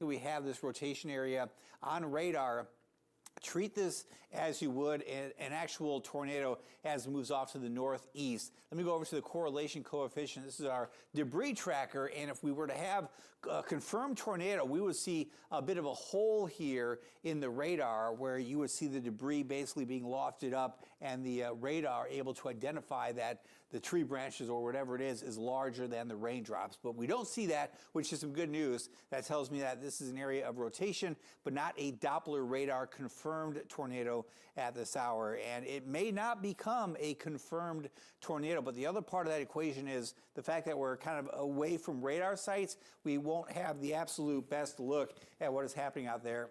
We have this rotation area on radar. Treat this as you would an actual tornado as it moves off to the northeast. Let me go over to the correlation coefficient. This is our debris tracker, and if we were to have a confirmed tornado, we would see a bit of a hole here in the radar where you would see the debris basically being lofted up and the radar able to identify that the tree branches or whatever it is larger than the raindrops. But we don't see that, which is some good news. That tells me that this is an area of rotation, but not a Doppler radar confirmed tornado at this hour, and it may not become a confirmed tornado. But the other part of that equation is the fact that we're kind of away from radar sites. We won't have the absolute best look at what is happening out there.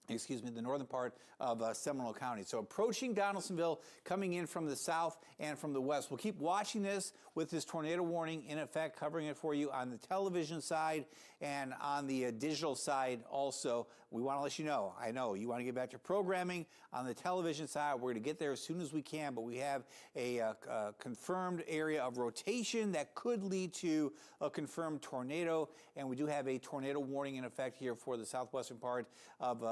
Excuse me, the northern part of Seminole County. So approaching Donaldsonville, coming in from the south and from the west. We'll keep watching this with this tornado warning in effect, covering it for you on the television side and on the digital side also. We want to let you know, I know you want to get back to programming on the television side. We're going to get there as soon as we can, but we have a confirmed area of rotation that could lead to a confirmed tornado, and we do have a tornado warning in effect here for the southwestern part of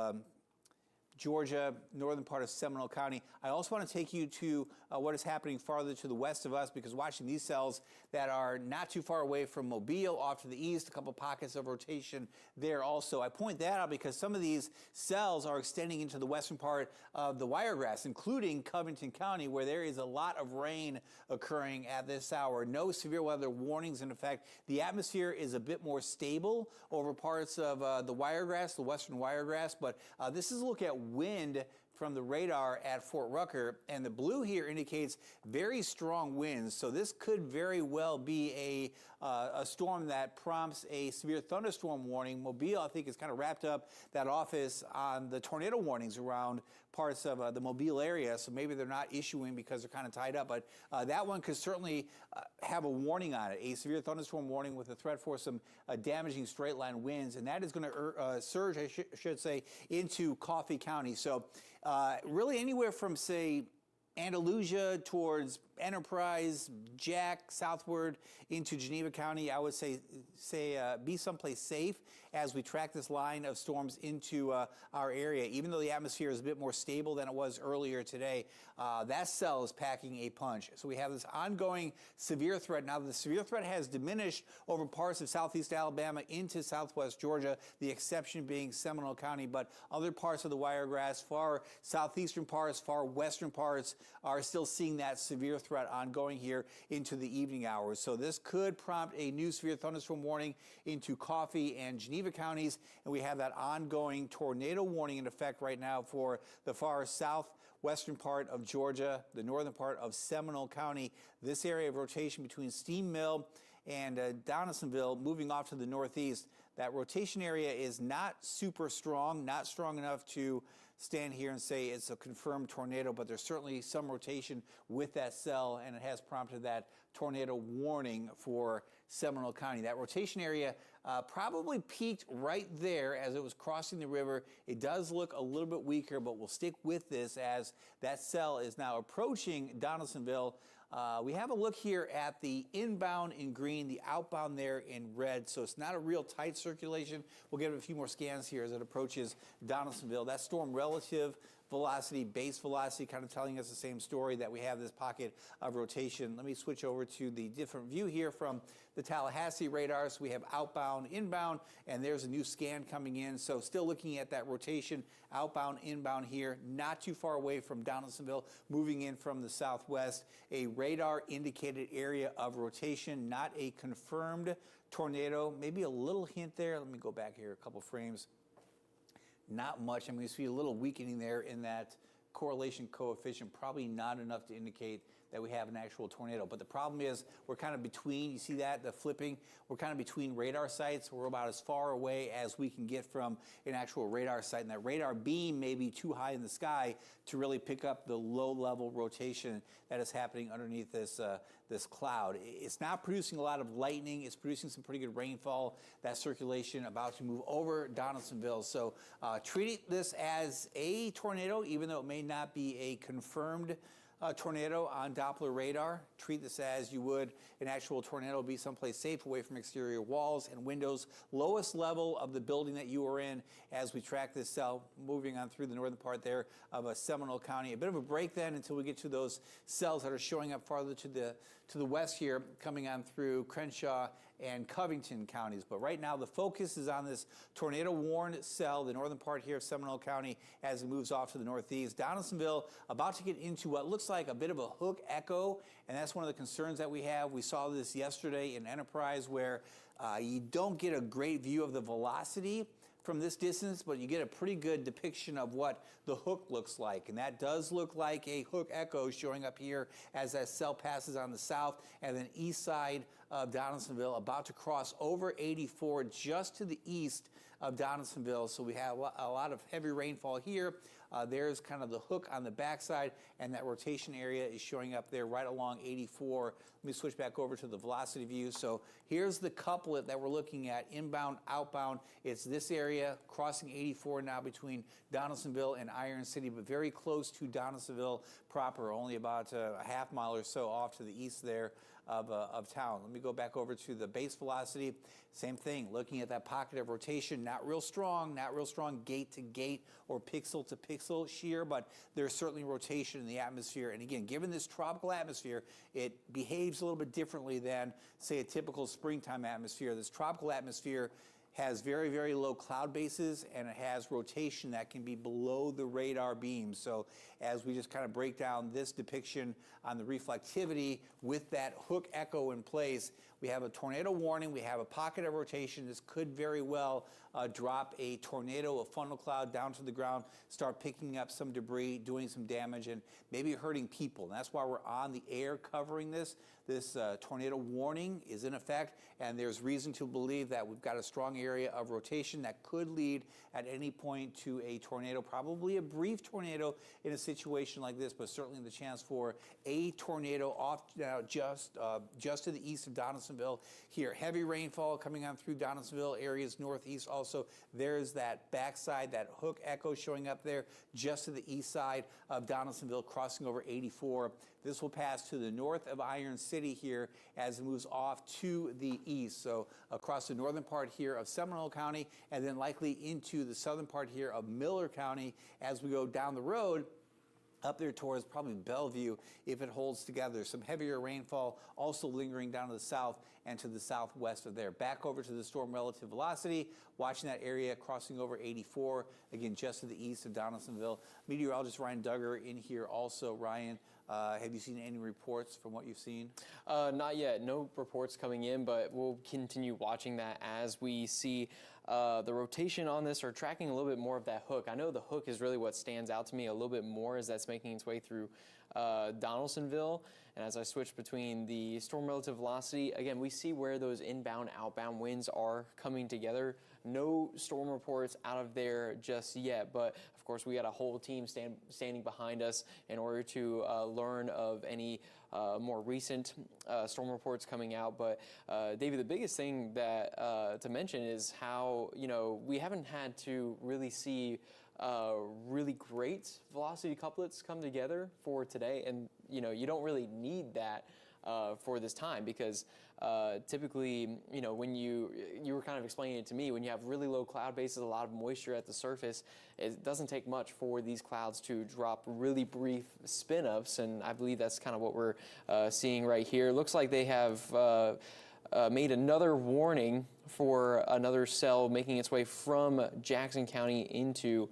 Georgia, northern part of Seminole County. I also want to take you to what is happening farther to the west of us, because watching these cells that are not too far away from Mobile, off to the east, a couple pockets of rotation there also. I point that out because some of these cells are extending into the western part of the Wiregrass, including Covington County, where there is a lot of rain occurring at this hour. No severe weather warnings in effect. The atmosphere is a bit more stable over parts of the Wiregrass, the western Wiregrass, but this is a look at wind from the radar at Fort Rucker, and the blue here indicates very strong winds. So this could very well be a storm that prompts a severe thunderstorm warning. Mobile, I think, has kind of wrapped up that office on the tornado warnings around parts of the Mobile area. So maybe they're not issuing because they're kind of tied up. But that one could certainly have a warning on it, a severe thunderstorm warning with a threat for some damaging straight line winds, and that is going to surge, I should say, into Coffee County. So really anywhere from, say, Andalusia towards Enterprise, Jack, southward into Geneva County, I would say be someplace safe as we track this line of storms into our area. Even though the atmosphere is a bit more stable than it was earlier today, that cell is packing a punch. So we have this ongoing severe threat. Now, the severe threat has diminished over parts of southeast Alabama into southwest Georgia, the exception being Seminole County, but other parts of the Wiregrass, far southeastern parts, far western parts, are still seeing that severe threat ongoing here into the evening hours. So this could prompt a new severe thunderstorm warning into Coffee and Geneva counties, and we have that ongoing tornado warning in effect right now for the far southwestern part of Georgia, the northern part of Seminole County. This area of rotation between Steam Mill and Donaldsonville, moving off to the northeast. That rotation area is not super strong, not strong enough to stand here and say it's a confirmed tornado, but there's certainly some rotation with that cell, and it has prompted that tornado warning for Seminole County. That rotation area probably peaked right there as it was crossing the river. It does look a little bit weaker, but we'll stick with this as that cell is now approaching Donaldsonville. We have a look here at the inbound in green, the outbound there in red, so it's not a real tight circulation. We'll give it a few more scans here as it approaches Donaldsonville. That storm relative velocity, base velocity, kind of telling us the same story, that we have this pocket of rotation. Let me switch over to the different view here from the Tallahassee radar. So we have outbound, inbound, and there's a new scan coming in. So still looking at that rotation, outbound, inbound here, not too far away from Donaldsonville, moving in from the southwest. A radar indicated area of rotation, not a confirmed tornado. Maybe a little hint there. Let me go back here a couple frames. Not much. I mean, you see a little weakening there in that correlation coefficient, probably not enough to indicate that we have an actual tornado. But the problem is we're kind of between, you see that, the flipping, we're kind of between radar sites. We're about as far away as we can get from an actual radar site. And that radar beam may be too high in the sky to really pick up the low-level rotation that is happening underneath this, this cloud. It's not producing a lot of lightning. It's producing some pretty good rainfall. That circulation about to move over Donaldsonville. So treat this as a tornado, even though it may not be a confirmed tornado on Doppler radar. Treat this as you would an actual tornado. Be someplace safe, away from exterior walls and windows, lowest level of the building that you are in as we track this cell moving on through the northern part there of Seminole County. A bit of a break then until we get to those cells that are showing up farther to the west here, coming on through Crenshaw and Covington counties. But right now the focus is on this tornado-warned cell, the northern part here of Seminole County, as it moves off to the northeast. Donaldsonville about to get into what looks like a bit of a hook echo, and that's one of the concerns that we have. We saw this yesterday in Enterprise where you don't get a great view of the velocity from this distance, but you get a pretty good depiction of what the hook looks like. And that does look like a hook echo showing up here as that cell passes on the south and then east side of Donaldsonville, about to cross over 84 just to the east of Donaldsonville. So we have a lot of heavy rainfall here. There's kind of the hook on the backside, and that rotation area is showing up there right along 84. Let me switch back over to the velocity view. So here's the couplet that we're looking at, inbound, outbound. It's this area crossing 84 now between Donaldsonville and Iron City, but very close to Donaldsonville proper, only about a half mile or so off to the east there of town. Let me go back over to the base velocity. Same thing, looking at that pocket of rotation, not real strong gate to gate or pixel to pixel shear, but there's certainly rotation in the atmosphere. And again, given this tropical atmosphere, it behaves a little bit differently than, say, a typical springtime atmosphere. This tropical atmosphere has very, very low cloud bases, and it has rotation that can be below the radar beam. So as we just kind of break down this depiction on the reflectivity with that hook echo in place, we have a tornado warning, we have a pocket of rotation. This could very well drop a tornado, a funnel cloud down to the ground, start picking up some debris, doing some damage, and maybe hurting people. And that's why we're on the air covering this. This tornado warning is in effect, and there's reason to believe that we've got a strong area of rotation that could lead at any point to a tornado, probably a brief tornado in a situation like this, but certainly the chance for a tornado off now just to the east of Donaldsonville here. Heavy rainfall coming on through Donaldsonville, areas northeast also. There's that backside, that hook echo showing up there just to the east side of Donaldsonville, crossing over 84. This will pass to the north of Iron City here as it moves off to the east. So across the northern part here of Seminole County, and then likely into the southern part here of Miller County as we go down the road up there towards probably Bellevue if it holds together. Some heavier rainfall also lingering down to the south and to the southwest of there. Back over to the storm relative velocity, watching that area crossing over 84, again just to the east of Donaldsonville. Meteorologist Ryan Duggar in here also. Ryan, have you seen any reports from what you've seen? Not yet. No reports coming in, but we'll continue watching that as we see the rotation on this, or tracking a little bit more of that hook. I know the hook is really what stands out to me a little bit more as that's making its way through Donaldsonville. And as I switch between the storm relative velocity, again, we see where those inbound, outbound winds are coming together. No storm reports out of there just yet, but of course we got a whole team standing behind us in order to learn of any more recent storm reports coming out. But David, the biggest thing that to mention is how, we haven't had to really see really great velocity couplets come together for today, and you don't really need that for this time, because typically, when you were kind of explaining it to me, when you have really low cloud bases, a lot of moisture at the surface, it doesn't take much for these clouds to drop really brief spin-ups, and I believe that's kind of what we're seeing right here. Looks like they have made another warning for another cell making its way from Jackson County into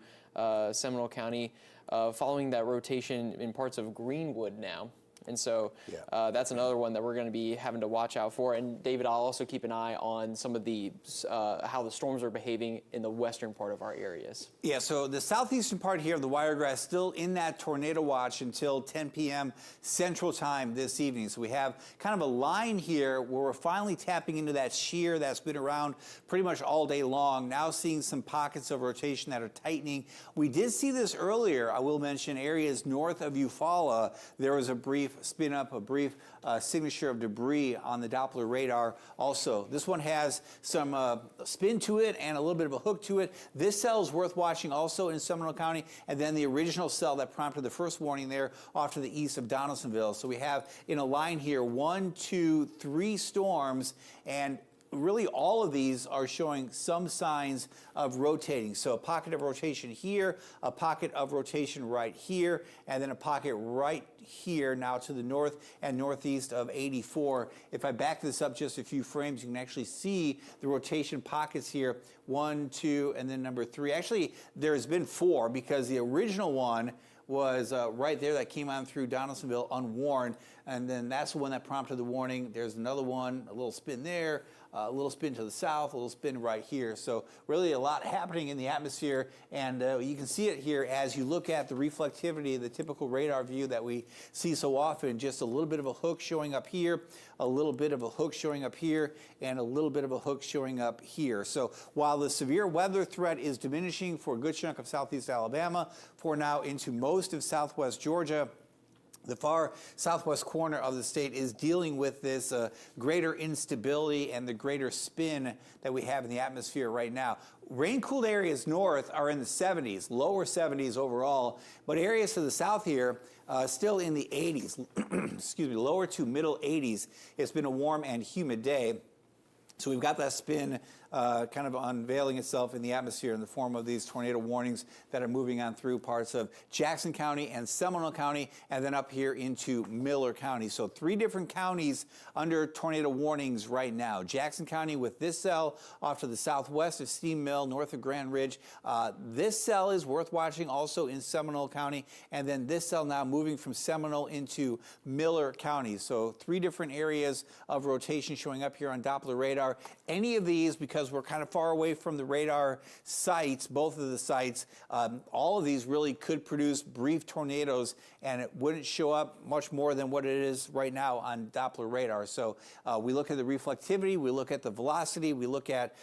Seminole County, following that rotation in parts of Greenwood now. And so that's another one that we're going to be having to watch out for. And David, I'll also keep an eye on some of the how the storms are behaving in the western part of our areas. Yeah, so the southeastern part here of the Wiregrass still in that tornado watch until 10 p.m. Central Time this evening. So we have kind of a line here where we're finally tapping into that shear that's been around pretty much all day long. Now seeing some pockets of rotation that are tightening. We did see this earlier. I will mention areas north of Eufaula. There was a brief spin up, a brief signature of debris on the Doppler radar also. This one has some spin to it and a little bit of a hook to it. This cell is worth watching also in Seminole County, and then the original cell that prompted the first warning there off to the east of Donaldsonville. So we have in a line here 1, 2, 3 storms, and really all of these are showing some signs of rotating. So a pocket of rotation here, a pocket of rotation right here, and then a pocket right here now to the north and northeast of 84. If I back this up just a few frames, you can actually see the rotation pockets here, 1, 2, and then number 3. Actually, there's been 4 because the original one was right there that came on through Donaldsonville unwarned, and then that's the one that prompted the warning. There's another one, a little spin there, a little spin to the south, a little spin right here. So really a lot happening in the atmosphere, and you can see it here as you look at the reflectivity, the typical radar view that we see so often, just a little bit of a hook showing up here, a little bit of a hook showing up here, and a little bit of a hook showing up here. So while the severe weather threat is diminishing for a good chunk of southeast Alabama, for now into most of southwest Georgia, the far southwest corner of the state is dealing with this greater instability and the greater spin that we have in the atmosphere right now. Rain-cooled areas north are in the 70s, lower 70s overall, but areas to the south here still in the 80s, excuse me, lower to middle 80s. It's been a warm and humid day. So we've got that spin kind of unveiling itself in the atmosphere in the form of these tornado warnings that are moving on through parts of Jackson County and Seminole County, and then up here into Miller County. So 3 different counties under tornado warnings right now. Jackson County with this cell off to the southwest of Steam Mill, north of Grand Ridge. This cell is worth watching also in Seminole County, and then this cell now moving from Seminole into Miller County. So 3 different areas of rotation showing up here on Doppler radar. Any of these, because we're kind of far away from the radar sites, both of the sites, all of these really could produce brief tornadoes, and it wouldn't show up much more than what it is right now on Doppler radar. So we look at the reflectivity, we look at the velocity, we look at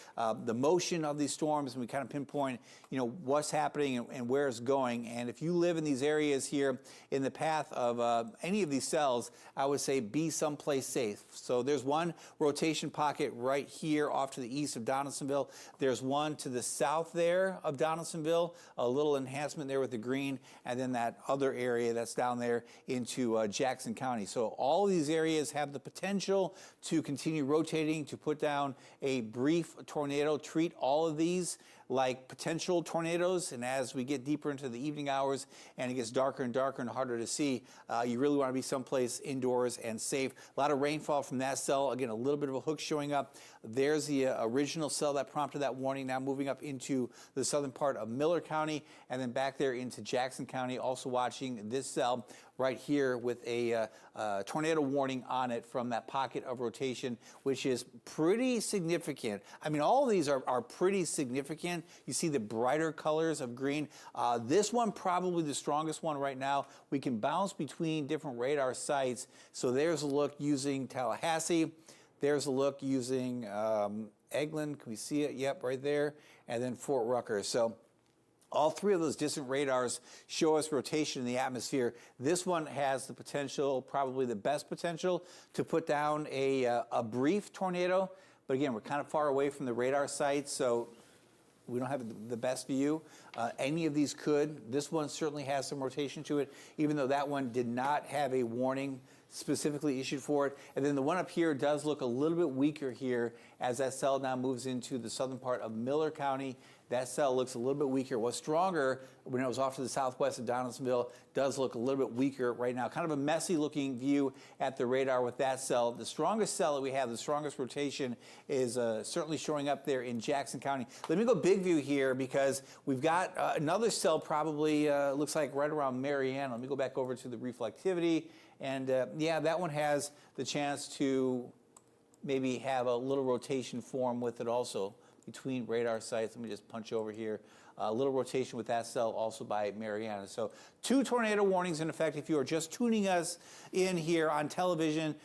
the motion of these storms, and we kind of pinpoint, you know, what's happening and where it's going. And if you live in these areas here in the path of any of these cells, I would say be someplace safe. So there's one rotation pocket right here off to the east of Donaldsonville. There's one to the south there of Donaldsonville, a little enhancement there with the green, and then that other area that's down there into Jackson County. So all of these areas have the potential to continue rotating, to put down a brief tornado. Treat all of these like potential tornadoes, and as we get deeper into the evening hours and it gets darker and darker and harder to see, you really want to be someplace indoors and safe. A lot of rainfall from that cell. Again, a little bit of a hook showing up. There's the original cell that prompted that warning, now moving up into the southern part of Miller County, and then back there into Jackson County. Also watching this cell right here with a tornado warning on it from that pocket of rotation, which is pretty significant. I mean, all of these are pretty significant. You see the brighter colors of green. This one probably the strongest one right now. We can bounce between different radar sites. So there's a look using Tallahassee. There's a look using Eglin. Can we see it? Yep, right there. And then Fort Rucker. So all 3 of those distant radars show us rotation in the atmosphere. This one has the potential, probably the best potential, to put down a brief tornado. But again, we're kind of far away from the radar sites, so we don't have the best view. Any of these could. This one certainly has some rotation to it, even though that one did not have a warning specifically issued for it. And then the one up here does look a little bit weaker here as that cell now moves into the southern part of Miller County. That cell looks a little bit weaker. Was stronger when it was off to the southwest of Donaldsonville. Does look a little bit weaker right now. Kind of a messy looking view at the radar with that cell. The strongest cell that we have, the strongest rotation, is certainly showing up there in Jackson County. Let me go big view here because we've got another cell probably looks like right around Marianna. Let me go back over to the reflectivity. And yeah, that one has the chance to maybe have a little rotation form with it also between radar sites. Let me just punch over here A little rotation with that cell also by Mariana. So 2 tornado warnings in effect. If you are just tuning us in here on television,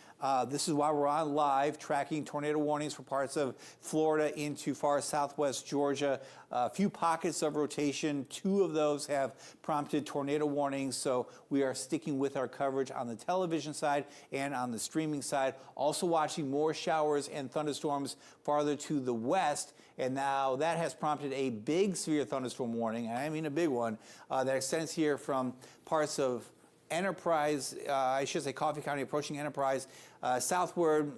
this is why we're on live, tracking tornado warnings for parts of Florida into far southwest Georgia. A few pockets of rotation. 2 of those have prompted tornado warnings, so we are sticking with our coverage on the television side and on the streaming side. Also watching more showers and thunderstorms farther to the west, and now that has prompted a big severe thunderstorm warning, and I mean a big one, that extends here from parts of Enterprise, I should say Coffee County, approaching Enterprise, southward,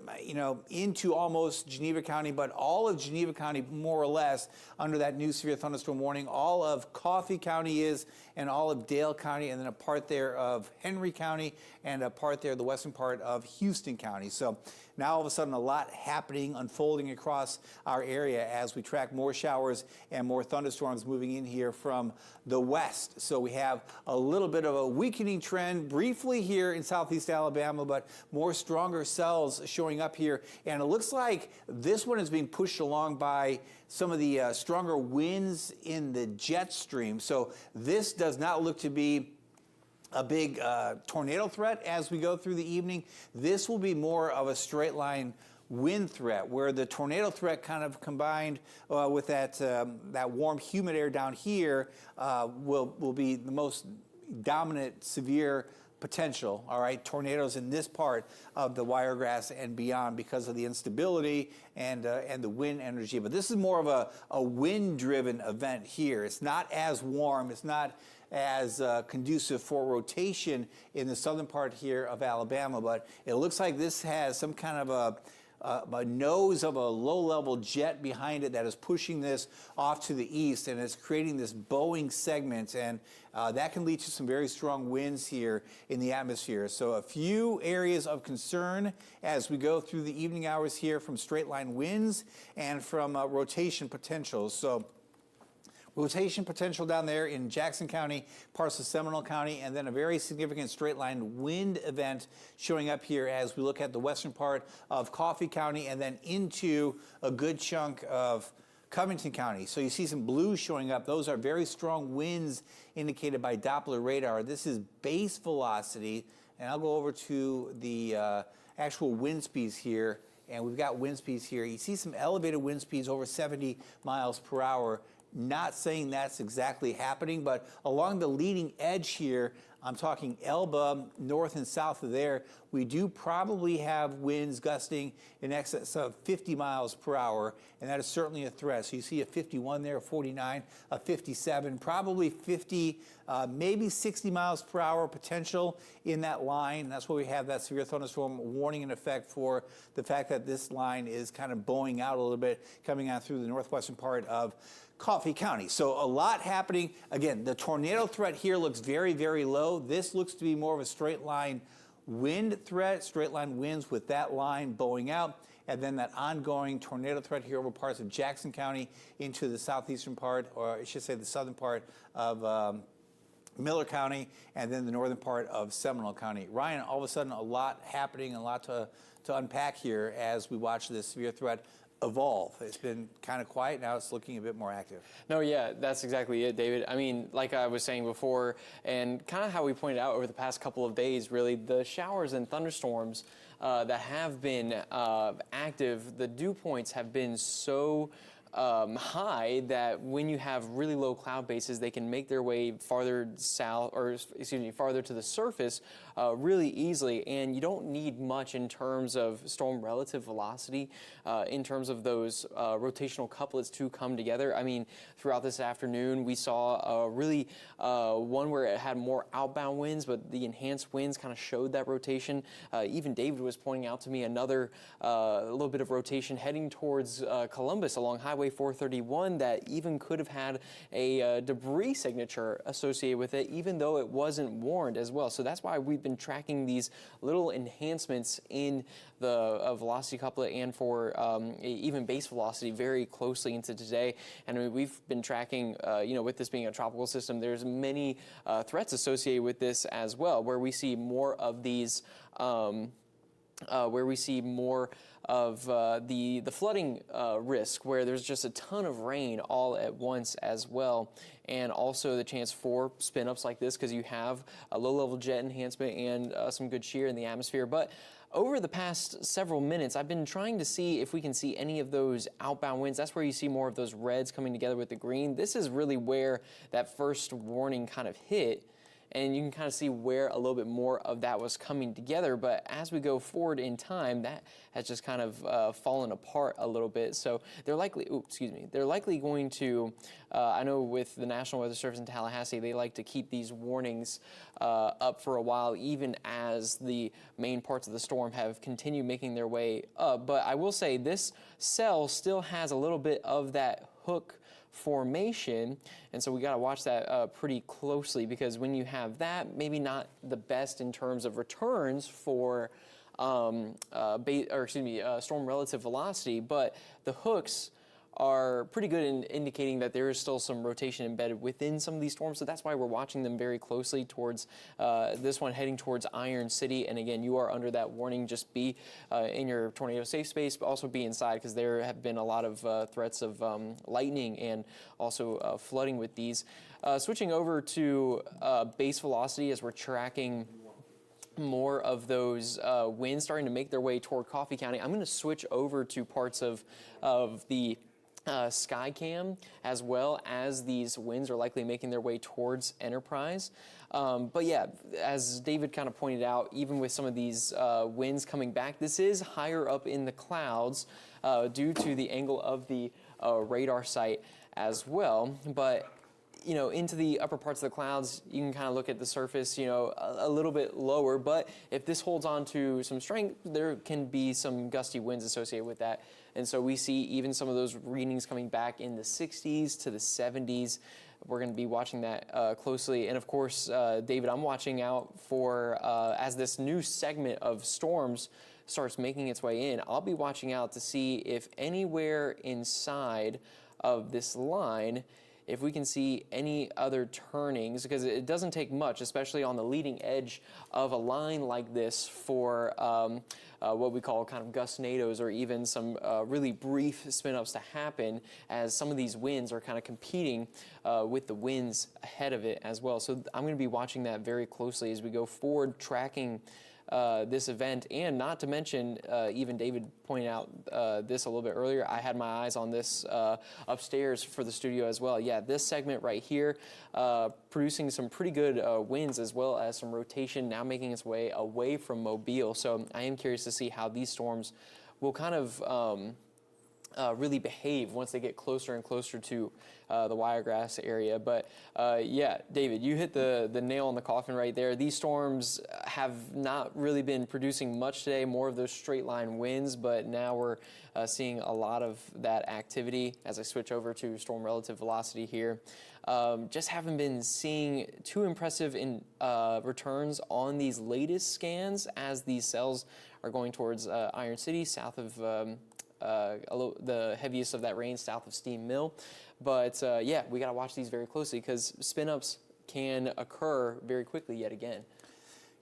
into almost Geneva County, but all of Geneva County, more or less, under that new severe thunderstorm warning. All of Coffee County is, and all of Dale County, and then a part there of Henry County, and a part there, the western part of Houston County. So now all of a sudden a lot happening, unfolding across our area as we track more showers and more thunderstorms moving in here from the west. So we have a little bit of a weakening trend briefly here in southeast Alabama, but more stronger cells showing up here. And it looks like this one is being pushed along by some of the stronger winds in the jet stream. So this does not look to be a big tornado threat as we go through the evening. This will be more of a straight line wind threat, where the tornado threat kind of combined with that warm, humid air down here will be the most dominant, severe potential, all right, tornadoes in this part of the Wiregrass and beyond because of the instability and the wind energy. But this is more of a wind-driven event here. It's not as warm. It's not as conducive for rotation in the southern part here of Alabama, but it looks like this has some kind of a nose of a low-level jet behind it that is pushing this off to the east, and it's creating this bowing segment, and that can lead to some very strong winds here in the atmosphere. So a few areas of concern as we go through the evening hours here from straight-line winds and from rotation potentials. So rotation potential down there in Jackson County, parts of Seminole County, and then a very significant straight-line wind event showing up here as we look at the western part of Coffee County and then into a good chunk of Covington County. So you see some blue showing up. Those are very strong winds indicated by Doppler radar. This is base velocity, and I'll go over to the actual wind speeds here, and we've got wind speeds here. You see some elevated wind speeds over 70 miles per hour. Not saying that's exactly happening, but along the leading edge here, I'm talking Elba, north and south of there, we do probably have winds gusting in excess of 50 miles per hour, and that is certainly a threat. So you see a 51 there, a 49, a 57, probably 50, maybe 60 miles per hour potential in that line. That's why we have that severe thunderstorm warning in effect for the fact that this line is kind of bowing out a little bit, coming out through the northwestern part of Coffee County. So a lot happening. Again, the tornado threat here looks very, very low. This looks to be more of a straight line wind threat, straight line winds with that line bowing out, and then that ongoing tornado threat here over parts of Jackson County into the southeastern part, or I should say the southern part of Miller County, and then the northern part of Seminole County. Ryan, all of a sudden a lot happening, a lot to unpack here as we watch this severe threat evolve. It's been kind of quiet. Now it's looking a bit more active. No, yeah, that's exactly it, David. I mean, like I was saying before, and kind of how we pointed out over the past couple of days, really, the showers and thunderstorms that have been active, the dew points have been so high that when you have really low cloud bases, they can make their way farther south, or excuse me, farther to the surface really easily, and you don't need much in terms of storm relative velocity, in terms of those rotational couplets to come together. I mean, throughout this afternoon, we saw really one where it had more outbound winds, but the enhanced winds kind of showed that rotation. Even David was pointing out to me another little bit of rotation heading towards Columbus along Highway 431 that even could have had a debris signature associated with it, even though it wasn't warned as well. So that's why we've been tracking these little enhancements in the velocity couplet and for even base velocity very closely into today. And I mean, we've been tracking, with this being a tropical system, there's many threats associated with this as well, where we see more of these the flooding risk, where there's just a ton of rain all at once as well, and also the chance for spin-ups like this because you have a low-level jet enhancement and some good shear in the atmosphere. But over the past several minutes, I've been trying to see if we can see any of those outbound winds. That's where you see more of those reds coming together with the green. This is really where that first warning kind of hit, and you can kind of see where a little bit more of that was coming together. But as we go forward in time, that has just kind of fallen apart a little bit. So they're likely, they're likely going to, I know with the National Weather Service in Tallahassee, they like to keep these warnings up for a while, even as the main parts of the storm have continued making their way up. But I will say this cell still has a little bit of that hook formation, and so we got to watch that pretty closely, because when you have that, maybe not the best in terms of returns for storm relative velocity, but the hooks are pretty good in indicating that there is still some rotation embedded within some of these storms. So that's why we're watching them very closely towards this one heading towards Iron City. And again, you are under that warning. Just be in your tornado safe space, but also be inside, because there have been a lot of threats of lightning and also flooding with these. Switching over to base velocity, as we're tracking more of those winds starting to make their way toward Coffee County. I'm going to switch over to parts of the Skycam, as well as these winds are likely making their way towards Enterprise. But yeah, as David kind of pointed out, even with some of these winds coming back, this is higher up in the clouds due to the angle of the radar site as well. But you know, into the upper parts of the clouds, you can kind of look at the surface, you know, a little bit lower. But if this holds on to some strength, there can be some gusty winds associated with that. And so we see even some of those readings coming back in the 60s to the 70s. We're going to be watching that closely. And of course, David, I'm watching out for, as this new segment of storms starts making its way in, I'll be watching out to see if anywhere inside of this line, if we can see any other turnings, because it doesn't take much, especially on the leading edge of a line like this, for what we call kind of gustnados, or even some really brief spin-ups to happen, as some of these winds are kind of competing with the winds ahead of it as well. So I'm going to be watching that very closely as we go forward, tracking this event. And not to mention, even David pointed out this a little bit earlier, I had my eyes on this upstairs for the studio as well. Yeah, this segment right here producing some pretty good winds, as well as some rotation now making its way away from Mobile. So I am curious to see how these storms will kind of really behave once they get closer and closer to the Wiregrass area. But yeah, David, you hit the nail on the coffin right there. These storms have not really been producing much today, more of those straight line winds, but now we're seeing a lot of that activity. As I switch over to storm relative velocity here, just haven't been seeing too impressive in returns on these latest scans, as these cells are going towards Iron City, south of the heaviest of that rain south of Steam Mill. But yeah, we got to watch these very closely, because spin-ups can occur very quickly yet again.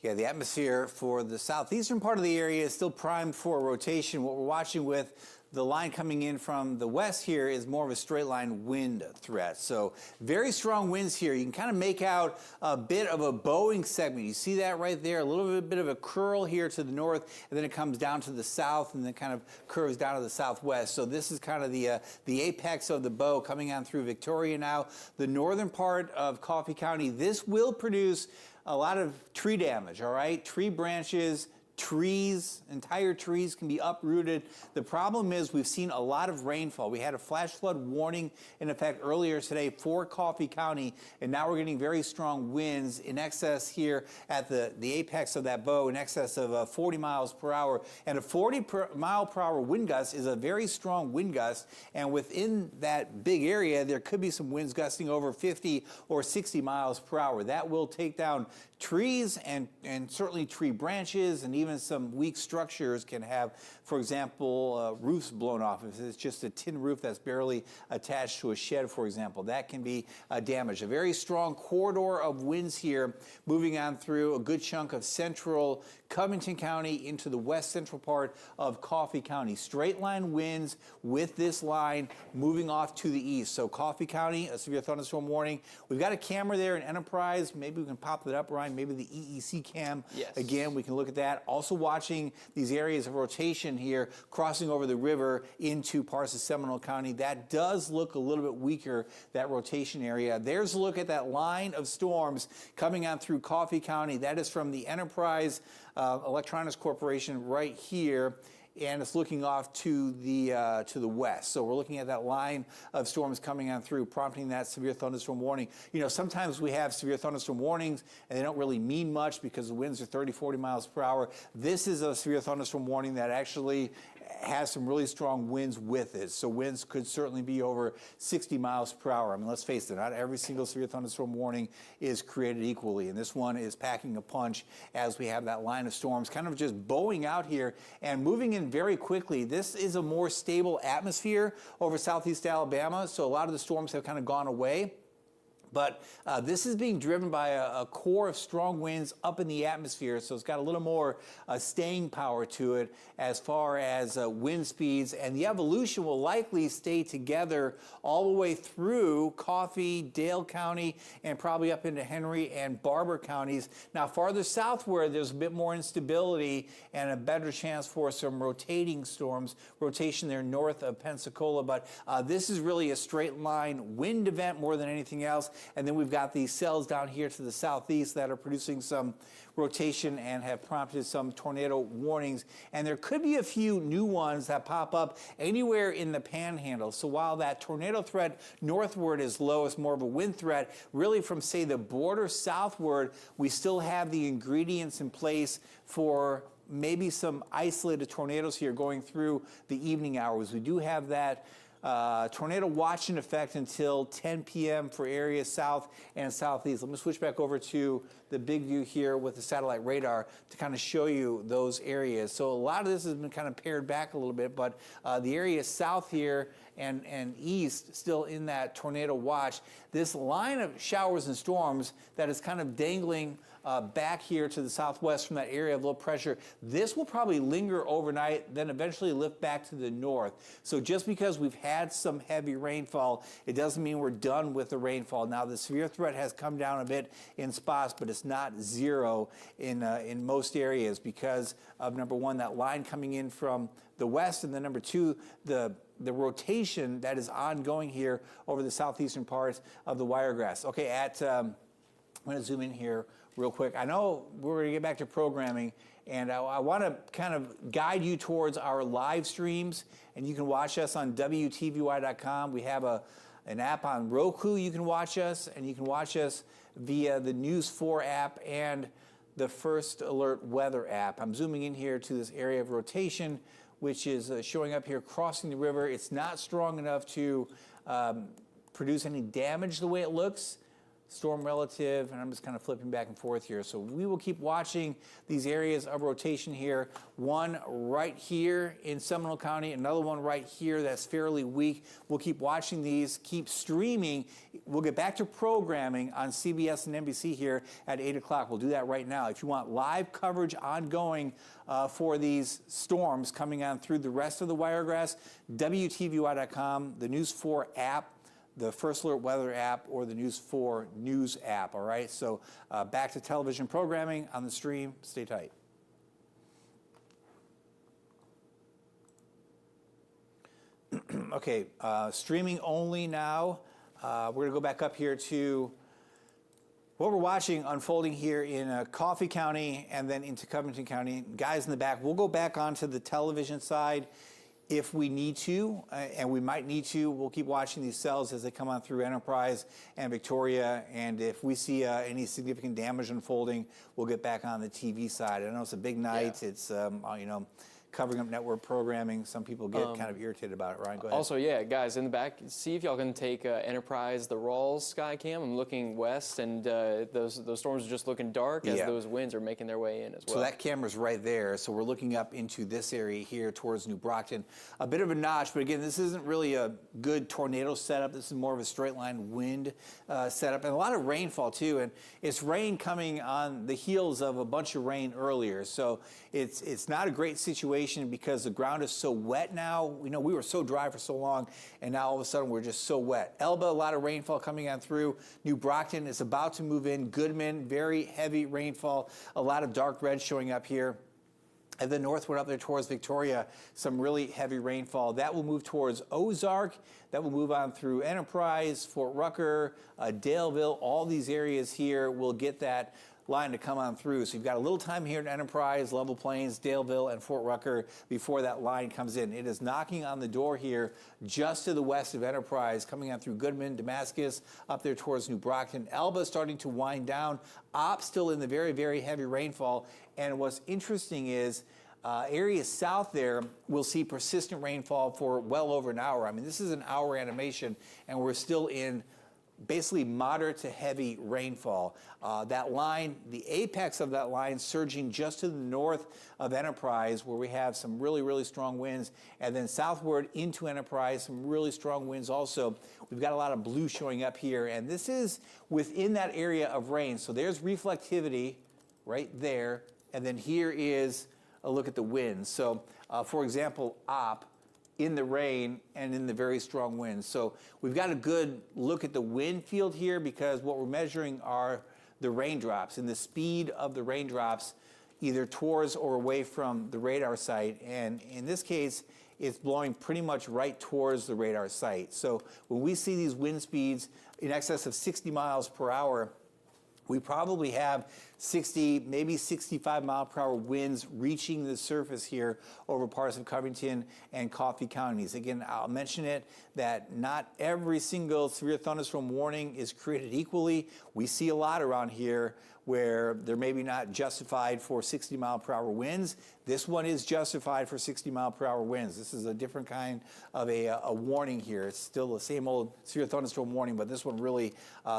Yeah, the atmosphere for the southeastern part of the area is still primed for rotation. What we're watching with the line coming in from the west here is more of a straight line wind threat. So very strong winds here. You can kind of make out a bit of a bowing segment. You see that right there, a little bit of a curl here to the north, and then it comes down to the south and then kind of curves down to the southwest. So this is kind of the apex of the bow coming on through Victoria now. The northern part of Coffee County, this will produce a lot of tree damage, all right? Tree branches, trees, entire trees can be uprooted. The problem is we've seen a lot of rainfall. We had a flash flood warning in effect earlier today for Coffee County, and now we're getting very strong winds in excess here at the apex of that bow, in excess of 40 miles per hour. And a 40-mile per hour wind gust is a very strong wind gust, and within that big area, there could be some winds gusting over 50 or 60 miles per hour. That will take down trees and certainly tree branches, and even even some weak structures can have, for example, roofs blown off. If it's just a tin roof that's barely attached to a shed, for example, that can be damaged. A very strong corridor of winds here moving on through a good chunk of central Covington County into the west central part of Coffee County. Straight line winds with this line moving off to the east. So Coffee County, a severe thunderstorm warning. We've got a camera there in Enterprise. Maybe we can pop that up, Ryan. Maybe the EEC cam. Yes. Again, we can look at that. Also watching these areas of rotation here crossing over the river into parts of Seminole County. That does look a little bit weaker, that rotation area. There's a look at that line of storms coming on through Coffee County. That is from the Enterprise Electronics Corporation right here, and it's looking off to the west. So we're looking at that line of storms coming on through, prompting that severe thunderstorm warning. You know, sometimes we have severe thunderstorm warnings, and they don't really mean much because the winds are 30, 40 miles per hour. This is a severe thunderstorm warning that actually has some really strong winds with it. So winds could certainly be over 60 miles per hour. I mean, let's face it, not every single severe thunderstorm warning is created equally. And this one is packing a punch as we have that line of storms kind of just bowing out here and moving in very quickly. This is a more stable atmosphere over southeast Alabama. So a lot of the storms have kind of gone away. But this is being driven by a core of strong winds up in the atmosphere, so it's got a little more staying power to it as far as wind speeds, and the evolution will likely stay together all the way through Coffee, Dale County, and probably up into Henry and Barber counties. Now, farther southward, there's a bit more instability and a better chance for some rotating storms, rotation there north of Pensacola, but this is really a straight line wind event more than anything else. And then we've got these cells down here to the southeast that are producing some rotation and have prompted some tornado warnings. And there could be a few new ones that pop up anywhere in the panhandle. So while that tornado threat northward is low, it's more of a wind threat, really from, say, the border southward, we still have the ingredients in place for maybe some isolated tornadoes here going through the evening hours. We do have that tornado watch in effect until 10 p.m. for areas south and southeast. Let me switch back over to the big view here with the satellite radar to kind of show you those areas. So a lot of this has been kind of pared back a little bit, but the area south here and east still in that tornado watch. This line of showers and storms that is kind of dangling back here to the southwest from that area of low pressure, this will probably linger overnight, then eventually lift back to the north. So just because we've had some heavy rainfall, it doesn't mean we're done with the rainfall. Now, the severe threat has come down a bit in spots, but it's not zero in most areas because of, number one, that line coming in from the west, and then number two, the rotation that is ongoing here over the southeastern parts of the Wiregrass. Okay, I'm going to zoom in here real quick. I know we're going to get back to programming, and I want to kind of guide you towards our live streams, and you can watch us on WTVY.com. We have an app on Roku you can watch us, and you can watch us via the News 4 app and the First Alert Weather app. I'm zooming in here to this area of rotation, which is showing up here crossing the river. It's not strong enough to produce any damage the way it looks. Storm relative, and I'm just kind of flipping back and forth here. So we will keep watching these areas of rotation here. One right here in Seminole County, another one right here that's fairly weak. We'll keep watching these, keep streaming. We'll get back to programming on CBS and NBC here at 8 o'clock. We'll do that right now. If you want live coverage ongoing for these storms coming on through the rest of the Wiregrass, WTVY.com, the News 4 app, the First Alert Weather app, or the News 4 News app, all right? So back to television programming on the stream. Stay tight. Okay, streaming only now. We're going to go back up here to what we're watching unfolding here in Coffee County and then into Covington County. Guys in the back, we'll go back onto the television side if we need to, and we might need to. We'll keep watching these cells as they come on through Enterprise and Victoria, and if we see any significant damage unfolding, we'll get back on the TV side. I know it's a big night. Yeah. It's, covering up network programming. Some people get kind of irritated about it. Ryan, go ahead. Also, yeah, guys, in the back, see if y'all can take Enterprise, the Rawls sky cam. I'm looking west, and those storms are just looking dark as those winds are making their way in as well. So that camera's right there. So we're looking up into this area here towards New Brockton. A bit of a notch, but again, this isn't really a good tornado setup. This is more of a straight line wind setup, and a lot of rainfall too. And it's rain coming on the heels of a bunch of rain earlier. So it's not a great situation because the ground is so wet now. We were so dry for so long, and now all of a sudden we're just so wet. Elba, a lot of rainfall coming on through. New Brockton is about to move in. Goodman, very heavy rainfall. A lot of dark red showing up here. And then northward up there towards Victoria, some really heavy rainfall. That will move towards Ozark. That will move on through Enterprise, Fort Rucker, Daleville. All these areas here will get that line to come on through. So you've got a little time here in Enterprise, Level Plains, Daleville, and Fort Rucker before that line comes in. It is knocking on the door here just to the west of Enterprise, coming on through Goodman, Damascus, up there towards New Brockton. Elba starting to wind down. Opp still in the very, very heavy rainfall. And what's interesting is areas south there will see persistent rainfall for well over an hour. I mean, this is an hour animation, and we're still in basically moderate to heavy rainfall. That line, the apex of that line surging just to the north of Enterprise, where we have some really, really strong winds, and then southward into Enterprise, some really strong winds also. We've got a lot of blue showing up here, and this is within that area of rain. So there's reflectivity right there, and then here is a look at the winds. So, for example, Opp, in the rain and in the very strong winds. So we've got a good look at the wind field here because what we're measuring are the raindrops and the speed of the raindrops either towards or away from the radar site. And in this case, it's blowing pretty much right towards the radar site. So when we see these wind speeds in excess of 60 miles per hour, we probably have 60, maybe 65 mile per hour winds reaching the surface here over parts of Covington and Coffee counties. Again, I'll mention it that not every single severe thunderstorm warning is created equally. We see a lot around here where they're maybe not justified for 60 mile per hour winds. This one is justified for 60 mile per hour winds. This is a different kind of a warning here. It's still the same old severe thunderstorm warning, but this one really,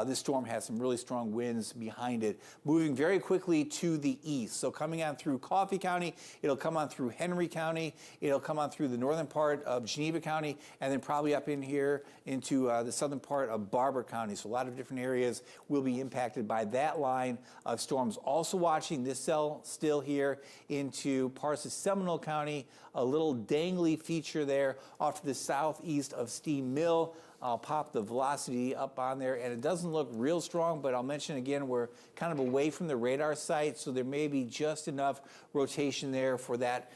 this storm has some really strong winds behind it. Moving very quickly to the east. So coming on through Coffee County, it'll come on through Henry County, it'll come on through the northern part of Geneva County, and then probably up in here into the southern part of Barber County. So a lot of different areas will be impacted by that line of storms. Also watching this cell still here into parts of Seminole County, a little dangly feature there off to the southeast of Steam Mill. I'll pop the velocity up on there, and it doesn't look real strong, but I'll mention again, we're kind of away from the radar site, so there may be just enough rotation there for that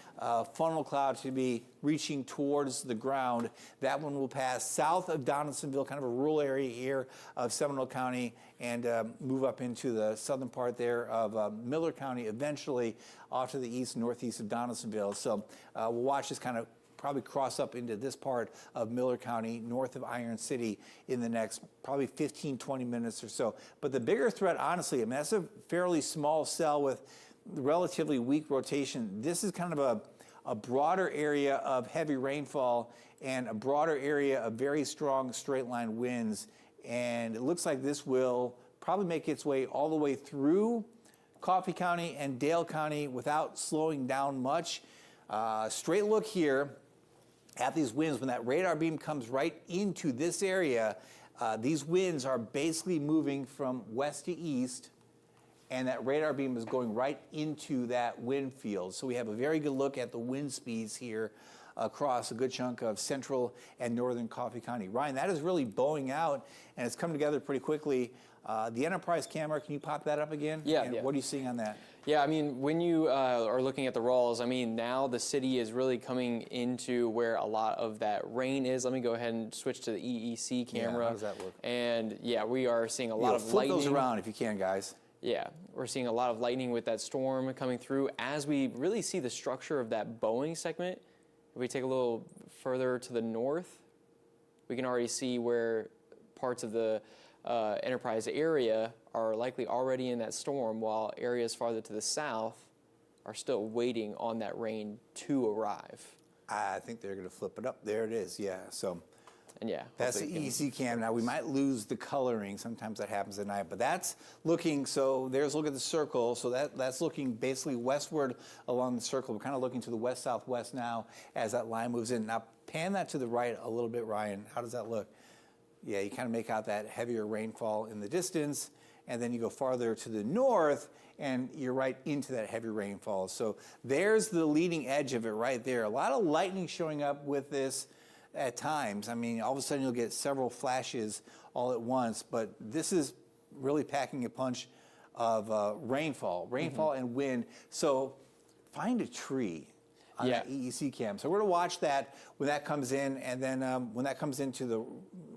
funnel cloud to be reaching towards the ground. That one will pass south of Donaldsonville, kind of a rural area here of Seminole County, and move up into the southern part there of Miller County, eventually off to the east and northeast of Donaldsonville. So we'll watch this kind of probably cross up into this part of Miller County, north of Iron City, in the next probably 15, 20 minutes or so. But the bigger threat, honestly, I mean, that's a fairly small cell with relatively weak rotation. This is kind of a broader area of heavy rainfall and a broader area of very strong straight line winds. And it looks like this will probably make its way all the way through Coffee County and Dale County without slowing down much. Straight look here at these winds. When that radar beam comes right into this area, these winds are basically moving from west to east, and that radar beam is going right into that wind field. So we have a very good look at the wind speeds here across a good chunk of central and northern Coffee County. Ryan, that is really bowing out, and it's coming together pretty quickly. The Enterprise camera, can you pop that up again? Yeah. And what are you seeing on that? Yeah, I mean, when you are looking at the Rawls, I mean, now the city is really coming into where a lot of that rain is. Let me go ahead and switch to the EEC camera. Yeah, how does that look? And yeah, we are seeing a lot of flip lightning. those around if you can, guys. Yeah, we're seeing a lot of lightning with that storm coming through. As we really see the structure of that Boeing segment, if we take a little further to the north, we can already see where parts of the Enterprise area are likely already in that storm, while areas farther to the south are still waiting on that rain to arrive. I think they're going to flip it up. There it is. Yeah. So. And yeah, That's the EEC cam. Now, we might lose the coloring. Sometimes that happens at night. But that's looking, so there's a look at the circle. So that's looking basically westward along the circle. We're kind of looking to the west-southwest now as that line moves in. Now, pan that to the right a little bit, Ryan. How does that look? Yeah, you kind of make out that heavier rainfall in the distance. And then you go farther to the north, and you're right into that heavy rainfall. So there's the leading edge of it right there. A lot of lightning showing up with this at times. I mean, all of a sudden you'll get several flashes all at once, but this is really packing a punch of rainfall and wind. So find a tree on that EEC cam. So we're going to watch that when that comes in, and then when that comes into the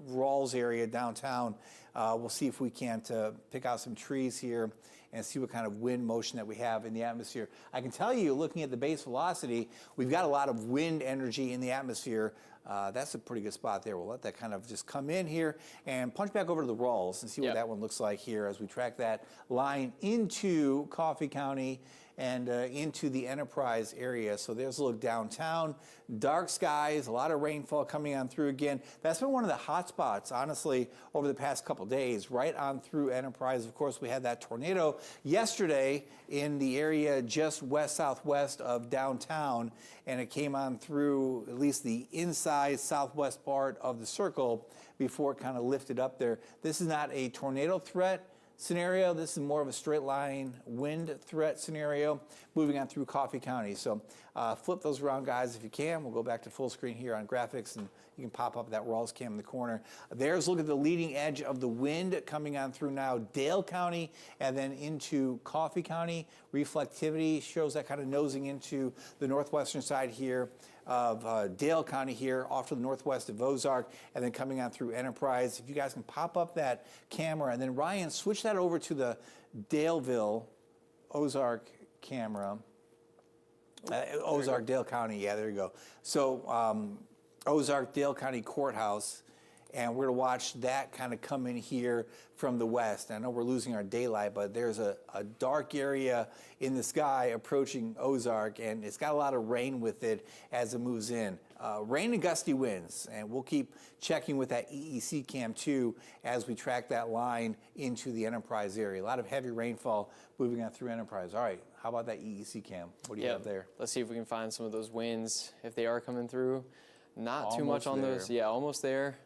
Rawls area downtown, we'll see if we can't pick out some trees here and see what kind of wind motion that we have in the atmosphere. I can tell you, looking at the base velocity, we've got a lot of wind energy in the atmosphere. That's a pretty good spot there. We'll let that kind of just come in here and punch back over to the Rawls and see what that one looks like here as we track that line into Coffee County and into the Enterprise area. So there's a look downtown, dark skies, a lot of rainfall coming on through again. That's been one of the hot spots, honestly, over the past couple days, right on through Enterprise. Of course, we had that tornado yesterday in the area just west-southwest of downtown, and it came on through at least the inside southwest part of the circle before it kind of lifted up there. This is not a tornado threat scenario. This is more of a straight line wind threat scenario moving on through Coffee County. So flip those around, guys, if you can. We'll go back to full screen here on graphics, and you can pop up that Rawls cam in the corner. There's a look at the leading edge of the wind coming on through now Dale County and then into Coffee County. Reflectivity shows that kind of nosing into the northwestern side here of Dale County here, off to the northwest of Ozark, and then coming on through Enterprise. If you guys can pop up that camera, and then Ryan, switch that over to the Daleville, Ozark camera. Ozark, Dale County, yeah, there you go. So Ozark, Dale County Courthouse, and we're going to watch that kind of come in here from the west. I know we're losing our daylight, but there's a dark area in the sky approaching Ozark, and it's got a lot of rain with it as it moves in. Rain and gusty winds, and we'll keep checking with that EEC cam too as we track that line into the Enterprise area. A lot of heavy rainfall moving on through Enterprise. All right, how about that EEC cam? What do you have there? Let's see if we can find some of those winds, if they are coming through. Not Almost too much on there. those. Yeah, almost there.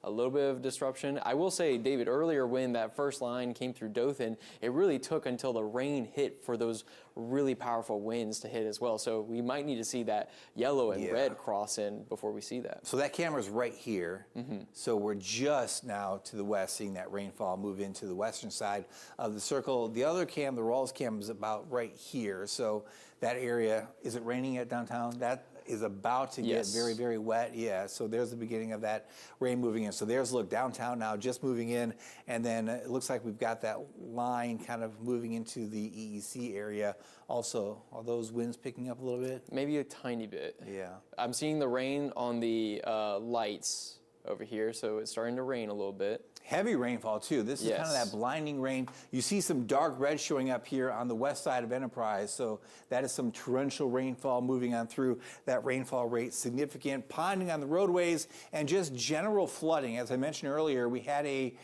A little bit of disruption. I will say, David, earlier when that first line came through Dothan, it really took until the rain hit for those really powerful winds to hit as well. So we might need to see that yellow and red cross in before we see that. So that camera's right here. So we're just now to the west seeing that rainfall move into the western side of the circle. The other cam, the Rawls cam, is about right here. So that area, is it raining at downtown? That is about to get very, very wet. Yeah, so there's the beginning of that rain moving in. So there's, look, downtown now just moving in, and then it looks like we've got that line kind of moving into the EEC area. Also, are those winds picking up a little bit? Maybe a tiny bit. Yeah. I'm seeing the rain on the lights over here, so it's starting to rain a little bit. Heavy rainfall, too. This is kind of that blinding rain. You see some dark red showing up here on the west side of Enterprise. So that is some torrential rainfall moving on through. That rainfall rate significant, ponding on the roadways, and just general flooding. As I mentioned earlier, we had a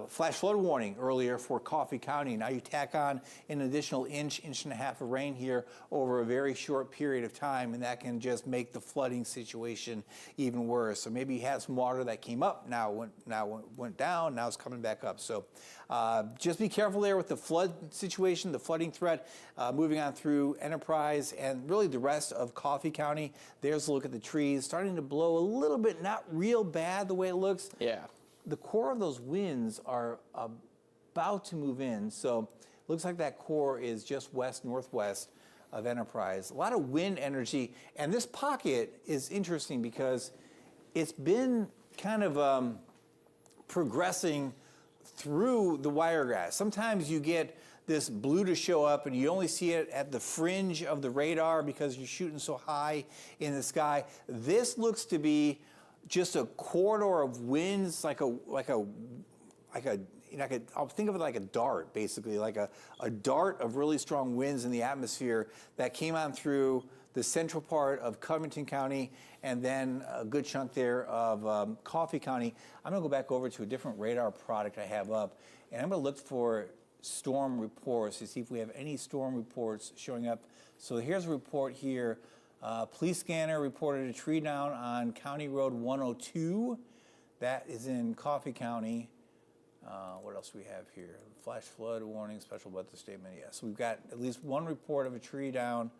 flash flood warning earlier for Coffee County. Now you tack on an additional inch and a half of rain here over a very short period of time, and that can just make the flooding situation even worse. So maybe you had some water that came up, now went down, now it's coming back up. So just be careful there with the flood situation, the flooding threat moving on through Enterprise and really the rest of Coffee County. There's a look at the trees starting to blow a little bit, not real bad the way it looks. Yeah. The core of those winds are about to move in, so looks like that core is just west-northwest of Enterprise. A lot of wind energy, and this pocket is interesting because it's been kind of progressing through the Wiregrass. Sometimes you get this blue to show up and you only see it at the fringe of the radar because you're shooting so high in the sky. This looks to be just a corridor of winds, like a I'll think of it like a dart, basically, like a dart of really strong winds in the atmosphere that came on through the central part of Covington County and then a good chunk there of Coffee County. I'm going to go back over to a different radar product I have up, and I'm going to look for storm reports to see if we have any storm reports showing up. So here's a report here. Police scanner reported a tree down on County Road 102. That is in Coffee County. What else do we have here? Flash flood warning, special weather statement. Yeah, so we've got at least one report of a tree down.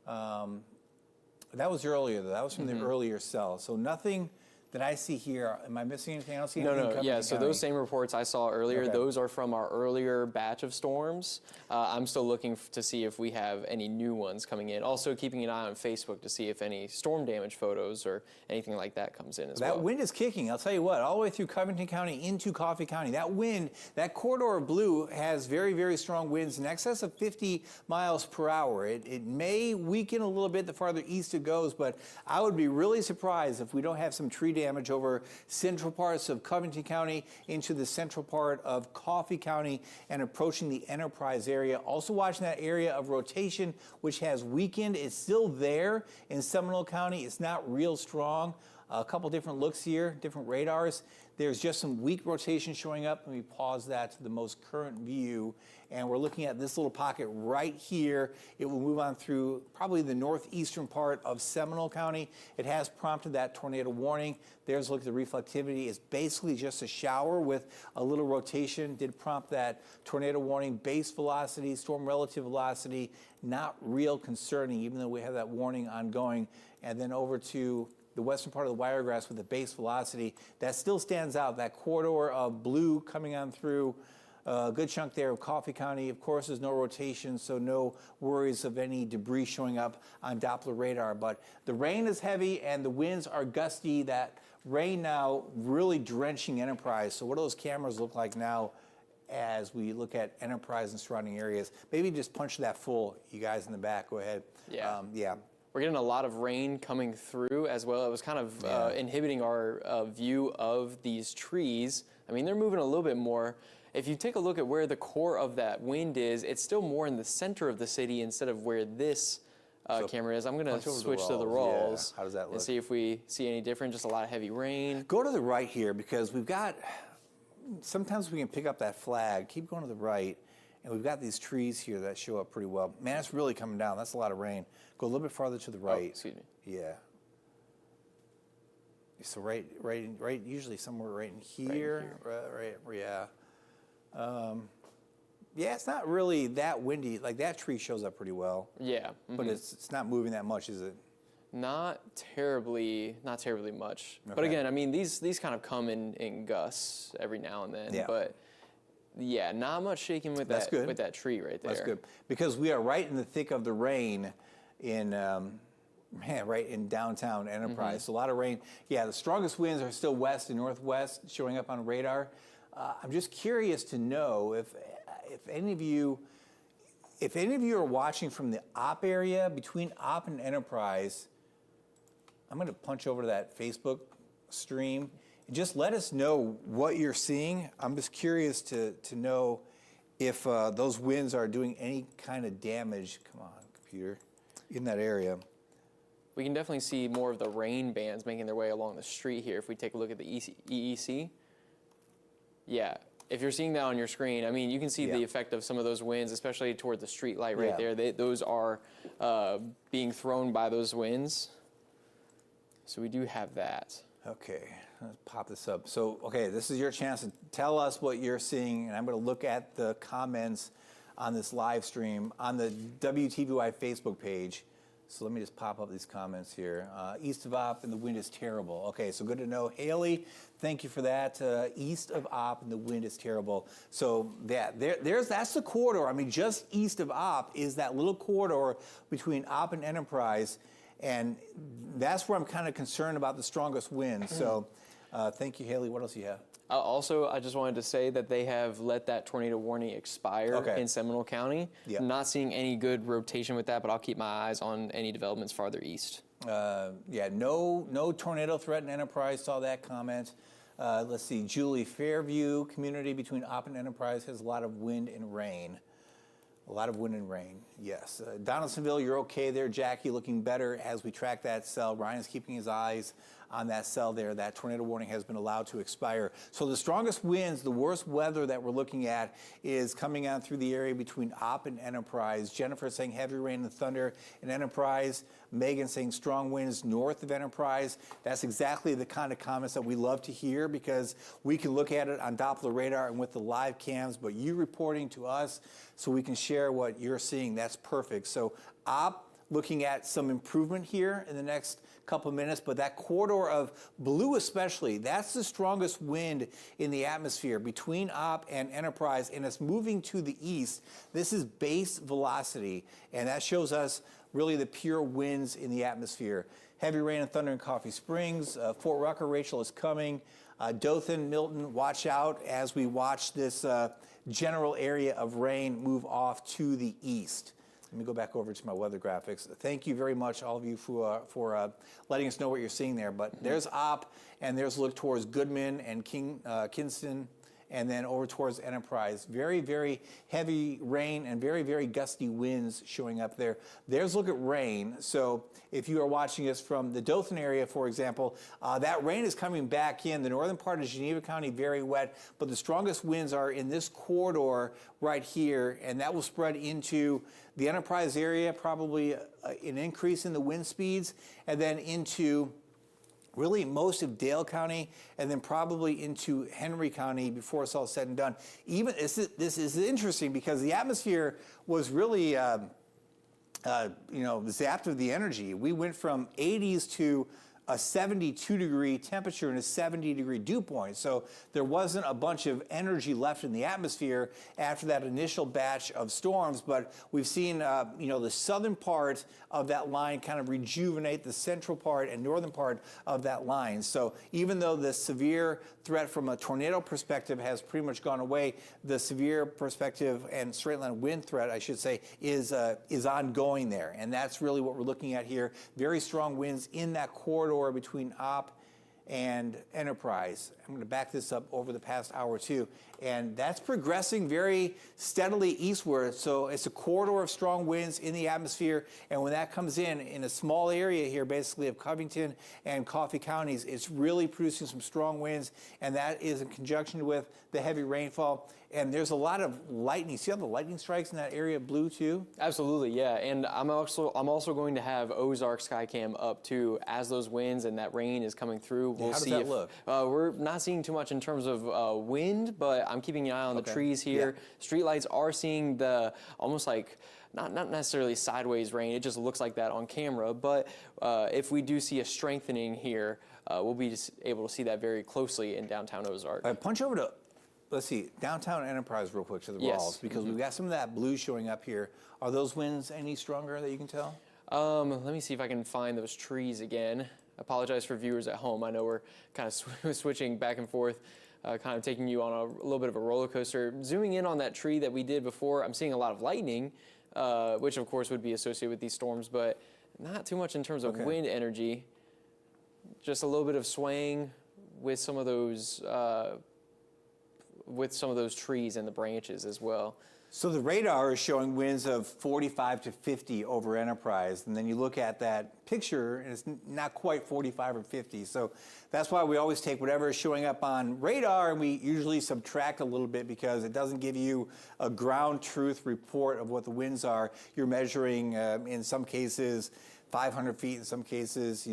That was earlier, though. That was from the earlier cell. So nothing that I see here. Am I missing anything? I don't see anything. No. Yeah, so those same reports I saw earlier, Okay. those are from our earlier batch of storms. I'm still looking to see if we have any new ones coming in. Also keeping an eye on Facebook to see if any storm damage photos or anything like that comes in as well. That wind is kicking. I'll tell you what, all the way through Covington County into Coffee County. That wind, that corridor of blue has very, very strong winds in excess of 50 miles per hour. It may weaken a little bit the farther east it goes, but I would be really surprised if we don't have some tree damage over central parts of Covington County into the central part of Coffee County and approaching the Enterprise area. Also watching that area of rotation, which has weakened. It's still there in Seminole County. It's not real strong. A couple different looks here, different radars. There's just some weak rotation showing up. Let me pause that to the most current view. And we're looking at this little pocket right here. It will move on through probably the northeastern part of Seminole County. It has prompted that tornado warning. There's a look at the reflectivity. It's basically just a shower with a little rotation. Did prompt that tornado warning. Base velocity, storm relative velocity, not real concerning, even though we have that warning ongoing. And then over to the western part of the Wiregrass with the base velocity, that still stands out. That corridor of blue coming on through a good chunk there of Coffee County. Of course, there's no rotation, so no worries of any debris showing up on Doppler radar. But the rain is heavy and the winds are gusty. That rain now really drenching Enterprise. So what do those cameras look like now as we look at Enterprise and surrounding areas? Maybe just punch that full, you guys in the back. Go ahead. Yeah. Yeah. We're getting a lot of rain coming through as well. It was kind of inhibiting our view of these trees. I mean, they're moving a little bit more. If you take a look at where the core of that wind is, it's still more in the center of the city instead of where this camera is. I'm going to switch to the Rawls. Yeah. How does that look? And see if we see any different, just a lot of heavy rain. Go to the right here because we've got, sometimes we can pick up that flag. Keep going to the right. And we've got these trees here that show up pretty well. Man, it's really coming down. That's a lot of rain. Go a little bit farther to the right. Oh, excuse me. Yeah. So right, usually somewhere right in here. Right, yeah. Yeah, it's not really that windy. Like that tree shows up pretty well. Yeah. But it's not moving that much, is it? Not terribly much. Okay. But again, I mean, these kind of come in gusts every now and then. Yeah. But yeah, not much shaking with that tree right there. That's good because we are right in the thick of the rain in right in downtown Enterprise. So a lot of rain. Yeah, the strongest winds are still west and northwest showing up on radar. I'm just curious to know if any of you are watching from the op area between op and Enterprise. I'm going to punch over to that Facebook stream. Just let us know what you're seeing. I'm just curious to know if those winds are doing any kind of damage. Come on, computer, in that area. We can definitely see more of the rain bands making their way along the street here if we take a look at the EEC. Yeah, if you're seeing that on your screen, I mean, you can see the effect of some of those winds, especially toward the street light right there. Those are being thrown by those winds. So we do have that. Okay, let's pop this up. So, okay, this is your chance to tell us what you're seeing, and I'm going to look at the comments on this live stream on the WTVY Facebook page. So let me just pop up these comments here. East of Op and the wind is terrible. Okay, so good to know. Haley, thank you for that. East of Op and the wind is terrible. So that's the corridor. I mean, just east of Op is that little corridor between Op and Enterprise. And that's where I'm kind of concerned about the strongest winds. So thank you, Haley. What else do you have? Also, I just wanted to say that they have let that tornado warning expire in Seminole County. Yep. I'm not seeing any good rotation with that, but I'll keep my eyes on any developments farther east. Yeah, no tornado threat in Enterprise. Saw that comment. Let's see, Julie, Fairview community between Opp and Enterprise has a lot of wind and rain. A lot of wind and rain, yes. Donaldsonville, you're okay there. Jackie, looking better as we track that cell. Ryan's keeping his eyes on that cell there. That tornado warning has been allowed to expire. So the strongest winds, the worst weather that we're looking at is coming on through the area between Opp and Enterprise. Jennifer saying heavy rain and thunder in Enterprise. Megan saying strong winds north of Enterprise. That's exactly the kind of comments that we love to hear because we can look at it on Doppler radar and with the live cams, but you reporting to us so we can share what you're seeing, that's perfect. So Opp looking at some improvement here in the next couple of minutes, but that corridor of blue especially, that's the strongest wind in the atmosphere between Opp and Enterprise, and it's moving to the east. This is base velocity, and that shows us really the pure winds in the atmosphere. Heavy rain and thunder in Coffee Springs. Fort Rucker, Rachel, is coming. Dothan, Milton, watch out as we watch this general area of rain move off to the east. Let me go back over to my weather graphics. Thank you very much, all of you, for letting us know what you're seeing there. But there's Opp, and there's a look towards Goodman and Kinston, and then over towards Enterprise. Very, very heavy rain and very, very gusty winds showing up there. There's a look at rain. So if you are watching us from the Dothan area, for example, that rain is coming back in. The northern part of Geneva County, very wet, but the strongest winds are in this corridor right here, and that will spread into the Enterprise area, probably an increase in the wind speeds, and then into really most of Dale County, and then probably into Henry County before it's all said and done. Even this is interesting because the atmosphere was really, zapped of the energy. We went from 80s to a 72-degree temperature and a 70-degree dew point. So there wasn't a bunch of energy left in the atmosphere after that initial batch of storms, but we've seen, the southern part of that line kind of rejuvenate the central part and northern part of that line. So even though the severe threat from a tornado perspective has pretty much gone away, the severe perspective and straight line wind threat, I should say, is ongoing there. And that's really what we're looking at here. Very strong winds in that corridor between Opp and Enterprise. I'm going to back this up over the past hour or two, and that's progressing very steadily eastward. So it's a corridor of strong winds in the atmosphere, and when that comes in a small area here, basically of Covington and Coffee counties, it's really producing some strong winds, and that is in conjunction with the heavy rainfall. And there's a lot of lightning. See all the lightning strikes in that area of blue too? Absolutely, yeah. And I'm also going to have Ozark Skycam up too as those winds and that rain is coming through. We'll How see does that look? We're not seeing too much in terms of wind, but I'm keeping an eye on the trees here. Yeah. Streetlights are seeing the almost like not necessarily sideways rain. It just looks like that on camera. But if we do see a strengthening here, we'll be able to see that very closely in downtown Ozark. Punch over to, let's see, downtown Enterprise real quick to the walls, because we've got some of that blue showing up here. Are those winds any stronger that you can tell? Let me see if I can find those trees again. I apologize for viewers at home. I know we're kind of switching back and forth, kind of taking you on a little bit of a roller coaster. Zooming in on that tree that we did before, I'm seeing a lot of lightning, which of course would be associated with these storms, but not too much in terms of wind energy. Just a little bit of swaying with some of those trees and the branches as well. So the radar is showing winds of 45 to 50 over Enterprise, and then you look at that picture and it's not quite 45 or 50. So that's why we always take whatever is showing up on radar and we usually subtract a little bit because it doesn't give you a ground truth report of what the winds are. You're measuring in some cases 500 feet, in some cases,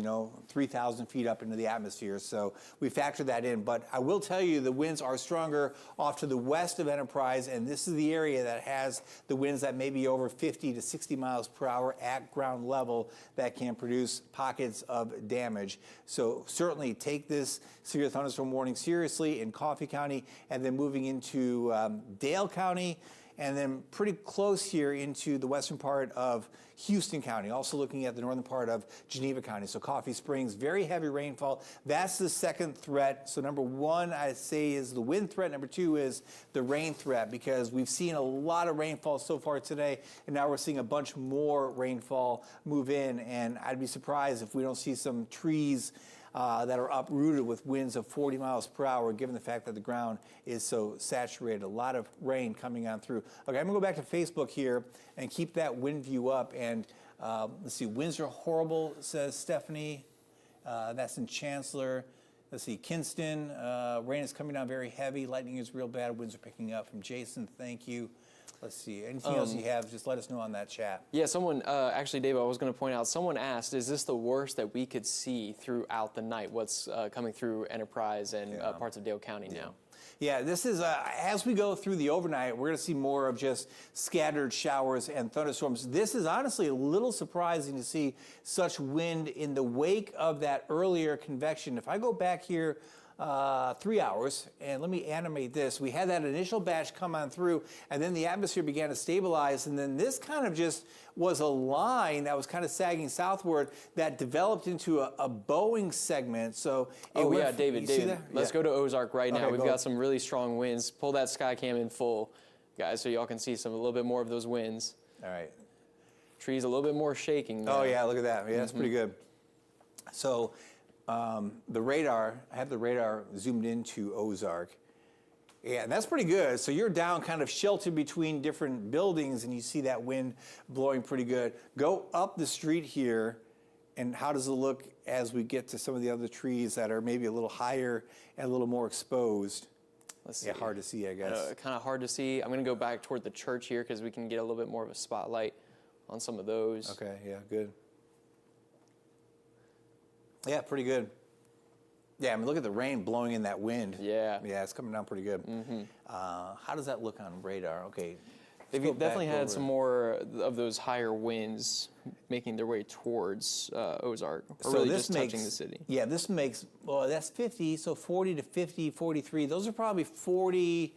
3,000 feet up into the atmosphere. So we factor that in. But I will tell you the winds are stronger off to the west of Enterprise, and this is the area that has the winds that may be over 50 to 60 miles per hour at ground level that can produce pockets of damage. So certainly take this severe thunderstorm warning seriously in Coffee County, and then moving into Dale County, and then pretty close here into the western part of Houston County, also looking at the northern part of Geneva County. So Coffee Springs, very heavy rainfall. That's the second threat. So number one, I'd say, is the wind threat. Number two is the rain threat, because we've seen a lot of rainfall so far today, and now we're seeing a bunch more rainfall move in, and I'd be surprised if we don't see some trees that are uprooted with winds of 40 miles per hour, given the fact that the ground is so saturated. A lot of rain coming on through. Okay, I'm going to go back to Facebook here and keep that wind view up. And let's see, winds are horrible, says Stephanie. That's in Chancellor. Let's see, Kinston, rain is coming down very heavy. Lightning is real bad. Winds are picking up. From Jason, thank you. Let's see, anything else you have, just let us know on that chat. Yeah, someone, actually, Dave, I was going to point out, someone asked, is this the worst that we could see throughout the night? What's coming through Enterprise and parts of Dale County now? Yeah, this is, as we go through the overnight, we're going to see more of just scattered showers and thunderstorms. This is honestly a little surprising to see such wind in the wake of that earlier convection. If I go back here 3 hours, and let me animate this. We had that initial batch come on through, and then the atmosphere began to stabilize, and then this kind of just was a line that was kind of sagging southward that developed into a bowing segment. So David, let's go to Ozark right now. Okay, We've got some really strong winds. Pull that sky cam in full, guys, so y'all can see a little bit more of those winds. All right. Trees a little bit more shaking now. Oh yeah, look at that. Yeah, that's pretty good. So the radar, I have the radar zoomed into Ozark. Yeah, and that's pretty good. So you're down kind of sheltered between different buildings, and you see that wind blowing pretty good. Go up the street here, and how does it look as we get to some of the other trees that are maybe a little higher and a little more exposed? Let's see. Yeah, hard to see, I guess. Kind of hard to see. I'm going to go back toward the church here because we can get a little bit more of a spotlight on some of those. Okay, yeah, good. Yeah, pretty good. Yeah, I mean, look at the rain blowing in that wind. Yeah. Yeah, it's coming down pretty good. How does that look on radar? Okay. They've definitely had some more of those higher winds making their way towards Ozark, or so really this just touching the city. Yeah, this makes, well, that's 50, so 40 to 50, 43. Those are probably 40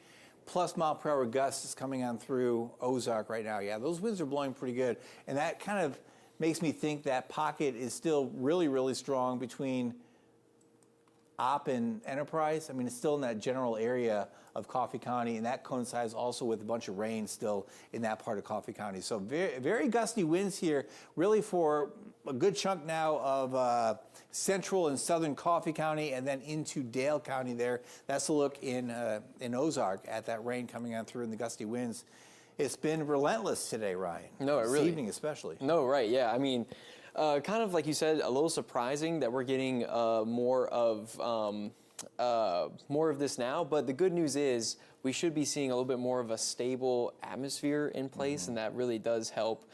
plus mile per hour gusts coming on through Ozark right now. Yeah, those winds are blowing pretty good. And that kind of makes me think that pocket is still really, really strong between Opp and Enterprise. I mean, it's still in that general area of Coffee County, and that coincides also with a bunch of rain still in that part of Coffee County. So very, very gusty winds here, really for a good chunk now of central and southern Coffee County, and then into Dale County there. That's a look in Ozark at that rain coming on through and the gusty winds. It's been relentless today, Ryan. No, it really. This evening especially. No, right, yeah. I mean, kind of like you said, a little surprising that we're getting more of this now. But the good news is we should be seeing a little bit more of a stable atmosphere in place, and that really does help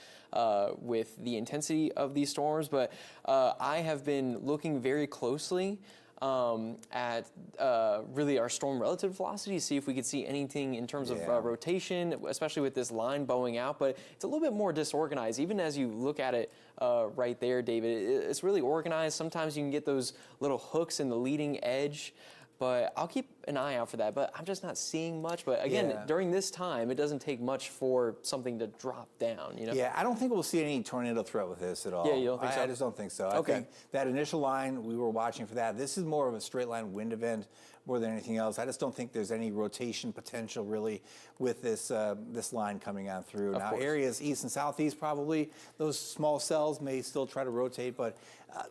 with the intensity of these storms. But I have been looking very closely at really our storm relative velocity, see if we could see anything in terms of rotation, especially with this line bowing out. But it's a little bit more disorganized. Even as you look at it right there, David, it's really organized. Sometimes you can get those little hooks in the leading edge. But I'll keep an eye out for that. But I'm just not seeing much. But again, during this time, it doesn't take much for something to drop down. You know? Yeah, I don't think we'll see any tornado threat with this at all. Yeah, you don't think so? I just don't think so. Okay. I think that initial line, we were watching for that. This is more of a straight line wind event more than anything else. I just don't think there's any rotation potential really with this this line coming on through. Now, areas east and southeast probably, those small cells may still try to rotate, but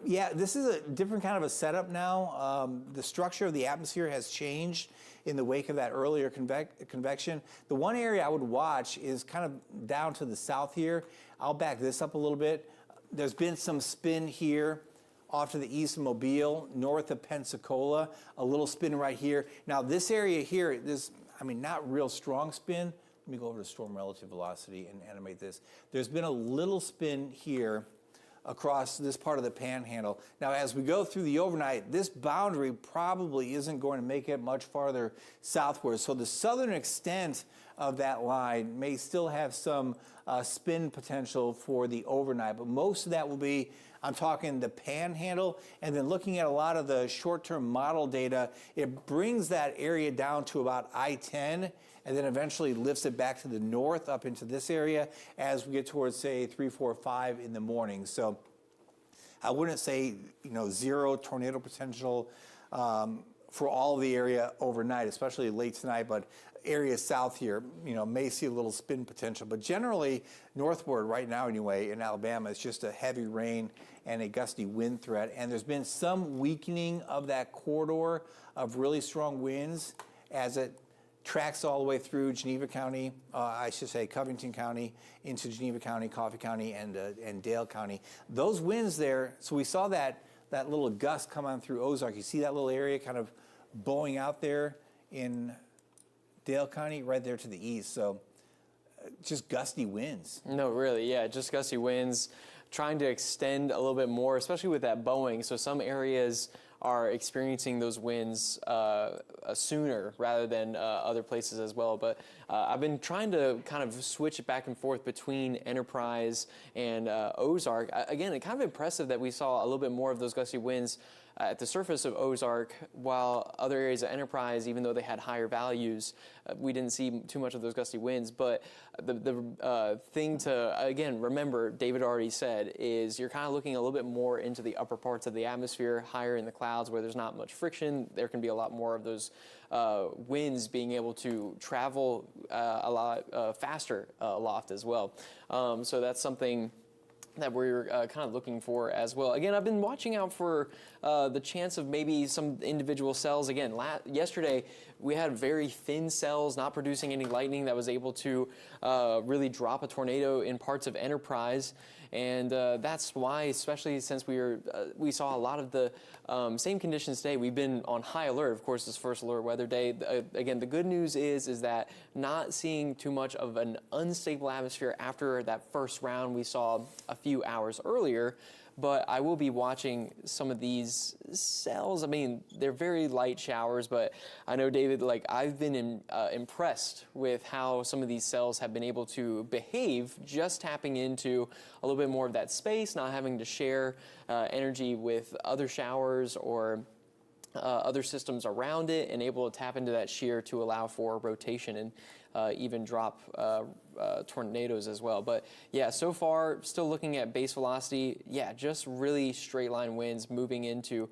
yeah, this is a different kind of a setup now. The structure of the atmosphere has changed in the wake of that earlier convection. The one area I would watch is kind of down to the south here. I'll back this up a little bit. There's been some spin here off to the east of Mobile, north of Pensacola, a little spin right here. Now this area here, this, I mean, not real strong spin. Let me go over to storm relative velocity and animate this. There's been a little spin here across this part of the panhandle. Now, as we go through the overnight, this boundary probably isn't going to make it much farther southward. So the southern extent of that line may still have some spin potential for the overnight, but most of that will be, I'm talking the panhandle, and then looking at a lot of the short-term model data, it brings that area down to about I-10, and then eventually lifts it back to the north up into this area as we get towards, say, 3, 4, 5 in the morning. So I wouldn't say, you know, zero tornado potential for all of the area overnight, especially late tonight, but areas south here, may see a little spin potential, but generally northward right now anyway in Alabama, it's just a heavy rain and a gusty wind threat. And there's been some weakening of that corridor of really strong winds as it tracks all the way through Geneva County, I should say Covington County, into Geneva County, Coffee County, and Dale County. Those winds there, so we saw that little gust come on through Ozark. You see that little area kind of bowing out there in Dale County, right there to the east. So just gusty winds. No, really, yeah, just gusty winds, trying to extend a little bit more, especially with that bowing. So some areas are experiencing those winds sooner rather than other places as well. But I've been trying to kind of switch it back and forth between Enterprise and Ozark. Again, it's kind of impressive that we saw a little bit more of those gusty winds at the surface of Ozark, while other areas of Enterprise, even though they had higher values, we didn't see too much of those gusty winds. But the thing to, again, remember, David already said, is you're kind of looking a little bit more into the upper parts of the atmosphere, higher in the clouds where there's not much friction. There can be a lot more of those winds being able to travel a lot faster aloft as well. So that's something that we're kind of looking for as well. Again, I've been watching out for the chance of maybe some individual cells. Again, yesterday we had very thin cells not producing any lightning that was able to really drop a tornado in parts of Enterprise. And that's why, especially since we saw a lot of the same conditions today, we've been on high alert. Of course, this first alert weather day. Again, the good news is that not seeing too much of an unstable atmosphere after that first round we saw a few hours earlier. But I will be watching some of these cells. I mean, they're very light showers, but I know, David, like I've been impressed with how some of these cells have been able to behave, just tapping into a little bit more of that space, not having to share energy with other showers or other systems around it, and able to tap into that shear to allow for rotation and even drop tornadoes as well. But yeah, so far, still looking at base velocity, yeah, just really straight line winds moving into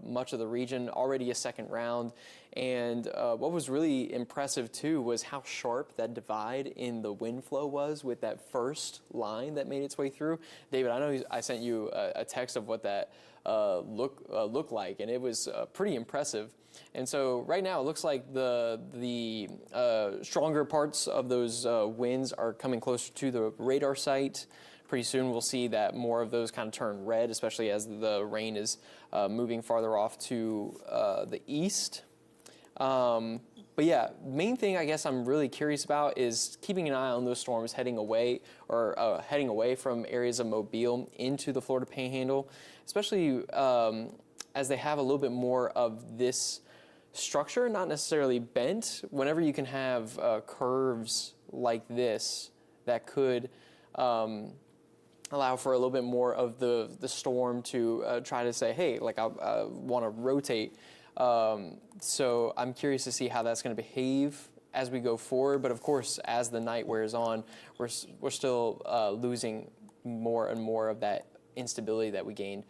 much of the region, already a second round. And what was really impressive too was how sharp that divide in the wind flow was with that first line that made its way through. David, I know I sent you a text of what that looked like, and it was pretty impressive. And so right now it looks like the stronger parts of those winds are coming closer to the radar site. Pretty soon we'll see that more of those kind of turn red, especially as the rain is moving farther off to the east. But yeah, main thing I guess I'm really curious about is keeping an eye on those storms heading away from areas of Mobile into the Florida Panhandle, especially as they have a little bit more of this structure, not necessarily bent. Whenever you can have curves like this that could allow for a little bit more of the storm to try to say, hey, like I want to rotate. So I'm curious to see how that's going to behave as we go forward. But of course, as the night wears on, we're still losing more and more of that instability that we gained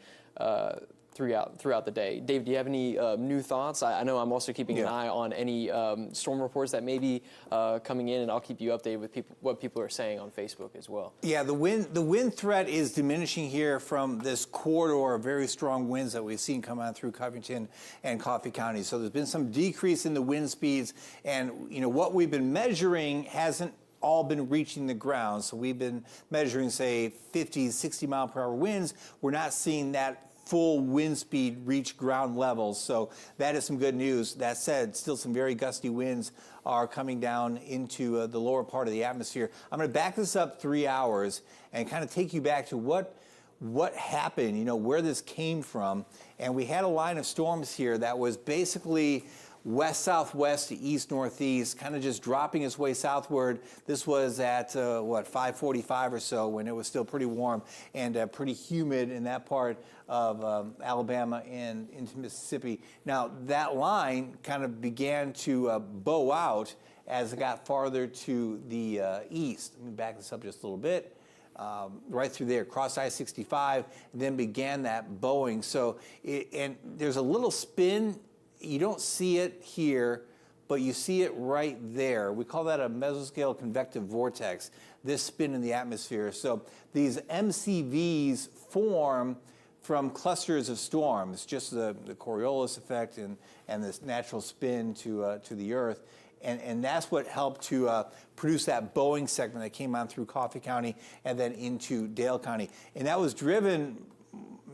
throughout the day. Dave, do you have any new thoughts? I know I'm also keeping an eye on any storm reports that may be coming in, and I'll keep you updated with what people are saying on Facebook as well. Yeah, the wind threat is diminishing here from this corridor of very strong winds that we've seen come on through Covington and Coffee County. So there's been some decrease in the wind speeds, and what we've been measuring hasn't all been reaching the ground. So we've been measuring, say, 50, 60 mile per hour winds. We're not seeing that full wind speed reach ground levels. So that is some good news. That said, still some very gusty winds are coming down into the lower part of the atmosphere. I'm going to back this up 3 hours and kind of take you back to what happened, where this came from. And we had a line of storms here that was basically west-southwest to east-northeast, kind of just dropping its way southward. This was at, 5:45 or so, when it was still pretty warm and pretty humid in that part of Alabama and into Mississippi. Now, that line kind of began to bow out as it got farther to the east. Let me back this up just a little bit. Right through there, crossed I-65, then began that bowing. So, and there's a little spin. You don't see it here, but you see it right there. We call that a mesoscale convective vortex, this spin in the atmosphere. So these MCVs form from clusters of storms, just the Coriolis effect and this natural spin to the Earth. And that's what helped to produce that Boeing segment that came on through Coffee County and then into Dale County. And that was driven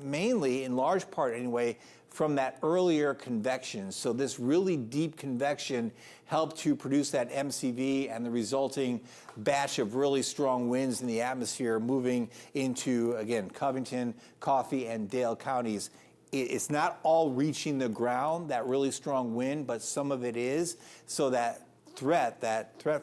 mainly, in large part anyway, from that earlier convection. So this really deep convection helped to produce that MCV and the resulting batch of really strong winds in the atmosphere moving into, again, Covington, Coffee, and Dale counties. It's not all reaching the ground, that really strong wind, but some of it is. So that threat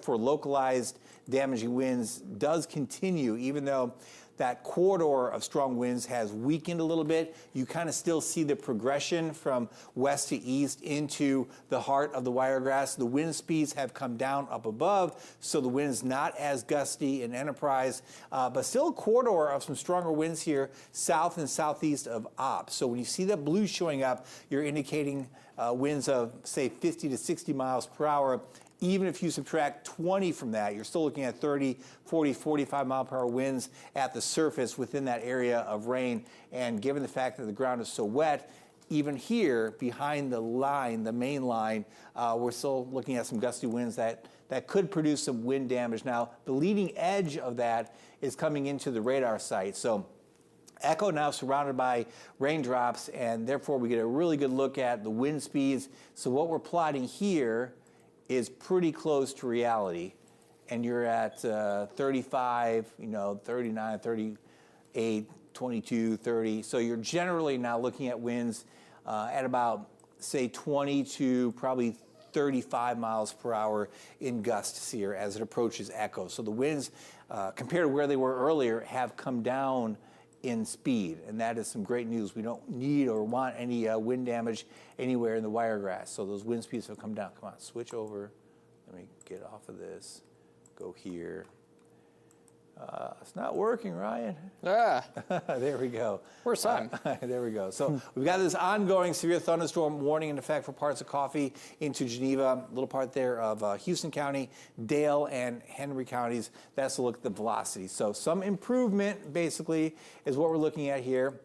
for localized damaging winds does continue, even though that corridor of strong winds has weakened a little bit. You kind of still see the progression from west to east into the heart of the Wiregrass. The wind speeds have come down up above, so the wind is not as gusty in Enterprise, but still a corridor of some stronger winds here south and southeast of Ops. So when you see that blue showing up, you're indicating winds of, say, 50 to 60 miles per hour. Even if you subtract 20 from that, you're still looking at 30, 40, 45 mile per hour winds at the surface within that area of rain. And given the fact that the ground is so wet, even here behind the line, the main line, we're still looking at some gusty winds that could produce some wind damage. Now, the leading edge of that is coming into the radar site. So Echo now surrounded by raindrops, and therefore we get a really good look at the wind speeds. So what we're plotting here is pretty close to reality, and you're at 35, 39, 38, 22, 30. So you're generally now looking at winds at about, say, 20 to probably 35 miles per hour in gusts here as it approaches Echo. So the winds, compared to where they were earlier, have come down in speed, and that is some great news. We don't need or want any wind damage anywhere in the Wiregrass. So those wind speeds have come down. Come on, switch over. Let me get off of this. Go here. It's not working, Ryan. There we go. Where's Simon? There we go. So we've got this ongoing severe thunderstorm warning in effect for parts of Coffee into Geneva, a little part there of Houston County, Dale, and Henry counties. That's a look at the velocity. So some improvement, basically, is what we're looking at here.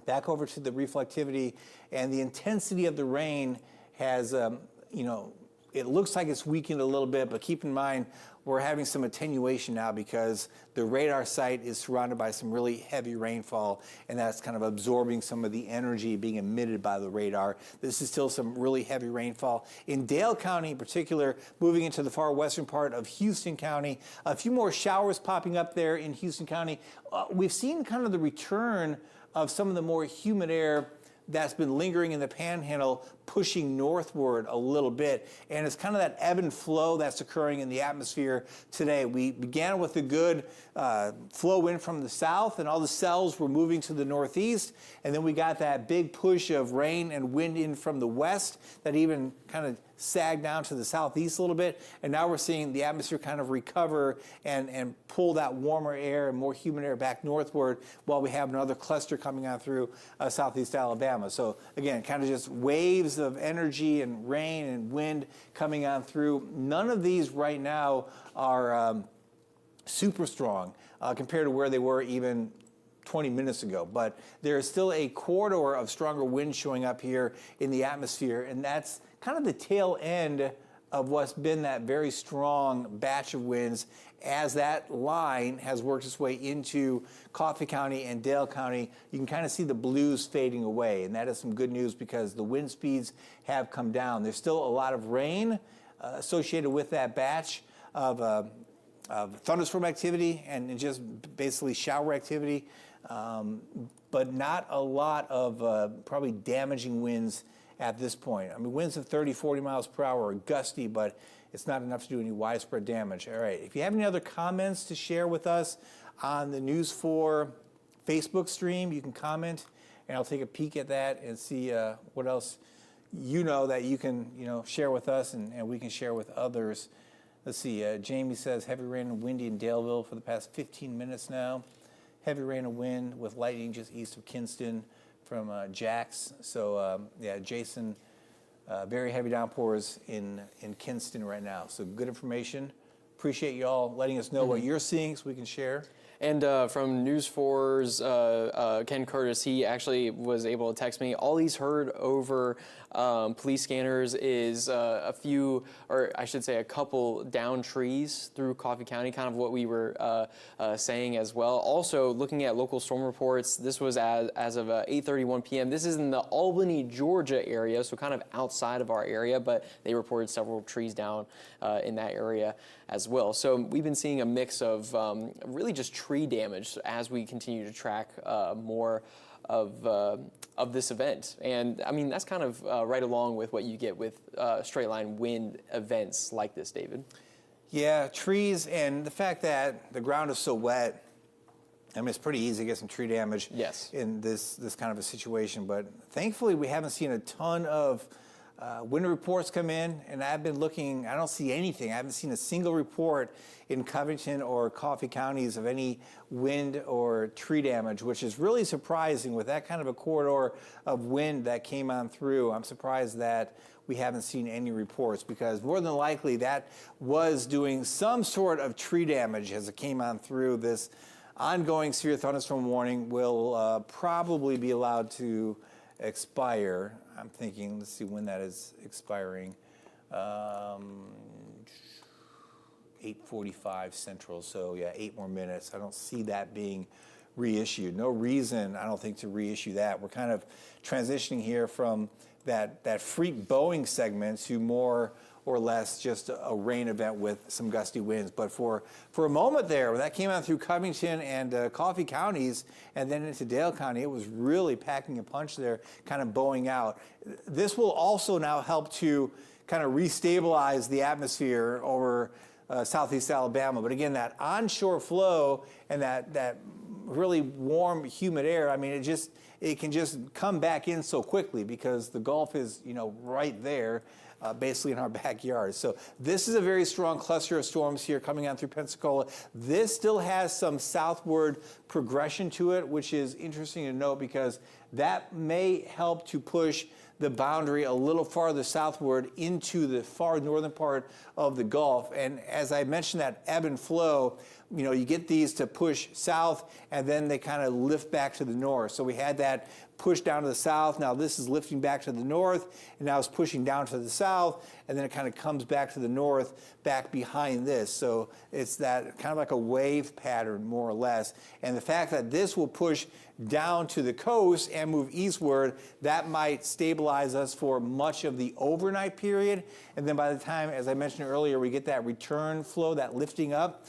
Back over to the reflectivity, and the intensity of the rain has, it looks like it's weakened a little bit, but keep in mind, we're having some attenuation now because the radar site is surrounded by some really heavy rainfall, and that's kind of absorbing some of the energy being emitted by the radar. This is still some really heavy rainfall. In Dale County in particular, moving into the far western part of Houston County, a few more showers popping up there in Houston County. We've seen kind of the return of some of the more humid air that's been lingering in the Panhandle, pushing northward a little bit. And it's kind of that ebb and flow that's occurring in the atmosphere today. We began with a good flow wind from the south, and all the cells were moving to the northeast. And then we got that big push of rain and wind in from the west that even kind of sagged down to the southeast a little bit. And now we're seeing the atmosphere kind of recover and pull that warmer air and more humid air back northward while we have another cluster coming out through southeast Alabama. So again, kind of just waves of energy and rain and wind coming on through. None of these right now are super strong compared to where they were even 20 minutes ago, but there is still a corridor of stronger wind showing up here in the atmosphere, and that's kind of the tail end of what's been that very strong batch of winds as that line has worked its way into Coffee County and Dale County. You can kind of see the blues fading away, and that is some good news because the wind speeds have come down. There's still a lot of rain associated with that batch of thunderstorm activity and just basically shower activity, but not a lot of probably damaging winds at this point. I mean, winds of 30, 40 miles per hour are gusty, but it's not enough to do any widespread damage. All right, if you have any other comments to share with us on the News 4 Facebook stream, you can comment, and I'll take a peek at that and see what else that you can share with us and we can share with others. Let's see, Jamie says heavy rain and windy in Daleville for the past 15 minutes now. Heavy rain and wind with lightning just east of Kinston from Jax. So, yeah, Jason very heavy downpours in Kinston right now. So good information. Appreciate you all letting us know what you're seeing so we can share. And from News 4's Ken Curtis, he actually was able to text me. All he's heard over police scanners is a few, or I should say a couple down trees through Coffee County, kind of what we were saying as well. Also, looking at local storm reports, this was as of 8:31 p.m. This is in the Albany, Georgia area, so kind of outside of our area, but they reported several trees down in that area as well. So we've been seeing a mix of really just tree damage as we continue to track more of this event. And I mean, that's kind of right along with what you get with straight line wind events like this, David. Yeah, trees, and the fact that the ground is so wet, I mean, it's pretty easy to get some tree damage in this kind of a situation. But thankfully, we haven't seen a ton of wind reports come in, and I've been looking, I don't see anything. I haven't seen a single report in Covington or Coffee counties of any wind or tree damage, which is really surprising with that kind of a corridor of wind that came on through. I'm surprised that we haven't seen any reports, because more than likely that was doing some sort of tree damage as it came on through. This ongoing severe thunderstorm warning will probably be allowed to expire. I'm thinking, let's see when that is expiring. 8:45 Central, so yeah, 8 more minutes. I don't see that being reissued. No reason, I don't think, to reissue that. We're kind of transitioning here from that freak Boeing segment to more or less just a rain event with some gusty winds. But for a moment there, when that came out through Covington and Coffee counties and then into Dale County, it was really packing a punch there, kind of bowing out. This will also now help to kind of restabilize the atmosphere over southeast Alabama. But again, that onshore flow and that really warm, humid air, I mean, it can just come back in so quickly because the Gulf is, right there. Basically in our backyard. So this is a very strong cluster of storms here coming on through Pensacola. This still has some southward progression to it, which is interesting to note because that may help to push the boundary a little farther southward into the far northern part of the Gulf. And as I mentioned, that ebb and flow, you get these to push south and then they kind of lift back to the north. So we had that push down to the south. Now this is lifting back to the north, and now it's pushing down to the south, and then it kind of comes back to the north, back behind this. So it's that kind of like a wave pattern, more or less. And the fact that this will push down to the coast and move eastward, that might stabilize us for much of the overnight period. And then by the time, as I mentioned earlier, we get that return flow, that lifting up,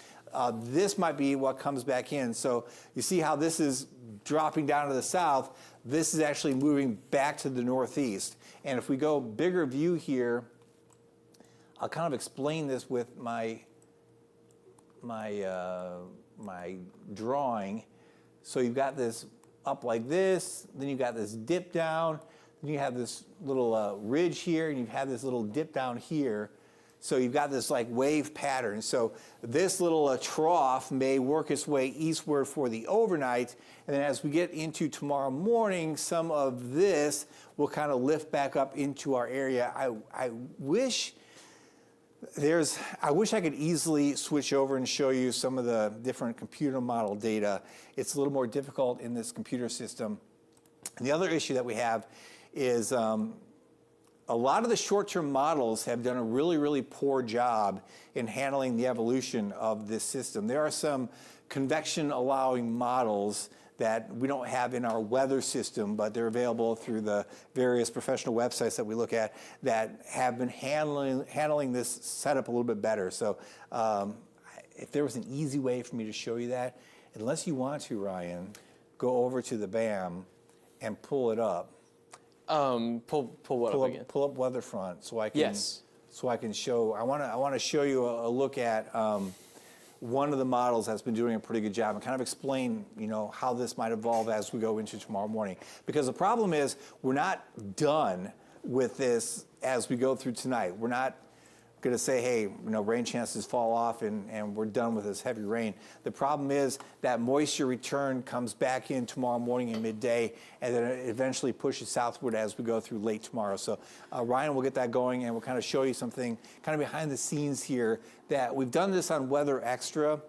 this might be what comes back in. So you see how this is dropping down to the south. This is actually moving back to the northeast. And if we go bigger view here, I'll kind of explain this with my drawing. So you've got this up like this, then you've got this dip down, then you have this little ridge here, and you have this little dip down here. So you've got this like wave pattern. So this little trough may work its way eastward for the overnight. And then as we get into tomorrow morning, some of this will kind of lift back up into our area. I wish I could easily switch over and show you some of the different computer model data. It's a little more difficult in this computer system. And the other issue that we have is a lot of the short-term models have done a really, really poor job in handling the evolution of this system. There are some convection-allowing models that we don't have in our weather system, but they're available through the various professional websites that we look at that have been handling this setup a little bit better. So if there was an easy way for me to show you that, unless you want to, Ryan, go over to the BAM and pull it up. Pull what up again? Pull up Weatherfront so I can so I can show. I want to show you a look at one of the models that's been doing a pretty good job and kind of explain how this might evolve as we go into tomorrow morning. Because the problem is we're not done with this as we go through tonight. We're not going to say, hey, rain chances fall off and we're done with this heavy rain. The problem is that moisture return comes back in tomorrow morning and midday, and then it eventually pushes southward as we go through late tomorrow. So Ryan will get that going, and we'll kind of show you something kind of behind the scenes here that we've done this on Weather Extra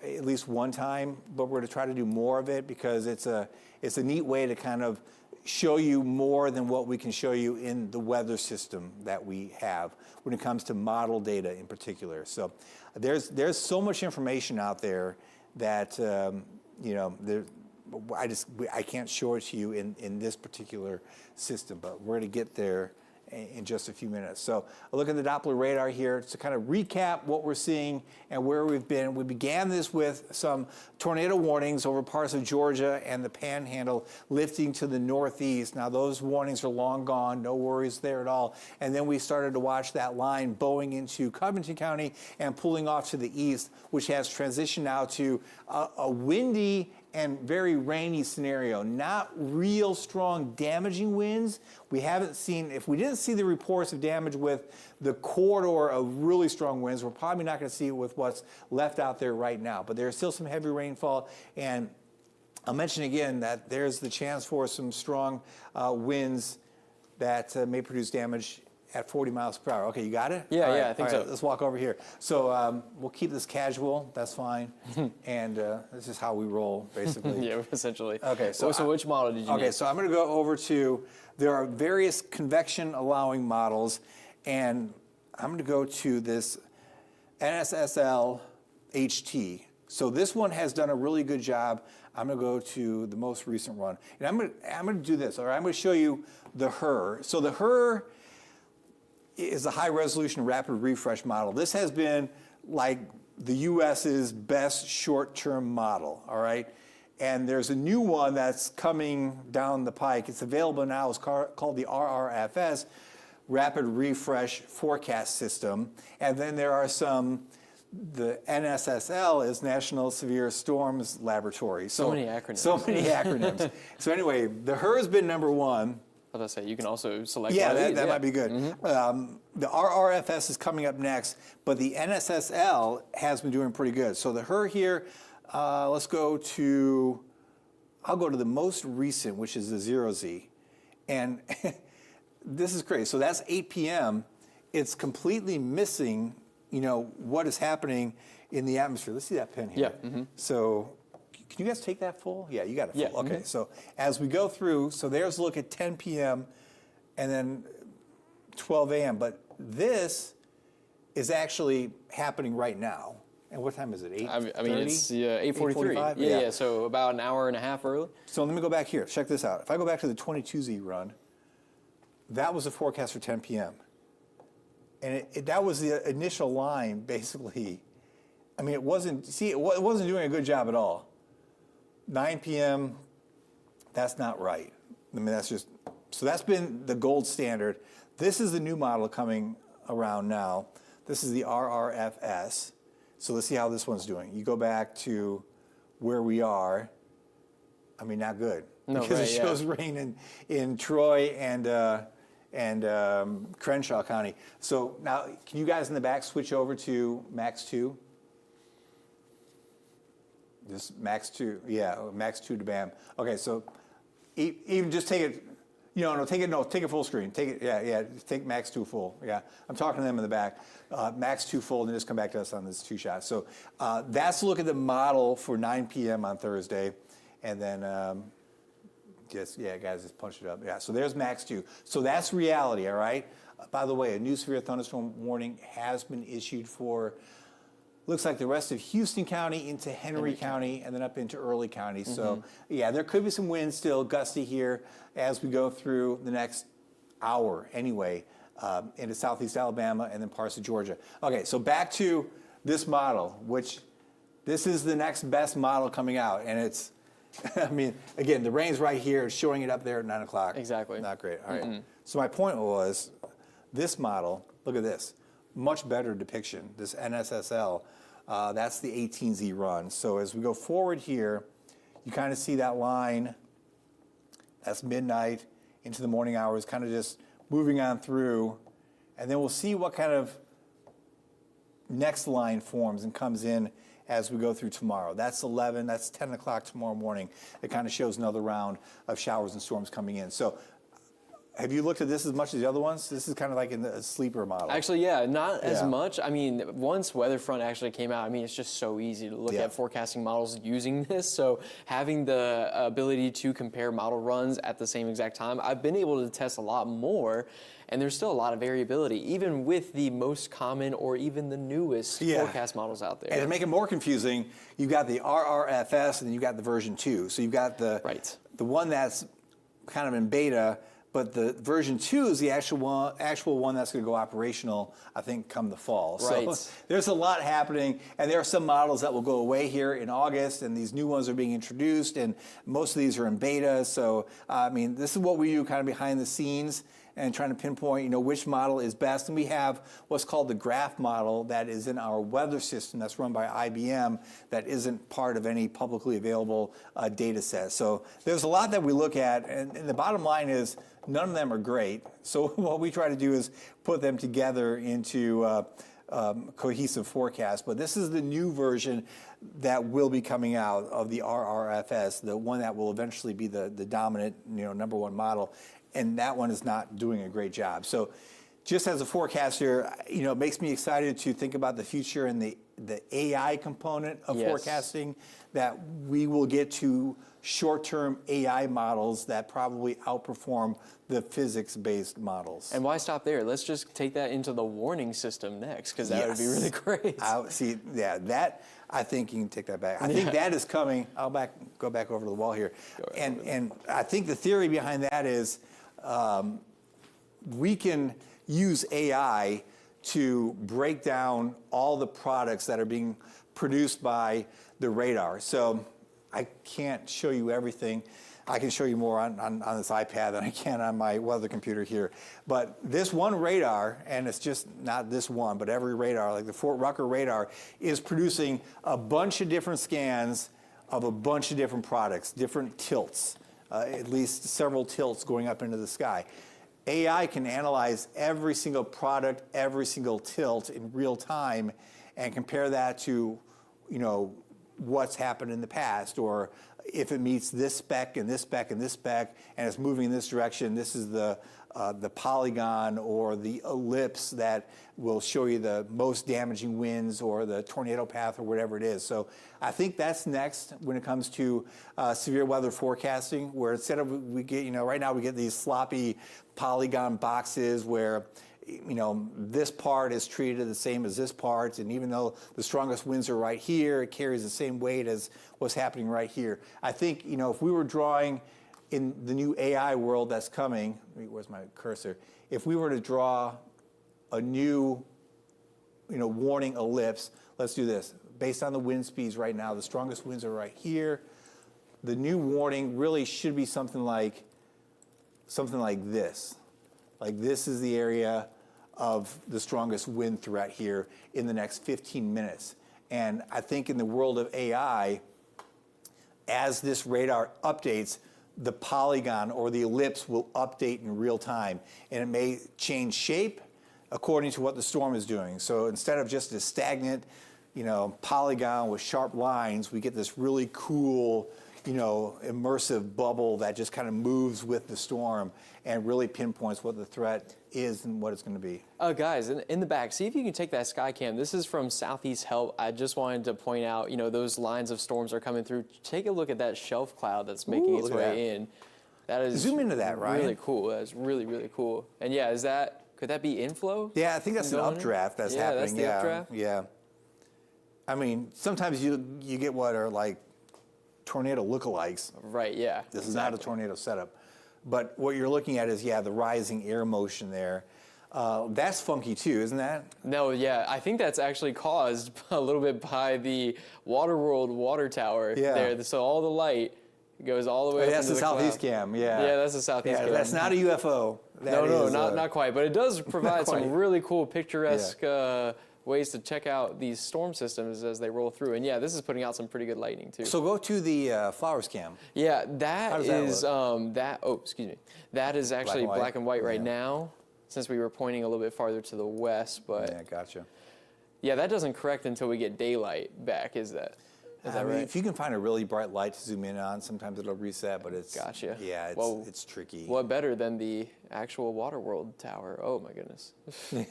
at least one time, but we're going to try to do more of it because it's a neat way to kind of show you more than what we can show you in the weather system that we have when it comes to model data in particular. So there's so much information out there that I can't show it to you in this particular system, but we're going to get there in just a few minutes. So a look at the Doppler radar here to kind of recap what we're seeing and where we've been. We began this with some tornado warnings over parts of Georgia and the Panhandle lifting to the northeast. Now those warnings are long gone, no worries there at all. And then we started to watch that line bowing into Covington County and pulling off to the east, which has transitioned now to a windy and very rainy scenario. Not real strong damaging winds. We haven't seen, if we didn't see the reports of damage with the corridor of really strong winds, we're probably not going to see it with what's left out there right now. But there's still some heavy rainfall, and I'll mention again that there's the chance for some strong winds that may produce damage at 40 miles per hour. Okay, you got it? Yeah, All right, I think all right, so. Let's walk over here. So we'll keep this casual, that's fine. And this is how we roll, basically. Yeah, essentially. Okay, so which model did you need? So I'm going to go over to, there are various convection allowing models, and I'm going to go to this NSSL HT. So this one has done a really good job. I'm going to go to the most recent one. And I'm going to do this, all right? I'm going to show you the HER. So the HER is a high resolution rapid refresh model. This has been like the US's best short-term model, all right? And there's a new one that's coming down the pike. It's available now. It's called the RRFS, Rapid Refresh Forecast System. And then there are the NSSL is National Severe Storms Laboratory. So many acronyms. So many acronyms. So anyway, the HER has been number one. I was going to say, you can also select Yeah, one of these. that might be good. The RRFS is coming up next, but the NSSL has been doing pretty good. So the HER here, let's go to, I'll go to the most recent, which is the 0Z. And this is crazy. So that's 8 p.m. It's completely missing, what is happening in the atmosphere. Let's see that pen here. Yeah. So can you guys take that full? Yeah, you got it full. Yeah. Okay, so as we go through, so there's a look at 10 p.m. and then 12 a.m. But this is actually happening right now. And what time is it? 8:30? I mean, it's 8:43. Yeah, so about an hour and a half early. So let me go back here. Check this out. If I go back to the 22Z run, that was the forecast for 10 p.m. And that was the initial line, basically. I mean, it wasn't doing a good job at all. 9 p.m., that's not right. I mean, so that's been the gold standard. This is the new model coming around now. This is the RRFS. So let's see how this one's doing. You go back to where we are. I mean, not good. No, because right, it shows rain in Troy and Crenshaw County. So now, can you guys in the back switch over to Max 2? Just Max 2, yeah, Max 2 to BAM. Okay, so even just take it, take it full screen. Take it, take Max 2 full. Yeah, I'm talking to them in the back. Max 2 full, and then just come back to us on this 2 shot. So that's a look at the model for 9 p.m. on Thursday. And then, guys, just punch it up. Yeah, so there's Max 2. So that's reality, all right? By the way, a new severe thunderstorm warning has been issued for, looks like the rest of Houston County into Henry County and then up into Early County. So, yeah, there could be some wind still gusty here as we go through the next hour anyway into southeast Alabama and then parts of Georgia. Okay, so back to this model, which this is the next best model coming out. And it's, I mean, again, the rain's right here. It's showing it up there at 9 o'clock. Exactly. Not great. All right. So my point was, this model, look at this, much better depiction. This NSSL, that's the 18Z run. So as we go forward here, you kind of see that line. That's midnight into the morning hours, kind of just moving on through. And then we'll see what kind of next line forms and comes in as we go through tomorrow. That's 11, that's 10 o'clock tomorrow morning. It kind of shows another round of showers and storms coming in. So have you looked at this as much as the other ones? This is kind of like in a sleeper model. Actually, yeah, not as Yeah. much. I mean, once weather front actually came out, I mean, it's just so easy to look Yeah. at forecasting models using this. So having the ability to compare model runs at the same exact time, I've been able to test a lot more, and there's still a lot of variability, even with the most common or even the newest Yeah. forecast models out there. And to make it more confusing, you've got the RRFS and then you've got the version 2. So you've got the one that's kind of in beta, but the version 2 is the actual one that's going to go operational, I think, come the fall. Right. So there's a lot happening, and there are some models that will go away here in August, and these new ones are being introduced, and most of these are in beta. So, I mean, this is what we do kind of behind the scenes and trying to pinpoint, which model is best. And we have what's called the graph model that is in our weather system that's run by IBM that isn't part of any publicly available data set. So there's a lot that we look at, and the bottom line is none of them are great. So what we try to do is put them together into cohesive forecast. But this is the new version that will be coming out of the RRFS, the one that will eventually be the dominant, number one model. And that one is not doing a great job. So just as a forecaster, it makes me excited to think about the future and the AI component of forecasting, that we will get to short-term AI models that probably outperform the physics-based models. And why stop there? Let's just take that into the warning system next, because that would be really great. That, I think you can take that back. I think that is coming. I'll go back over to the wall here. And I think the theory behind that is we can use AI to break down all the products that are being produced by the radar. So I can't show you everything. I can show you more on this iPad than I can on my weather computer here. But this one radar, and it's just not this one, but every radar, like the Fort Rucker radar, is producing a bunch of different scans of a bunch of different products, different tilts, at least several tilts going up into the sky. AI can analyze every single product, every single tilt in real time and compare that to, what's happened in the past, or if it meets this spec and this spec and this spec and it's moving in this direction, this is the polygon or the ellipse that will show you the most damaging winds or the tornado path or whatever it is. So I think that's next when it comes to severe weather forecasting, where instead of we get, right now we get these sloppy polygon boxes where this part is treated the same as this part, and even though the strongest winds are right here, it carries the same weight as what's happening right here. I think, if we were drawing in the new AI world that's coming, where's my cursor? If we were to draw a new, warning ellipse, let's do this. Based on the wind speeds right now, the strongest winds are right here. The new warning really should be something like this. Like this is the area of the strongest wind threat here in the next 15 minutes. And I think in the world of AI, as this radar updates, the polygon or the ellipse will update in real time. And it may change shape according to what the storm is doing. So instead of just a stagnant, polygon with sharp lines, we get this really cool, immersive bubble that just kind of moves with the storm and really pinpoints what the threat is and what it's going to be. Guys, in the back, see if you can take that sky cam. This is from Southeast Help. I just wanted to point out, those lines of storms are coming through. Take a look at that shelf cloud that's making its way in. That is zoom into that, Ryan. Really cool. That's really, really cool. And yeah, could that be inflow? Yeah, I think that's an updraft that's happening. That's the updraft? Yeah. I mean, sometimes you get what are like tornado lookalikes. Right, yeah. This is not a tornado setup. But what you're looking at is, the rising air motion there. That's funky too, isn't that? No, yeah. I think that's actually caused a little bit by the Waterworld water tower there. So all the light goes all the way up that's into the Southeast cam, Yeah, that's the Southeast cam. That's not a UFO. No, not quite. But it does provide some really cool picturesque ways to check out these storm systems as they roll through. And yeah, this is putting out some pretty good lightning too. So go to the flowers cam. Yeah, that is that is actually black and white right now, since we were pointing a little bit farther to the west. But yeah, gotcha. Yeah, that doesn't correct until we get daylight back. Is that I mean, right? if you can find a really bright light to zoom in on, sometimes it'll reset, but it's Gotcha. Yeah, Well, it's tricky. What better than the actual Waterworld tower? Oh my goodness! I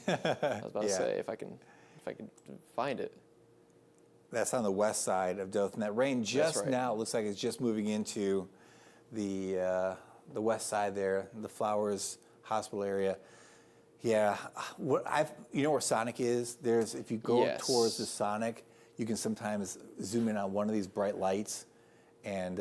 was about to Yeah. say if I can find it. That's on the west side of Dothan. That rain just right. now, it looks like it's just moving into the west side there, the Flowers Hospital area. Yeah, you know where Sonic is? If you go Yes. towards the Sonic, you can sometimes zoom in on one of these bright lights and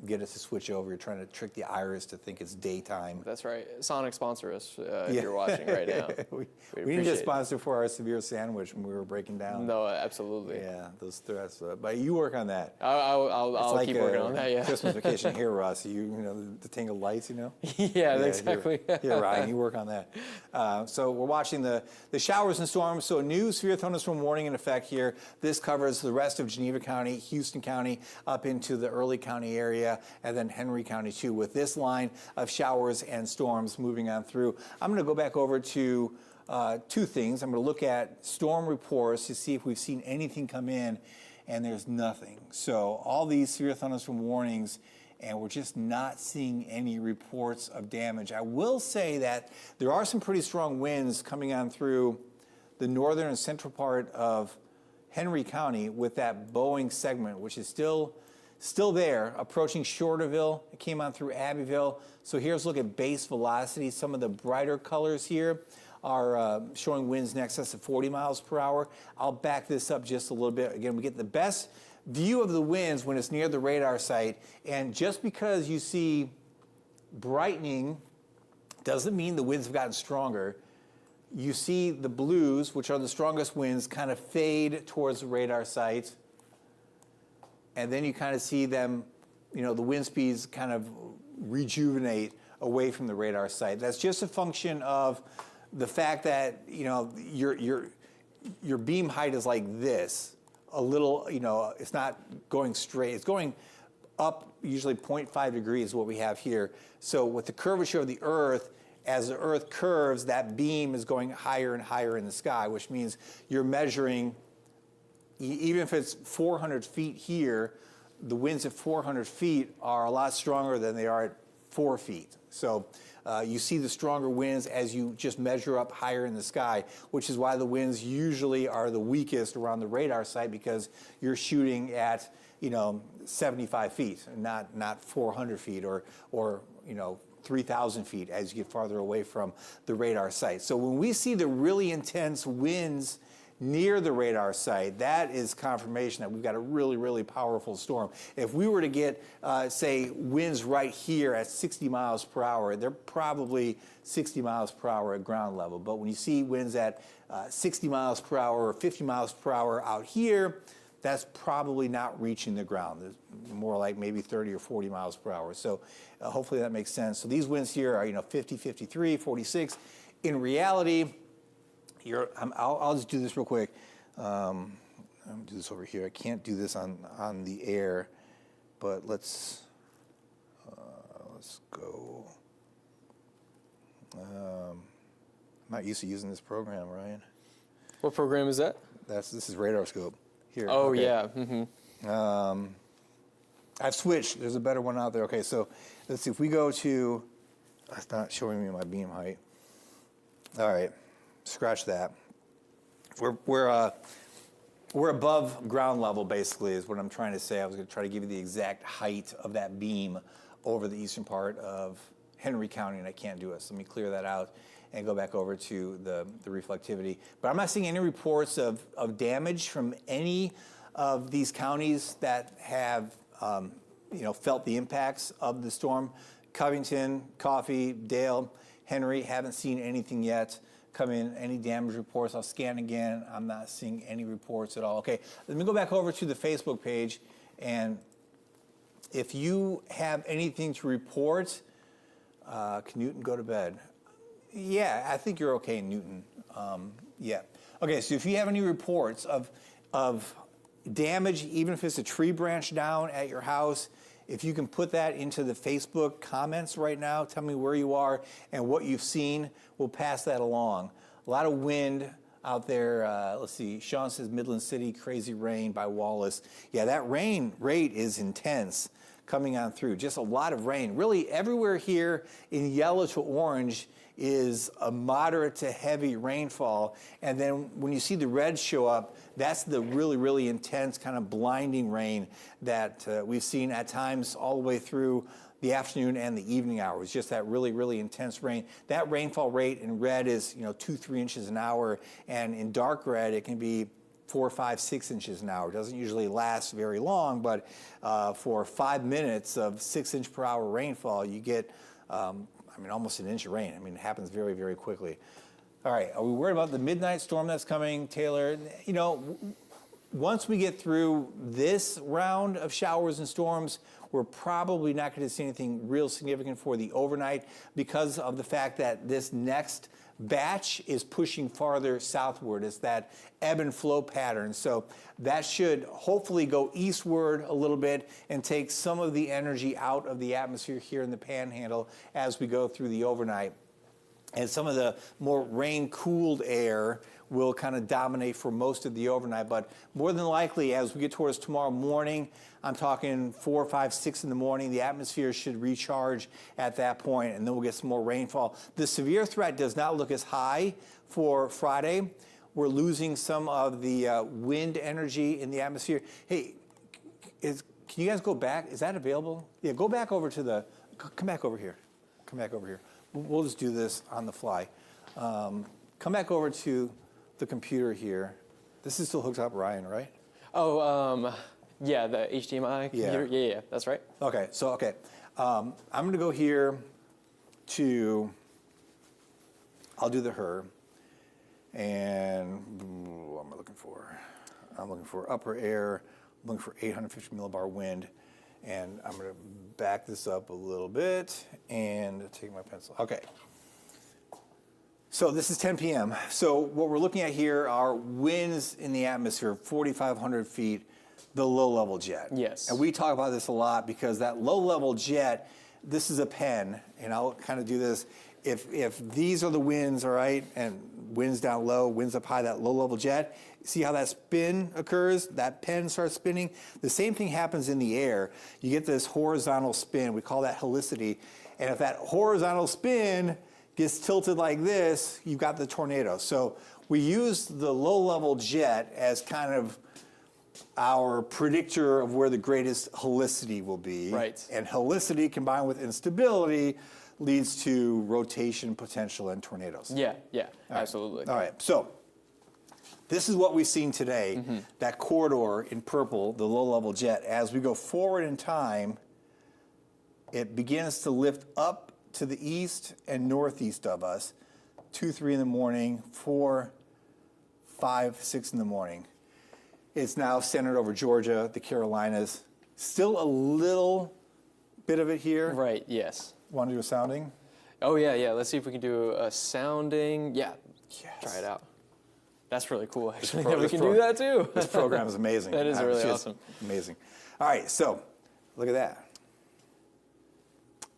get it to switch over. You're trying to trick the iris to think it's daytime. That's right. Sonic sponsor us if you're watching right now. we We'd need a appreciate it. sponsor for our severe sandwich when we were breaking down. No, absolutely. Yeah, those threats. But you work on that. I'll It's keep like working on that. Yeah. Christmas vacation here, Russ. You know the tangled lights. You know. Yeah, exactly. Here, Ryan, you work on that. So we're watching the showers and storms. So a new severe thunderstorm warning in effect here. This covers the rest of Geneva County, Houston County, up into the Early County area, and then Henry County too, with this line of showers and storms moving on through. I'm going to go back over to two things. I'm going to look at storm reports to see if we've seen anything come in, and there's nothing. So all these severe thunderstorm warnings, and we're just not seeing any reports of damage. I will say that there are some pretty strong winds coming on through the northern and central part of Henry County with that Boeing segment, which is still there, approaching Shorterville. It came on through Abbeville. So here's a look at base velocity. Some of the brighter colors here are showing winds in excess of 40 miles per hour. I'll back this up just a little bit. Again, we get the best view of the winds when it's near the radar site. And just because you see brightening doesn't mean the winds have gotten stronger. You see the blues, which are the strongest winds, kind of fade towards the radar site. And then you kind of see them, you know, the wind speeds kind of rejuvenate away from the radar site. That's just a function of the fact that, you know, your beam height is like this. A little, you know, it's not going straight. It's going up usually 0.5 degrees is what we have here. So with the curvature of the Earth, as the Earth curves, that beam is going higher and higher in the sky, which means you're measuring, even if it's 400 feet here, the winds at 400 feet are a lot stronger than they are at 4 feet. So you see the stronger winds as you just measure up higher in the sky, which is why the winds usually are the weakest around the radar site, because you're shooting at, you know, 75 feet, not 400 feet or you know, 3,000 feet as you get farther away from the radar site. So when we see the really intense winds near the radar site, that is confirmation that we've got a really, really powerful storm. If we were to get, say, winds right here at 60 miles per hour, they're probably 60 miles per hour at ground level. But when you see winds at 60 miles per hour or 50 miles per hour out here, that's probably not reaching the ground. There's more like maybe 30 or 40 miles per hour. So hopefully that makes sense. So these winds here are, you know, 50, 53, 46. In reality, I'll just do this real quick. I'm gonna do this over here. I can't do this on the air, but let's go. I'm not used to using this program, Ryan. What program is that? This is Radar Scope. Here. Oh, okay. yeah. Mm-hmm. I've switched. There's a better one out there. Okay, so let's see. If we go to, it's not showing me my beam height. All right, scratch that. We're above ground level, basically, is what I'm trying to say. I was going to try to give you the exact height of that beam over the eastern part of Henry County, and I can't do it. So let me clear that out and go back over to the reflectivity. But I'm not seeing any reports of damage from any of these counties that have you know, felt the impacts of the storm. Covington, Coffee, Dale, Henry, haven't seen anything yet come in, any damage reports. I'll scan again. I'm not seeing any reports at all. Okay, let me go back over to the Facebook page, and if you have anything to report, can Newton go to bed? Yeah, I think you're okay, Newton. Yeah. Okay, so if you have any reports of damage, even if it's a tree branch down at your house, if you can put that into the Facebook comments right now, tell me where you are and what you've seen, we'll pass that along. A lot of wind, out there. Let's see. Sean says Midland City, crazy rain by Wallace. Yeah, that rain rate is intense coming on through. Just a lot of rain. Really everywhere here in yellow to orange is a moderate to heavy rainfall. And then when you see the red show up, that's the really, really intense kind of blinding rain that we've seen at times all the way through the afternoon and the evening hours. Just that really, really intense rain. That rainfall rate in red is 2-3 inches an hour, and in dark red it can be 4, 5, 6 inches an hour. It doesn't usually last very long, but for 5 minutes of 6 inch per hour rainfall, you get almost an inch of rain. It happens very, very quickly. All right, are we worried about the midnight storm that's coming, Taylor? Once we get through this round of showers and storms, we're probably not going to see anything real significant for the overnight because of the fact that this next batch is pushing farther southward. It's that ebb and flow pattern. So that should hopefully go eastward a little bit and take some of the energy out of the atmosphere here in the Panhandle as we go through the overnight. And some of the more rain-cooled air will kind of dominate for most of the overnight. But more than likely, as we get towards tomorrow morning, I'm talking 4, 5, 6 in the morning, the atmosphere should recharge at that point, and then we'll get some more rainfall. The severe threat does not look as high for Friday. We're losing some of the wind energy in the atmosphere. Hey, can you guys go back? Is that available? Yeah, go back over to come back over here. Come back over here. We'll just do this on the fly. Come back over to the computer here. This is still hooked up, Ryan, right? Oh, yeah, the HDMI computer. Yeah, that's right. Okay, I'm going to go here to, I'll do the her, and what am I looking for? I'm looking for upper air. I'm looking for 850 millibar wind, and I'm going to back this up a little bit and take my pencil. Okay. So this is 10 p.m. So what we're looking at here are winds in the atmosphere, 4,500 feet, the low-level jet. Yes. And we talk about this a lot because that low-level jet, this is a pen, and I'll kind of do this. If these are the winds, all right, and winds down low, winds up high, that low-level jet, see how that spin occurs? That pen starts spinning. The same thing happens in the air. You get this horizontal spin. We call that helicity. And if that horizontal spin gets tilted like this, you've got the tornado. So we use the low-level jet as kind of our predictor of where the greatest helicity will be. Right. And helicity combined with instability leads to rotation potential and tornadoes. Yeah, absolutely. All right, so this is what we've seen today, that corridor in purple, the low-level jet. As we go forward in time, it begins to lift up to the east and northeast of us, 2, 3 in the morning, 4, 5, 6 in the morning. It's now centered over Georgia, the Carolinas. Still a little bit of it here. Right, yes. Want to do a sounding? Oh, yeah. Let's see if we can do a sounding. Yeah, Yes. try it out. That's really cool, actually, that we can do that too. This program is amazing. That is really awesome. Amazing. All right, so look at that.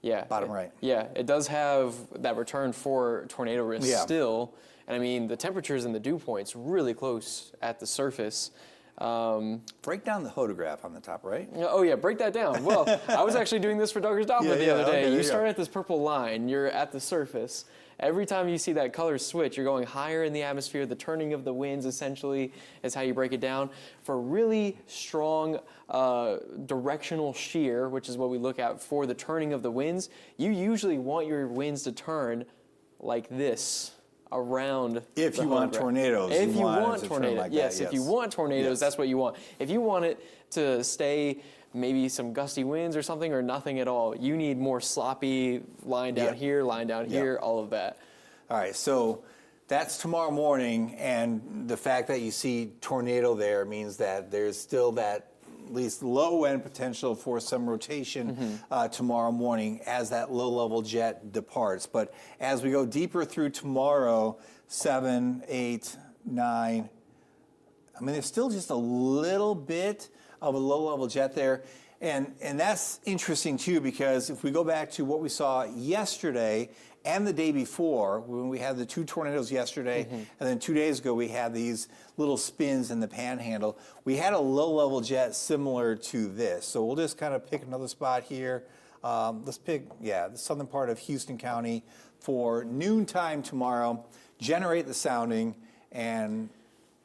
Yeah. Bottom right. Yeah, it does have that return for tornado risk still. And I mean, the temperatures and the dew points really close at the surface. Break down the photograph on the top right. Oh yeah, break that down. Well, I was actually doing this for Douglas Doppler the other day. Okay, you start at this purple line, you're at the surface. Every time you see that color switch, you're going higher in the atmosphere. The turning of the winds essentially is how you break it down. For really strong directional shear, which is what we look at for the turning of the winds, you usually want your winds to turn like this. Around if you want tornadoes. If you want tornadoes, like yes. If you want tornadoes, that's what you want. If you want it to stay maybe some gusty winds or something or nothing at all, you need more sloppy line down here, line down here, all of that. All right, so that's tomorrow morning, and the fact that you see tornado there means that there's still that at least low-end potential for some rotation tomorrow morning as that low-level jet departs. But as we go deeper through tomorrow, 7, 8, 9, I mean, there's still just a little bit of a low-level jet there. And that's interesting too, because if we go back to what we saw yesterday and the day before, when we had the 2 tornadoes yesterday, and then 2 days ago we had these little spins in the panhandle, we had a low-level jet similar to this. So we'll just kind of pick another spot here. Let's pick, the southern part of Houston County for noontime tomorrow, generate the sounding, and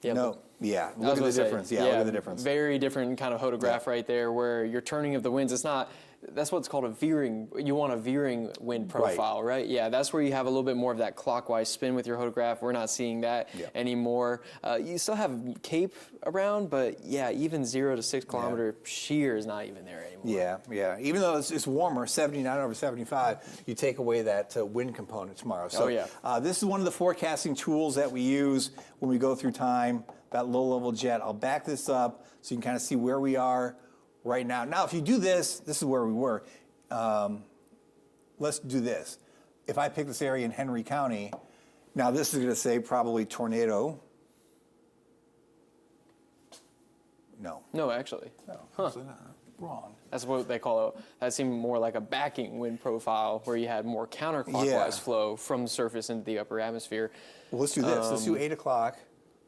look at the difference. Look at the difference. Very different kind of photograph right there, where your turning of the winds, it's not, that's what's called a veering. You want a veering wind profile, right? Yeah, that's where you have a little bit more of that clockwise spin with your photograph. We're not seeing that anymore. You still have Cape around, but even 0 to 6 kilometer shear is not even there anymore. Yeah. Even though it's warmer, 79 over 75, you take away that wind component tomorrow. So this is one of the forecasting tools that we use when we go through time, that low-level jet. I'll back this up so you can kind of see where we are right now. Now, if you do this is where we were. Let's do this. If I pick this area in Henry County, now this is going to say probably tornado. No, actually. No, absolutely not. Wrong. That's what they call it. That seemed more like a backing wind profile, where you had more counterclockwise flow from the surface into the upper atmosphere. Well, let's do this. Let's do 8 o'clock,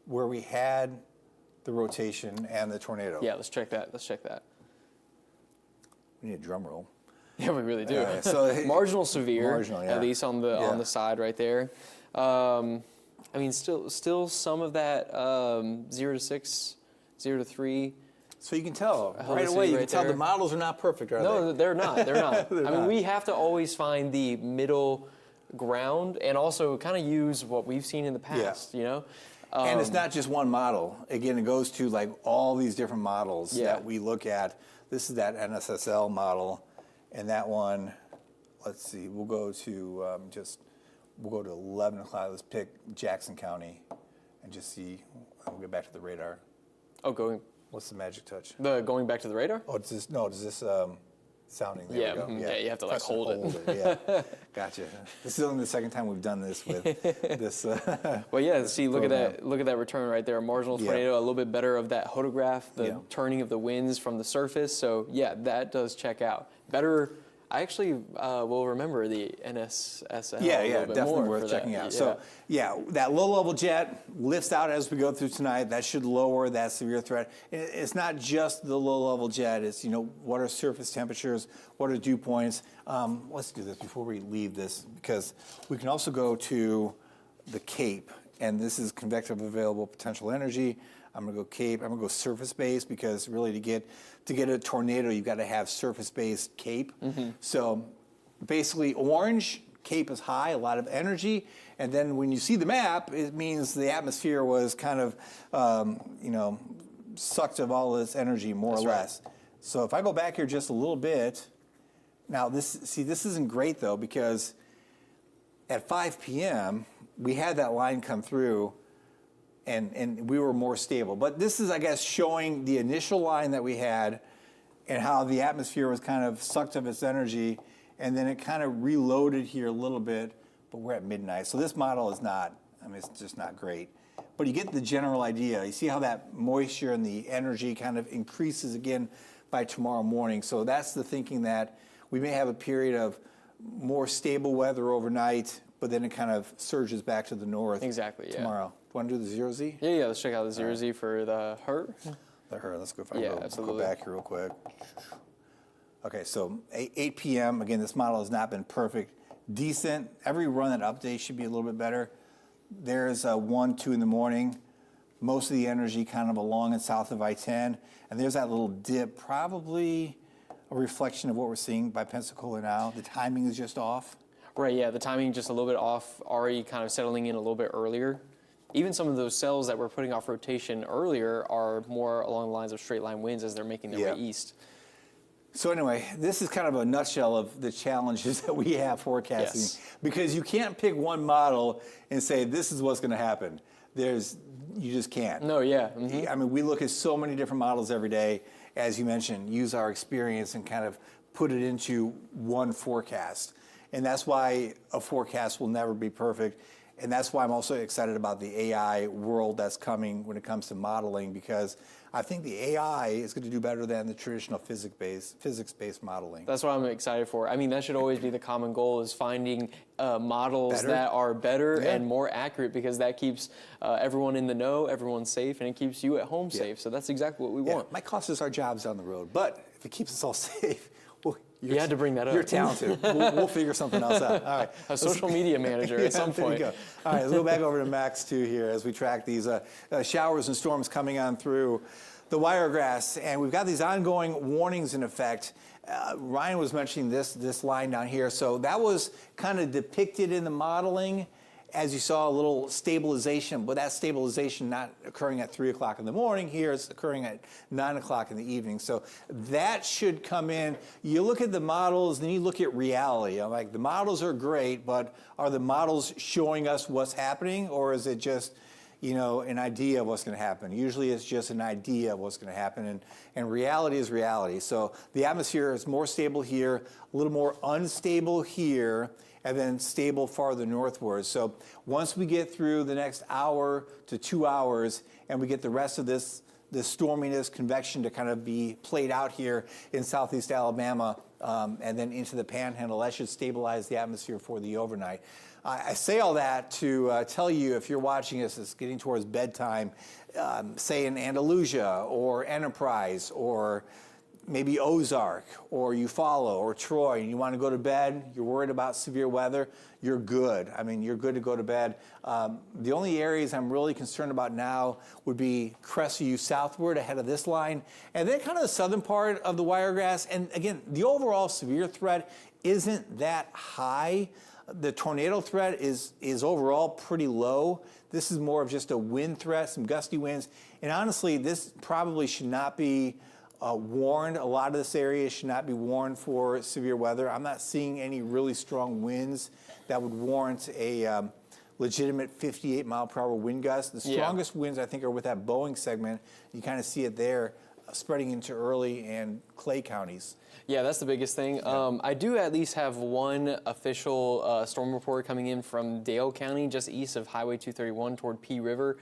where we had the rotation and the tornado. Yeah, let's check that. We need a drum roll. Yeah, we really do. So marginal severe, marginal, at least on the side right there. I mean, still some of that 0 to 6, 0 to 3. So you can tell right away. You can tell the models are not perfect, are they? No, they're not. They're not. I mean, we have to always find the middle ground, and also kind of use what we've seen in the past. You know. And it's not just one model. Again, it goes to like all these different models that we look at. This is that NSSL model, and that one. Let's see. We'll go to we'll go to 11 o'clock. Let's pick Jackson County, and just see. We'll get back to the radar. Oh, going. What's the magic touch? Going back to the radar? Oh, it's this sounding? There Yeah, we go. you have to like hold it. Yeah, gotcha. This is only the second time we've done this with this. Well, see, look at that return right there. Marginal tornado, a little bit better of that photograph, the turning of the winds from the surface. So that does check out better. I actually will remember the NSSL. Yeah, definitely worth checking out. So, that low-level jet lifts out as we go through tonight. That should lower that severe threat. It's not just the low-level jet. It's, what are surface temperatures? What are dew points? Let's do this before we leave this, because we can also go to the Cape, and this is convective available potential energy. I'm going to go Cape. I'm going to go surface-based, because really to get a tornado, you've got to have surface-based Cape. So basically orange, Cape is high, a lot of energy. And then when you see the map, it means the atmosphere was kind of, sucked of all this energy, more or less. So if I go back here just a little bit, now this isn't great though, because at 5 p.m., we had that line come through, and we were more stable. But this is, I guess, showing the initial line that we had and how the atmosphere was kind of sucked of its energy, and then it kind of reloaded here a little bit, but we're at midnight. So this model is not, it's just not great. But you get the general idea. You see how that moisture and the energy kind of increases again by tomorrow morning. So that's the thinking, that we may have a period of more stable weather overnight, but then it kind of surges back to the north tomorrow. Want to do the 0Z? Yeah, let's check out the 0Z for the HERT. The HERT, let's go, go back here real quick. Okay, so 8 p.m., again, this model has not been perfect. Decent. Every run that updates should be a little bit better. There's 1, 2 in the morning. Most of the energy kind of along and south of I-10. And there's that little dip, probably a reflection of what we're seeing by Pensacola now. The timing is just off. Right, the timing just a little bit off, already kind of settling in a little bit earlier. Even some of those cells that we're putting off rotation earlier are more along the lines of straight line winds as they're making their way east. So anyway, this is kind of a nutshell of the challenges that we have forecasting, because you can't pick one model and say this is what's going to happen. You just can't. No, we look at so many different models every day, as you mentioned, use our experience and kind of put it into one forecast. And that's why a forecast will never be perfect. And that's why I'm also excited about the AI world that's coming when it comes to modeling, because I think the AI is going to do better than the traditional physics-based modeling. That's what I'm excited for. I mean, that should always be the common goal, is finding models that are better and more accurate, because that keeps everyone in the know, everyone safe, and it keeps you at home safe. So that's exactly what we want. It might cost us our jobs down the road, but if it keeps us all safe, you had to bring that up. You're talented. We'll figure something else out. All right. A social media manager at some point. There you go. All right, let's go back over to Max 2 here as we track these showers and storms coming on through the Wiregrass. And we've got these ongoing warnings in effect. Ryan was mentioning this line down here. So that was kind of depicted in the modeling as you saw a little stabilization, but that stabilization not occurring at 3 o'clock in the morning. Here it's occurring at 9 o'clock in the evening. So that should come in. You look at the models, then you look at reality. I'm like, the models are great, but are the models showing us what's happening, or is it just, you know, an idea of what's going to happen? Usually it's just an idea of what's going to happen, and reality is reality. So the atmosphere is more stable here, a little more unstable here, and then stable farther northward. So once we get through the next hour to 2 hours and we get the rest of this storminess, convection to kind of be played out here in southeast Alabama and then into the panhandle, that should stabilize the atmosphere for the overnight. I say all that to tell you, if you're watching us, it's getting towards bedtime, say in Andalusia or Enterprise or maybe Ozark or Eufaula or Troy, and you want to go to bed, you're worried about severe weather, you're good. I mean, you're good to go to bed. The only areas I'm really concerned about now would be Crestview southward ahead of this line, and then kind of the southern part of the Wiregrass. And again, the overall severe threat isn't that high. The tornado threat is overall pretty low. This is more of just a wind threat, some gusty winds. And honestly, this probably should not be warned. A lot of this area should not be warned for severe weather. I'm not seeing any really strong winds that would warrant a legitimate 58 mile per hour wind gust. The strongest winds, I think, are with that Boeing segment. You kind of see it there spreading into Early and Clay counties. Yeah, that's the biggest thing. I do at least have one official storm report coming in from Dale County, just east of Highway 231 toward Pea River.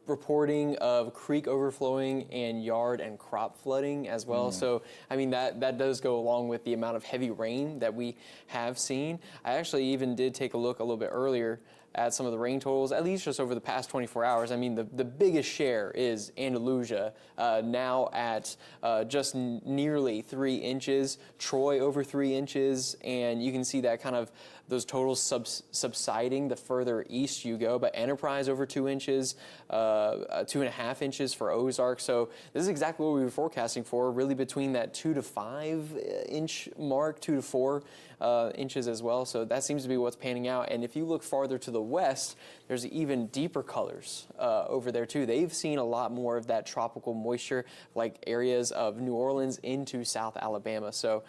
Reporting of creek overflowing and yard and crop flooding as well. So, I mean, that does go along with the amount of heavy rain that we have seen. I actually even did take a look a little bit earlier at some of the rain totals, at least just over the past 24 hours. I mean, the biggest share is Andalusia, now at just nearly 3 inches, Troy over 3 inches, and you can see that kind of those totals subsiding the further east you go, but Enterprise over 2 inches, 2.5 inches for Ozark. So this is exactly what we were forecasting for, really between that 2 to 5 inch mark, 2 to 4 inches as well. So that seems to be what's panning out. And if you look farther to the west, there's even deeper colors over there too. They've seen a lot more of that tropical moisture, like areas of New Orleans into South Alabama. So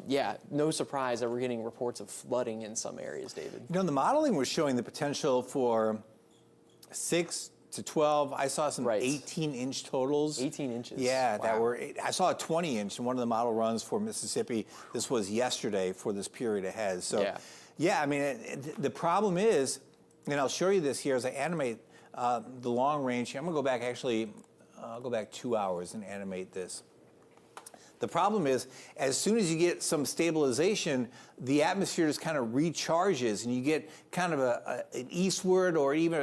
yeah, no surprise that we're getting reports of flooding in some areas, David. You know, the modeling was showing the potential for 6 to 12. I saw some 18-inch totals. 18 inches. Yeah, that were. I saw a 20-inch in one of the model runs for Mississippi. This was yesterday for this period ahead. So, yeah, I mean, the problem is, and I'll show you this here as I animate the long range. I'm going to go back, actually, I'll go back 2 hours and animate this. The problem is, as soon as you get some stabilization, the atmosphere just kind of recharges, and you get kind of an eastward or even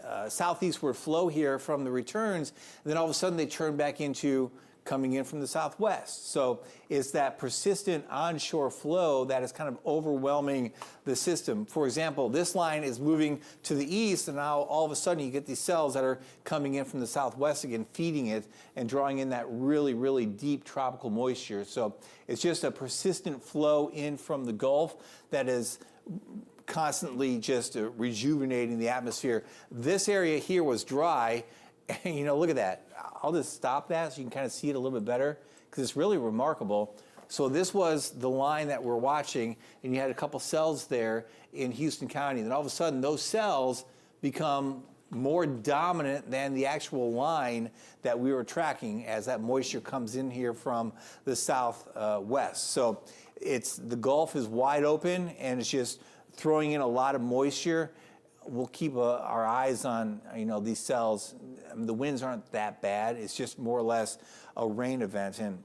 a southeastward flow here from the returns. And then all of a sudden, they turn back into coming in from the southwest. So it's that persistent onshore flow that is kind of overwhelming the system. For example, this line is moving to the east, and now all of a sudden you get these cells that are coming in from the southwest again, feeding it and drawing in that really, really deep tropical moisture. So it's just a persistent flow in from the Gulf that is constantly just rejuvenating the atmosphere. This area here was dry, and you know, look at that. I'll just stop that so you can kind of see it a little bit better, because it's really remarkable. So this was the line that we're watching, and you had a couple cells there in Houston County. Then all of a sudden, those cells become more dominant than the actual line that we were tracking as that moisture comes in here from the southwest. So the Gulf is wide open, and it's just throwing in a lot of moisture. we'll keep our eyes on, these cells. The winds aren't that bad. It's just more or less a rain event. And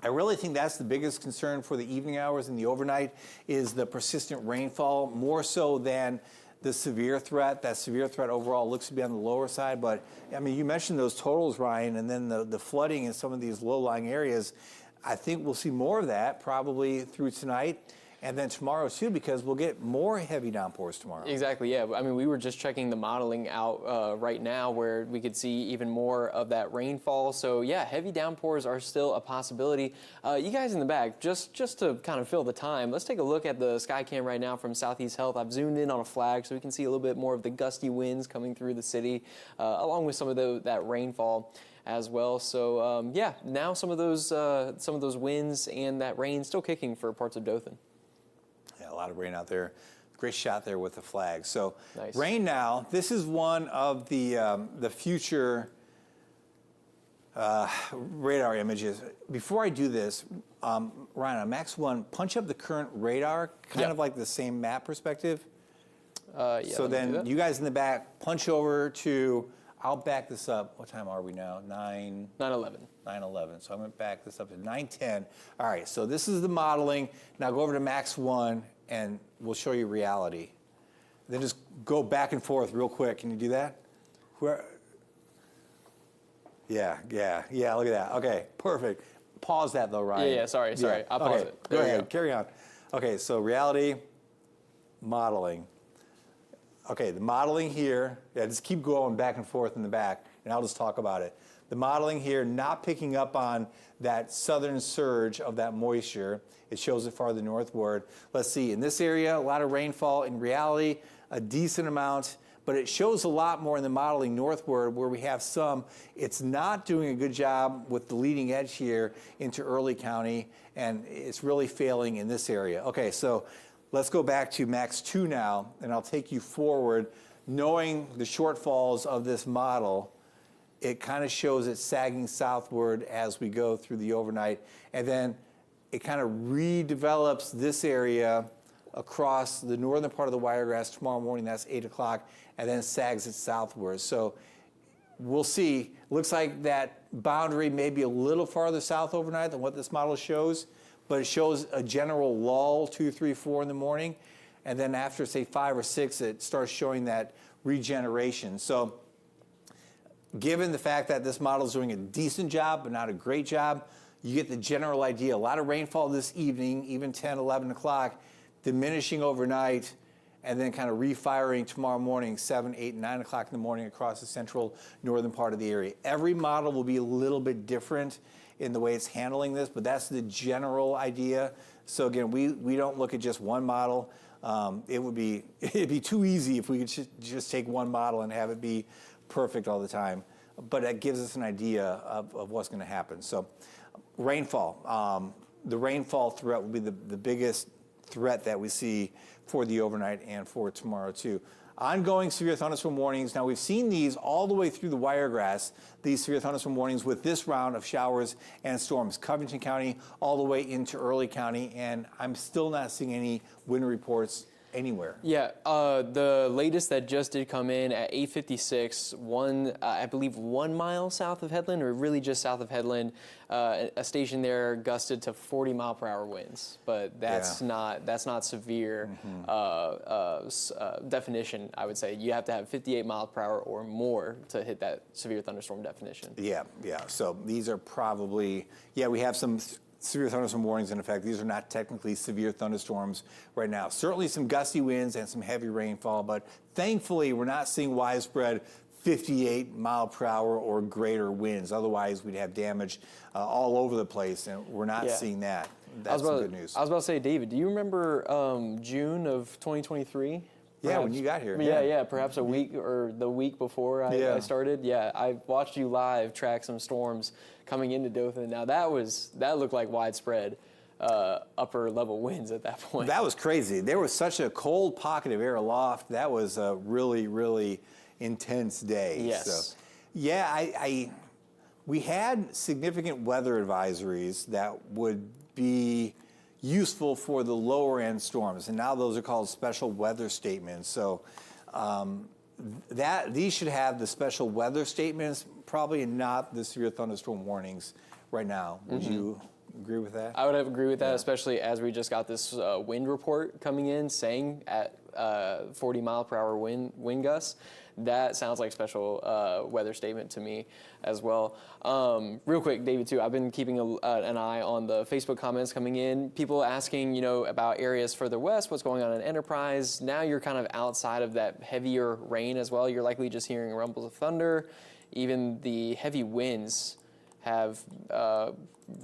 I really think that's the biggest concern for the evening hours and the overnight is the persistent rainfall, more so than the severe threat. That severe threat overall looks to be on the lower side. But, you mentioned those totals, Ryan, and then the flooding in some of these low-lying areas. I think we'll see more of that probably through tonight. And then tomorrow, too, because we'll get more heavy downpours tomorrow. Exactly, yeah. We were just checking the modeling out right now where we could see even more of that rainfall. So, yeah, heavy downpours are still a possibility. You guys in the back, just to kind of fill the time, let's take a look at the Skycam right now from Southeast Health. I've zoomed in on a flag so we can see a little bit more of the gusty winds coming through the city, along with some of that rainfall as well. So, yeah, now some of those winds and that rain still kicking for parts of Dothan. A lot of rain out there. Great shot there with the flag. So nice. Rain now. This is one of the future radar images. Before I do this, Ryan, on Max 1, punch up the current radar, kind of like the same map perspective. Yeah, so then you guys in the back, punch over to, I'll back this up. What time are we now? 9:11. 9:11. So I'm going to back this up to 9:10. All right, so this is the modeling. Now go over to Max 1, and we'll show you reality. Then just go back and forth real quick. Can you do that? Yeah, look at that. Okay, perfect. Pause that, though, Ryan. Yeah, sorry. I'll pause it. Go ahead, carry on. Okay, so reality, modeling. Okay, the modeling here, just keep going back and forth in the back, and I'll just talk about it. The modeling here not picking up on that southern surge of that moisture. It shows it farther northward. Let's see, in this area, a lot of rainfall. In reality, a decent amount, but it shows a lot more in the modeling northward where we have some. It's not doing a good job with the leading edge here into Early County, and it's really failing in this area. Okay, so let's go back to Max 2 now, and I'll take you forward. Knowing the shortfalls of this model, it kind of shows it sagging southward as we go through the overnight. And then it kind of redevelops this area across the northern part of the Wiregrass tomorrow morning. That's 8 o'clock, and then sags it southward. So we'll see. Looks like that boundary may be a little farther south overnight than what this model shows, but it shows a general lull 2, 3, 4 in the morning. And then after, say, 5 or 6, it starts showing that regeneration. So given the fact that this model is doing a decent job but not a great job, you get the general idea. A lot of rainfall this evening, even 10, 11 o'clock, diminishing overnight, and then kind of refiring tomorrow morning, 7, 8, 9 o'clock in the morning across the central northern part of the area. Every model will be a little bit different in the way it's handling this, but that's the general idea. So again, we don't look at just one model. It'd be too easy if we could just take one model and have it be perfect all the time. But that gives us an idea of what's going to happen. So rainfall. The rainfall threat will be the biggest threat that we see for the overnight and for tomorrow, too. Ongoing severe thunderstorm warnings. Now, we've seen these all the way through the Wiregrass, these severe thunderstorm warnings with this round of showers and storms. Covington County all the way into Early County, and I'm still not seeing any wind reports anywhere. Yeah, the latest that just did come in at 8:56, I believe 1 mile south of Headland, or really just south of Headland, a station there gusted to 40-mile-per-hour winds, but that's not severe definition. I would say you have to have 58 miles per hour or more to hit that severe thunderstorm definition. Yeah. So these are probably we have some severe thunderstorm warnings in effect. These are not technically severe thunderstorms right now. Certainly some gusty winds and some heavy rainfall, but thankfully we're not seeing widespread 58 mile per hour or greater winds. Otherwise, we'd have damage all over the place, and we're not seeing that. That's some good news. I was about to say, David, do you remember June of 2023? Yeah, when you got here. Yeah, perhaps a week or the week before I started. Yeah, I watched you live track some storms coming into Dothan. Now that looked like widespread upper level winds at that point. That was crazy. There was such a cold pocket of air aloft. That was a really, really intense day. Yes. So, we had significant weather advisories that would be useful for the lower end storms, and now those are called special weather statements. So these should have the special weather statements, probably not the severe thunderstorm warnings right now. Would you agree with that? I would agree with that, especially as we just got this wind report coming in saying at 40-mile-per-hour wind gusts. That sounds like special weather statement to me as well. Real quick, David, too, I've been keeping an eye on the Facebook comments coming in. People asking, about areas further west, what's going on in Enterprise. Now you're kind of outside of that heavier rain as well. You're likely just hearing rumbles of thunder. Even the heavy winds have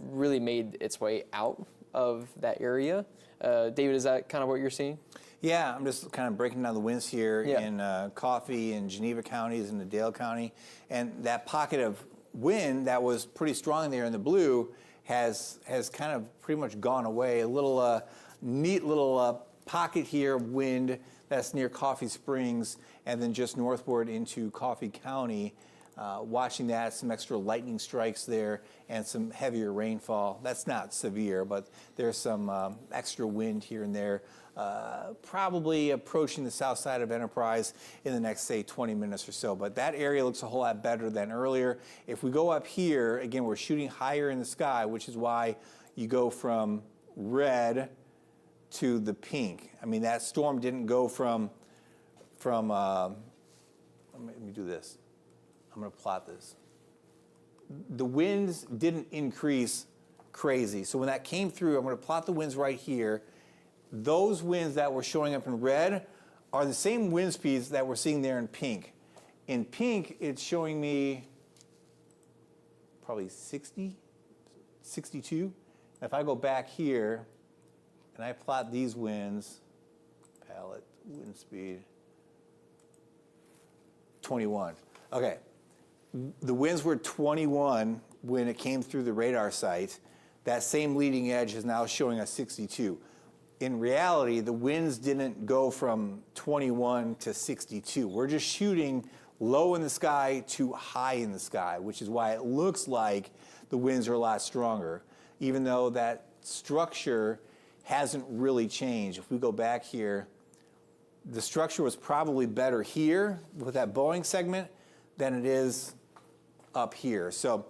really made its way out of that area. David, is that kind of what you're seeing? Yeah, I'm just kind of breaking down the winds here in Coffee and Geneva counties and the Dale County. And that pocket of wind that was pretty strong there in the blue has kind of pretty much gone away. A little neat little pocket here of wind that's near Coffee Springs and then just northward into Coffee County. Watching that, some extra lightning strikes there and some heavier rainfall. That's not severe, but there's some extra wind here and there. Probably approaching the south side of Enterprise in the next, say, 20 minutes or so. But that area looks a whole lot better than earlier. If we go up here, again, we're shooting higher in the sky, which is why you go from red to the pink. I mean, that storm didn't go from let me do this. I'm going to plot this. The winds didn't increase crazy. So when that came through, I'm going to plot the winds right here. Those winds that were showing up in red are the same wind speeds that we're seeing there in pink. In pink, it's showing me probably 60, 62. If I go back here and I plot these winds, palette, wind speed, 21. Okay. The winds were 21 when it came through the radar site. That same leading edge is now showing us 62. In reality, the winds didn't go from 21 to 62. We're just shooting low in the sky to high in the sky, which is why it looks like the winds are a lot stronger, even though that structure hasn't really changed. If we go back here, the structure was probably better here with that Boeing segment than it is up here. So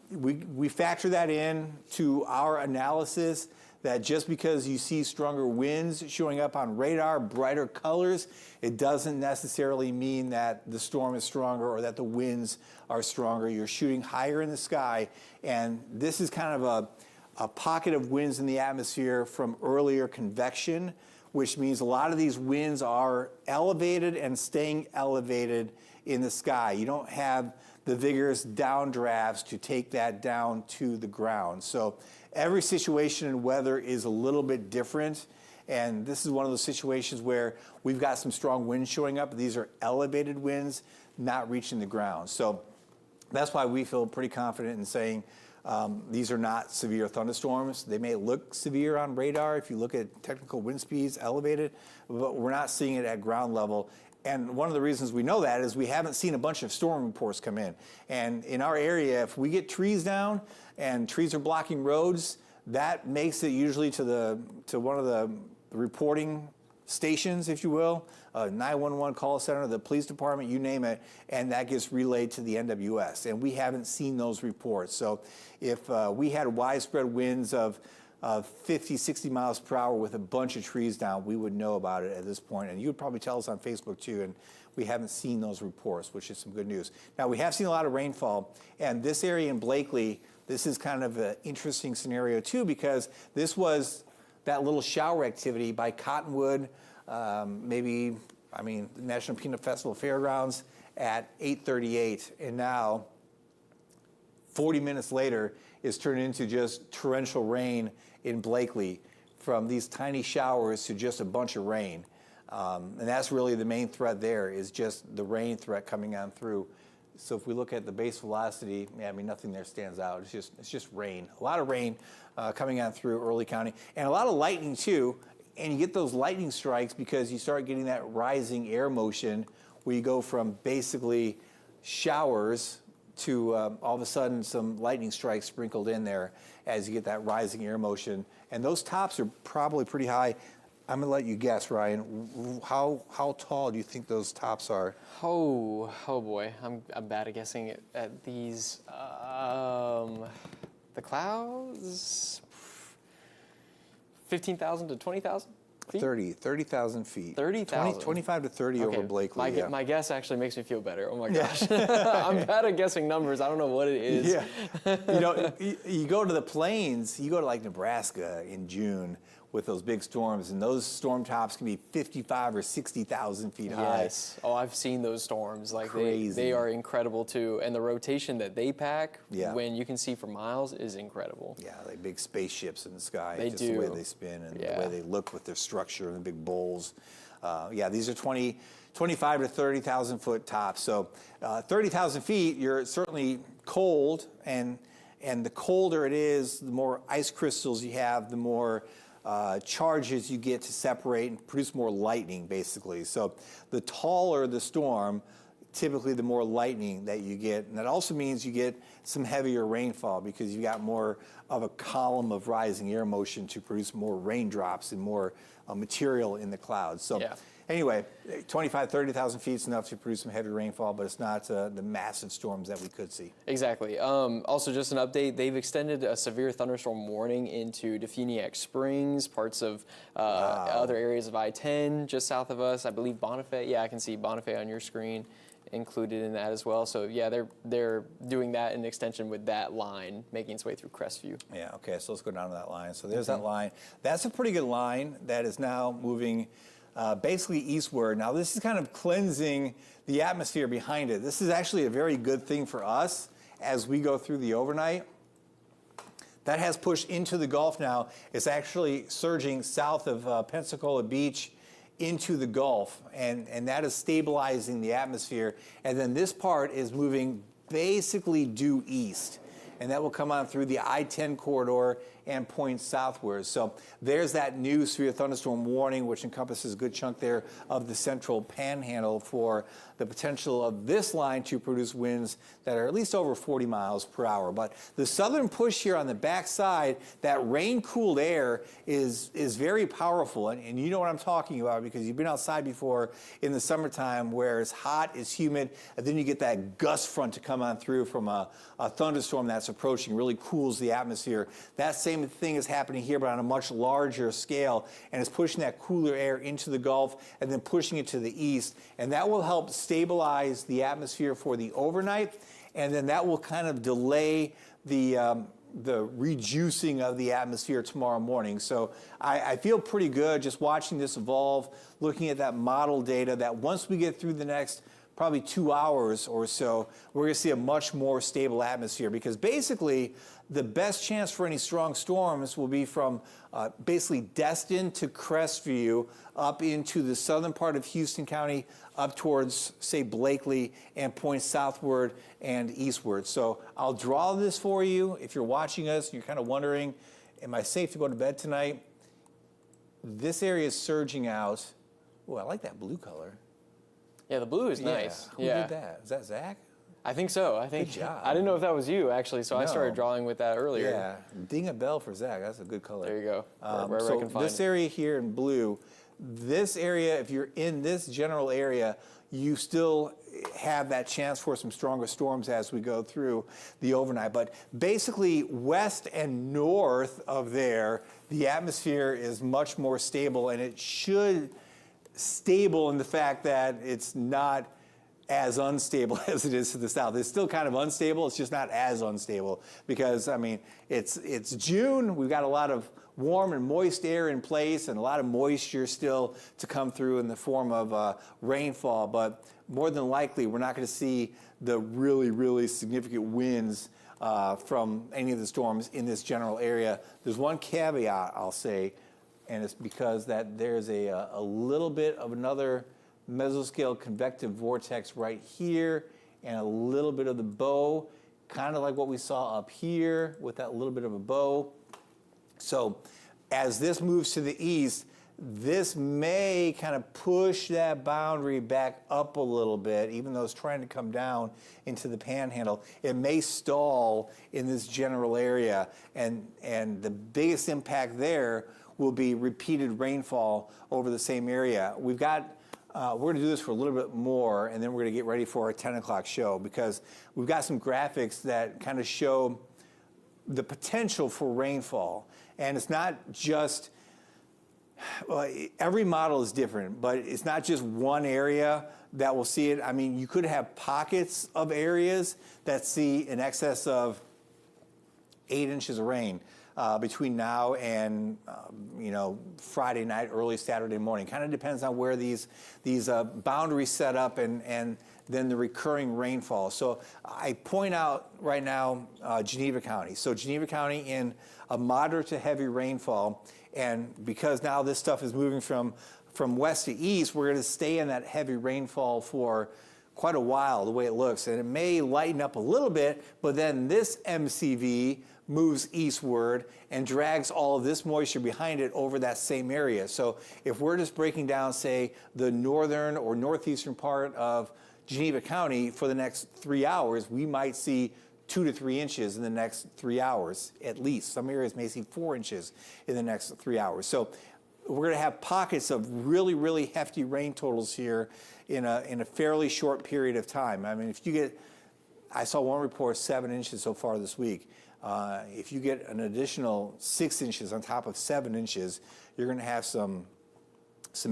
we factor that in to our analysis, that just because you see stronger winds showing up on radar, brighter colors, it doesn't necessarily mean that the storm is stronger or that the winds are stronger. You're shooting higher in the sky, and this is kind of a pocket of winds in the atmosphere from earlier convection, which means a lot of these winds are elevated and staying elevated in the sky. You don't have the vigorous downdrafts to take that down to the ground. So every situation in weather is a little bit different, and this is one of those situations where we've got some strong winds showing up. These are elevated winds, not reaching the ground. So that's why we feel pretty confident in saying these are not severe thunderstorms. They may look severe on radar if you look at technical wind speeds elevated, but we're not seeing it at ground level. And one of the reasons we know that is we haven't seen a bunch of storm reports come in. And in our area, if we get trees down and trees are blocking roads, that makes it usually to one of the reporting stations, if you will, 911 call center, the police department, you name it, and that gets relayed to the NWS. And we haven't seen those reports. So if we had widespread winds of 50, 60 miles per hour with a bunch of trees down, we would know about it at this point. And you would probably tell us on Facebook too, and we haven't seen those reports, which is some good news. Now, we have seen a lot of rainfall, and this area in Blakely, this is kind of an interesting scenario too, because this was that little shower activity by Cottonwood, the National Peanut Festival Fairgrounds at 8:38, and now 40 minutes later is turned into just torrential rain in Blakely, from these tiny showers to just a bunch of rain. And that's really the main threat there, is just the rain threat coming on through. So if we look at the base velocity, nothing there stands out. It's just rain. A lot of rain coming on through Early County, and a lot of lightning too. And you get those lightning strikes because you start getting that rising air motion, where you go from basically showers to all of a sudden some lightning strikes sprinkled in there as you get that rising air motion. And those tops are probably pretty high. I'm going to let you guess, Ryan. How tall do you think those tops are? Oh boy, I'm bad at guessing at these. The clouds, 15,000 to 20,000 feet. 30,000 feet. 30,000. 25 to 30 over Blakely. My guess actually makes me feel better. Oh my gosh, I'm bad at guessing numbers. I don't know what it is. Yeah, you know, you go to the plains. You go to like Nebraska in June with those big storms, and those storm tops can be 55 or 60,000 feet high. Yes. Oh, I've seen those storms. Like Crazy. they are incredible too, and the rotation that they pack when you can see for miles is incredible. Yeah, like big spaceships in the sky. They just do. the way they spin and the way they look with their structure and the big bowls. Yeah, these are 25 to 30,000 foot tops. So 30,000 feet, you're certainly cold, and the colder it is, the more ice crystals you have, the more charges you get to separate and produce more lightning, basically. So the taller the storm, typically the more lightning that you get. And that also means you get some heavier rainfall because you've got more of a column of rising air motion to produce more raindrops and more material in the clouds. So anyway, 25, 30,000 feet is enough to produce some heavy rainfall, but it's not the massive storms that we could see. Exactly. Also, just an update, they've extended a severe thunderstorm warning into Defuniak Springs, parts of other areas of I-10 just south of us. I believe Bonifay. Yeah, I can see Bonifay on your screen included in that as well. So yeah, they're doing that in extension with that line making its way through Crestview. Yeah, okay, so let's go down to that line. So there's that line. That's a pretty good line that is now moving basically eastward. Now this is kind of cleansing the atmosphere behind it. This is actually a very good thing for us as we go through the overnight. That has pushed into the Gulf now. It's actually surging south of Pensacola Beach into the Gulf, and that is stabilizing the atmosphere. And then this part is moving basically due east, and that will come on through the I-10 corridor and point southward. So there's that new severe thunderstorm warning, which encompasses a good chunk there of the central panhandle for the potential of this line to produce winds that are at least over 40 miles per hour. But the southern push here on the backside, that rain-cooled air is very powerful. And you know what I'm talking about because you've been outside before in the summertime where it's hot, it's humid, and then you get that gust front to come on through from a thunderstorm that's approaching, really cools the atmosphere. That same thing is happening here, but on a much larger scale, and it's pushing that cooler air into the Gulf and then pushing it to the east, and that will help stabilize the atmosphere for the overnight, and then that will kind of delay the rejuicing of the atmosphere tomorrow morning. So I feel pretty good just watching this evolve, looking at that model data, that once we get through the next probably 2 hours or so, we're going to see a much more stable atmosphere because basically the best chance for any strong storms will be from basically Destin to Crestview up into the southern part of Houston County, up towards, say, Blakely, and point southward and eastward. So I'll draw this for you. If you're watching us, you're kind of wondering, am I safe to go to bed tonight? This area is surging out. Oh, I like that blue color. Yeah, the blue is nice. Who did that? Is that Zach? I think so. Good job. I didn't know if that was you, actually, so I started drawing with that earlier. Yeah, ding a bell for Zach. That's a good color. There you go. Wherever I can find this area here in blue, this area, if you're in this general area, you still have that chance for some stronger storms as we go through the overnight. But basically, west and north of there, the atmosphere is much more stable, and it should stable in the fact that it's not as unstable as it is to the south. It's still kind of unstable. It's just not as unstable because, I mean, it's June. We've got a lot of warm and moist air in place and a lot of moisture still to come through in the form of rainfall. But more than likely, we're not going to see the really, really significant winds from any of the storms in this general area. There's one caveat, I'll say, and it's because that there's a little bit of another mesoscale convective vortex right here and a little bit of the bow, kind of like what we saw up here with that little bit of a bow. So as this moves to the east, this may kind of push that boundary back up a little bit, even though it's trying to come down into the panhandle. It may stall in this general area, and the biggest impact there will be repeated rainfall over the same area. We've got we're going to do this for a little bit more, and then we're going to get ready for our 10 o'clock show, because we've got some graphics that kind of show the potential for rainfall. And it's not just, well, every model is different, but it's not just one area that will see it. I mean, you could have pockets of areas that see in excess of 8 inches of rain between now and Friday night, early Saturday morning. Kind of depends on where these boundaries set up and then the recurring rainfall. So I point out right now Geneva County. So Geneva County in a moderate to heavy rainfall, and because now this stuff is moving from west to east, we're going to stay in that heavy rainfall for quite a while, the way it looks. And it may lighten up a little bit, but then this MCV moves eastward and drags all of this moisture behind it over that same area. So if we're just breaking down, say, the northern or northeastern part of Geneva County for the next 3 hours, we might see 2 to 3 inches in the next 3 hours, at least. Some areas may see 4 inches in the next 3 hours. So we're going to have pockets of really, really hefty rain totals here in a fairly short period of time. I mean, if you get, I saw one report 7 inches so far this week. If you get an additional 6 inches on top of 7 inches, you're going to have some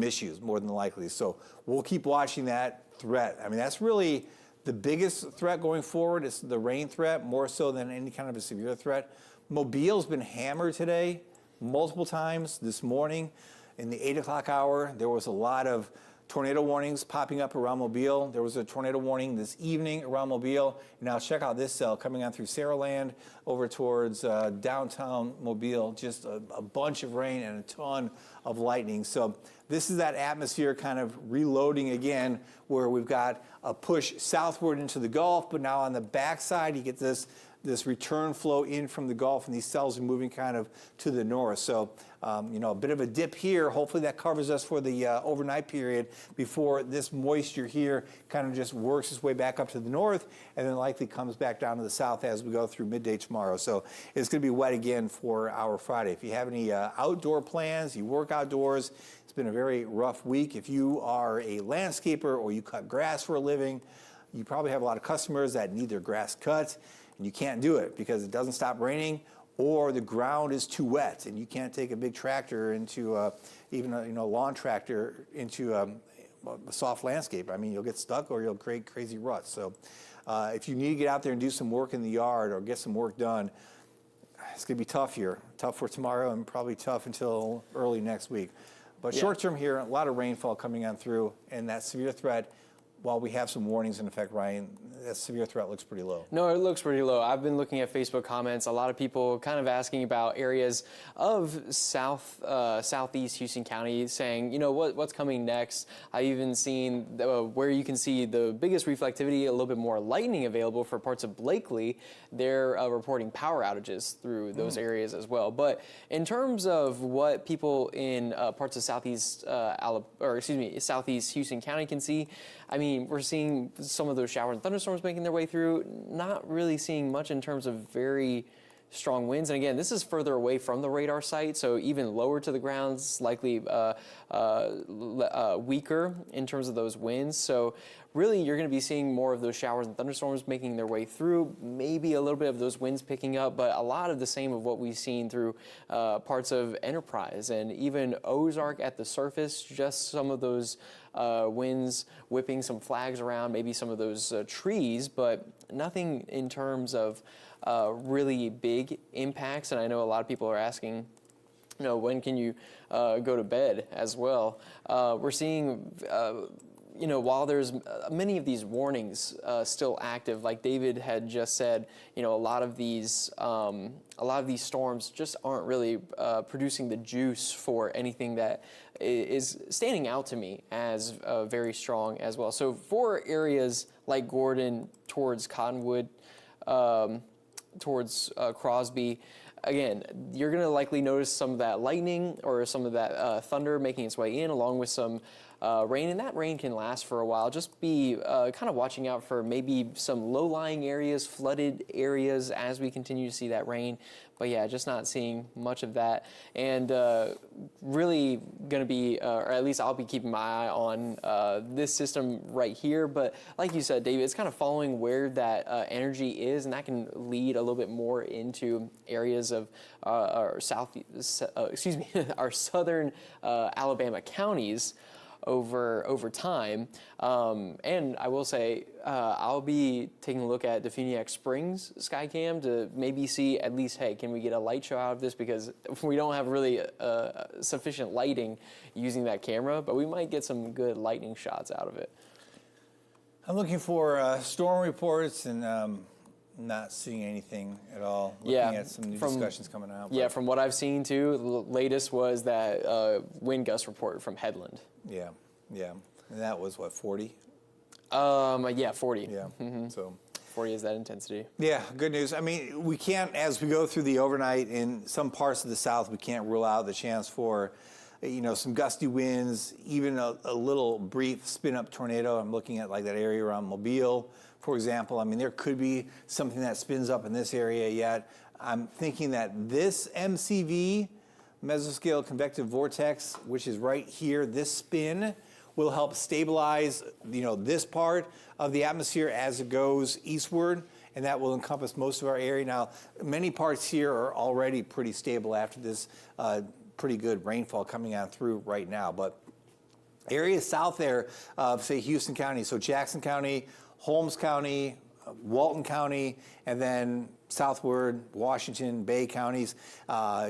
issues more than likely. So we'll keep watching that threat. I mean, that's really the biggest threat going forward. Is the rain threat, more so than any kind of a severe threat. Mobile's been hammered today multiple times this morning. In the 8 o'clock hour, there was a lot of tornado warnings popping up around Mobile. There was a tornado warning this evening around Mobile. Now check out this cell coming on through Saraland over towards downtown Mobile. Just a bunch of rain and a ton of lightning. So this is that atmosphere kind of reloading again, where we've got a push southward into the Gulf, but now on the backside you get this return flow in from the Gulf, and these cells are moving kind of to the north. So, a bit of a dip here. Hopefully that covers us for the overnight period before this moisture here kind of just works its way back up to the north, and then likely comes back down to the south as we go through midday tomorrow. So it's going to be wet again for our Friday. If you have any outdoor plans, you work outdoors, it's been a very rough week. If you are a landscaper or you cut grass for a living, you probably have a lot of customers that need their grass cut, and you can't do it because it doesn't stop raining, or the ground is too wet and you can't take a big tractor into even a lawn tractor into a soft landscape. I mean, you'll get stuck or you'll create crazy ruts. So if you need to get out there and do some work in the yard or get some work done, it's going to be tough here. Tough for tomorrow and probably tough until early next week. But short term here, a lot of rainfall coming on through, and that severe threat, while we have some warnings in effect, Ryan, that severe threat looks pretty low. No, it looks pretty low. I've been looking at Facebook comments. A lot of people kind of asking about areas of southeast Houston County, saying, what's coming next. I've even seen where you can see the biggest reflectivity, a little bit more lightning available for parts of Blakely. They're reporting power outages through those areas as well. But in terms of what people in parts of southeast Houston County can see, I mean, we're seeing some of those showers and thunderstorms making their way through, not really seeing much in terms of very strong winds. And again, this is further away from the radar site, so even lower to the ground, likely weaker in terms of those winds. So really, you're going to be seeing more of those showers and thunderstorms making their way through, maybe a little bit of those winds picking up, but a lot of the same of what we've seen through parts of Enterprise and even Ozark at the surface, just some of those winds whipping some flags around, maybe some of those trees, but nothing in terms of really big impacts. And I know a lot of people are asking, when can you go to bed as well? We're seeing while there's many of these warnings still active, like David had just said, a lot of these storms just aren't really producing the juice for anything that is standing out to me as very strong as well. So for areas like Gordon, towards Cottonwood, towards Crosby, again, you're going to likely notice some of that lightning or some of that thunder making its way in, along with some rain, and that rain can last for a while. Just be kind of watching out for maybe some low-lying areas, flooded areas as we continue to see that rain. But yeah, just not seeing much of that. And really going to be, or at least I'll be keeping my eye on this system right here. But like you said, David, it's kind of following where that energy is, and that can lead a little bit more into areas of our our southern Alabama counties over time. And I will say, I'll be taking a look at Definiac Springs Skycam to maybe see at least, hey, can we get a light show out of this? Because we don't have really sufficient lighting using that camera, but we might get some good lightning shots out of it. I'm looking for storm reports and not seeing anything at all. Looking at some new discussions coming out. Yeah, from what I've seen too, the latest was that wind gust report from Headland. Yeah. And that was what, 40? Yeah, 40. Yeah. So 40 is that intensity. Yeah, good news. I mean, we can't, as we go through the overnight in some parts of the South, we can't rule out the chance for, some gusty winds, even a little brief spin-up tornado. I'm looking at like that area around Mobile, for example. I mean, there could be something that spins up in this area yet. I'm thinking that this MCV, mesoscale convective vortex, which is right here, this spin, will help stabilize, this part of the atmosphere as it goes eastward, and that will encompass most of our area. Now, many parts here are already pretty stable after this pretty good rainfall coming on through right now, but areas south there of, say, Houston County, so Jackson County, Holmes County, Walton County, and then southward, Washington, Bay counties,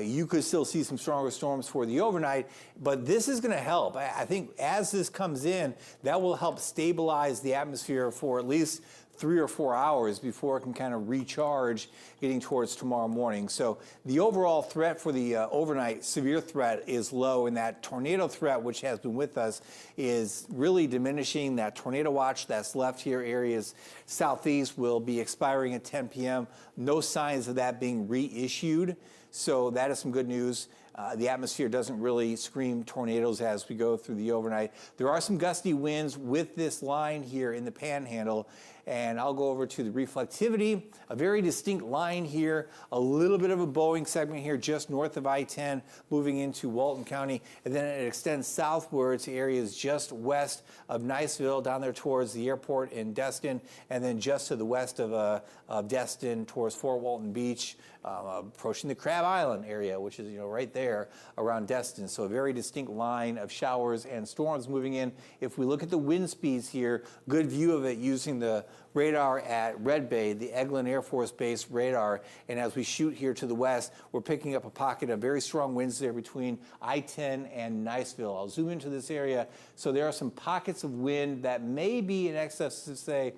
you could still see some stronger storms for the overnight, but this is going to help. I think as this comes in, that will help stabilize the atmosphere for at least 3 or 4 hours before it can kind of recharge getting towards tomorrow morning. So the overall threat for the overnight severe threat is low, and that tornado threat, which has been with us, is really diminishing. That tornado watch that's left here, areas southeast, will be expiring at 10 p.m. No signs of that being reissued. So that is some good news. The atmosphere doesn't really scream tornadoes as we go through the overnight. There are some gusty winds with this line here in the panhandle, and I'll go over to the reflectivity. A very distinct line here, a little bit of a bowing segment here just north of I-10 moving into Walton County, and then it extends southward to areas just west of Niceville, down there towards the airport in Destin, and then just to the west of Destin towards Fort Walton Beach, approaching the Crab Island area, which is right there around Destin. So a very distinct line of showers and storms moving in. If we look at the wind speeds here, good view of it using the radar at Red Bay, the Eglin Air Force Base radar, and as we shoot here to the west, we're picking up a pocket of very strong winds there between I-10 and Niceville. I'll zoom into this area. So there are some pockets of wind that may be in excess of, say,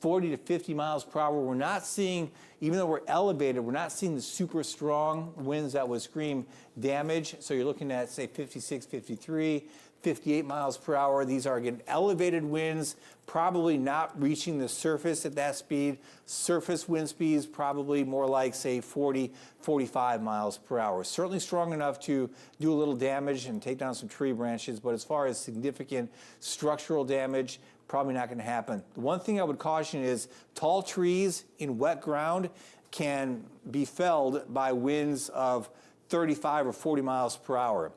40 to 50 miles per hour. We're not seeing, even though we're elevated, we're not seeing the super strong winds that would scream damage. So you're looking at, say, 56, 53, 58 miles per hour. These are, again, elevated winds, probably not reaching the surface at that speed. Surface wind speeds probably more like, say, 40, 45 miles per hour. Certainly strong enough to do a little damage and take down some tree branches, but as far as significant structural damage, probably not going to happen. The one thing I would caution is tall trees in wet ground can be felled by winds of 35 or 40 miles per hour.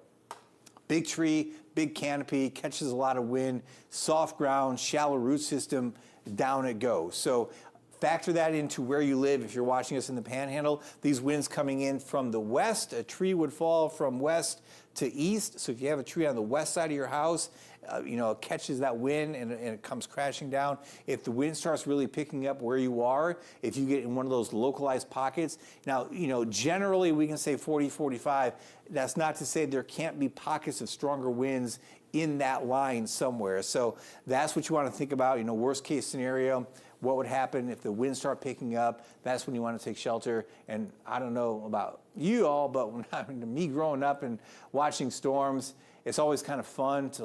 Big tree, big canopy, catches a lot of wind, soft ground, shallow root system, down it goes. So factor that into where you live. If you're watching us in the Panhandle, these winds coming in from the west, a tree would fall from west to east. So if you have a tree on the west side of your house, it catches that wind and it comes crashing down. If the wind starts really picking up where you are, if you get in one of those localized pockets, now, generally we can say 40, 45. That's not to say there can't be pockets of stronger winds in that line somewhere. So that's what you want to think about. Worst case scenario, what would happen if the winds start picking up? That's when you want to take shelter. And I don't know about you all, but when me growing up and watching storms, it's always kind of fun to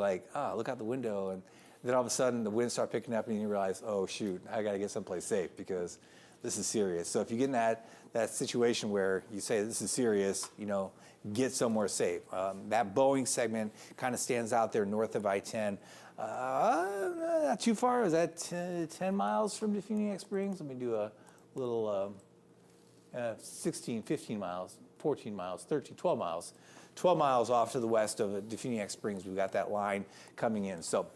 look out the window, and then all of a sudden the winds start picking up and you realize, oh shoot, I got to get someplace safe because this is serious. So if you get in that situation where you say this is serious, get somewhere safe. That Boeing segment kind of stands out there north of I-10. Not too far. Is that 10 miles from Definiak Springs? Let me do a little 16, 15 miles, 14 miles, 13, 12 miles. 12 miles off to the west of Definiak Springs. We've got that line coming in. So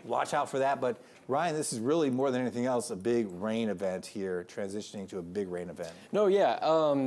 watch out for that. But Ryan, this is really more than anything else a big rain event here, transitioning to a big rain event. No, yeah,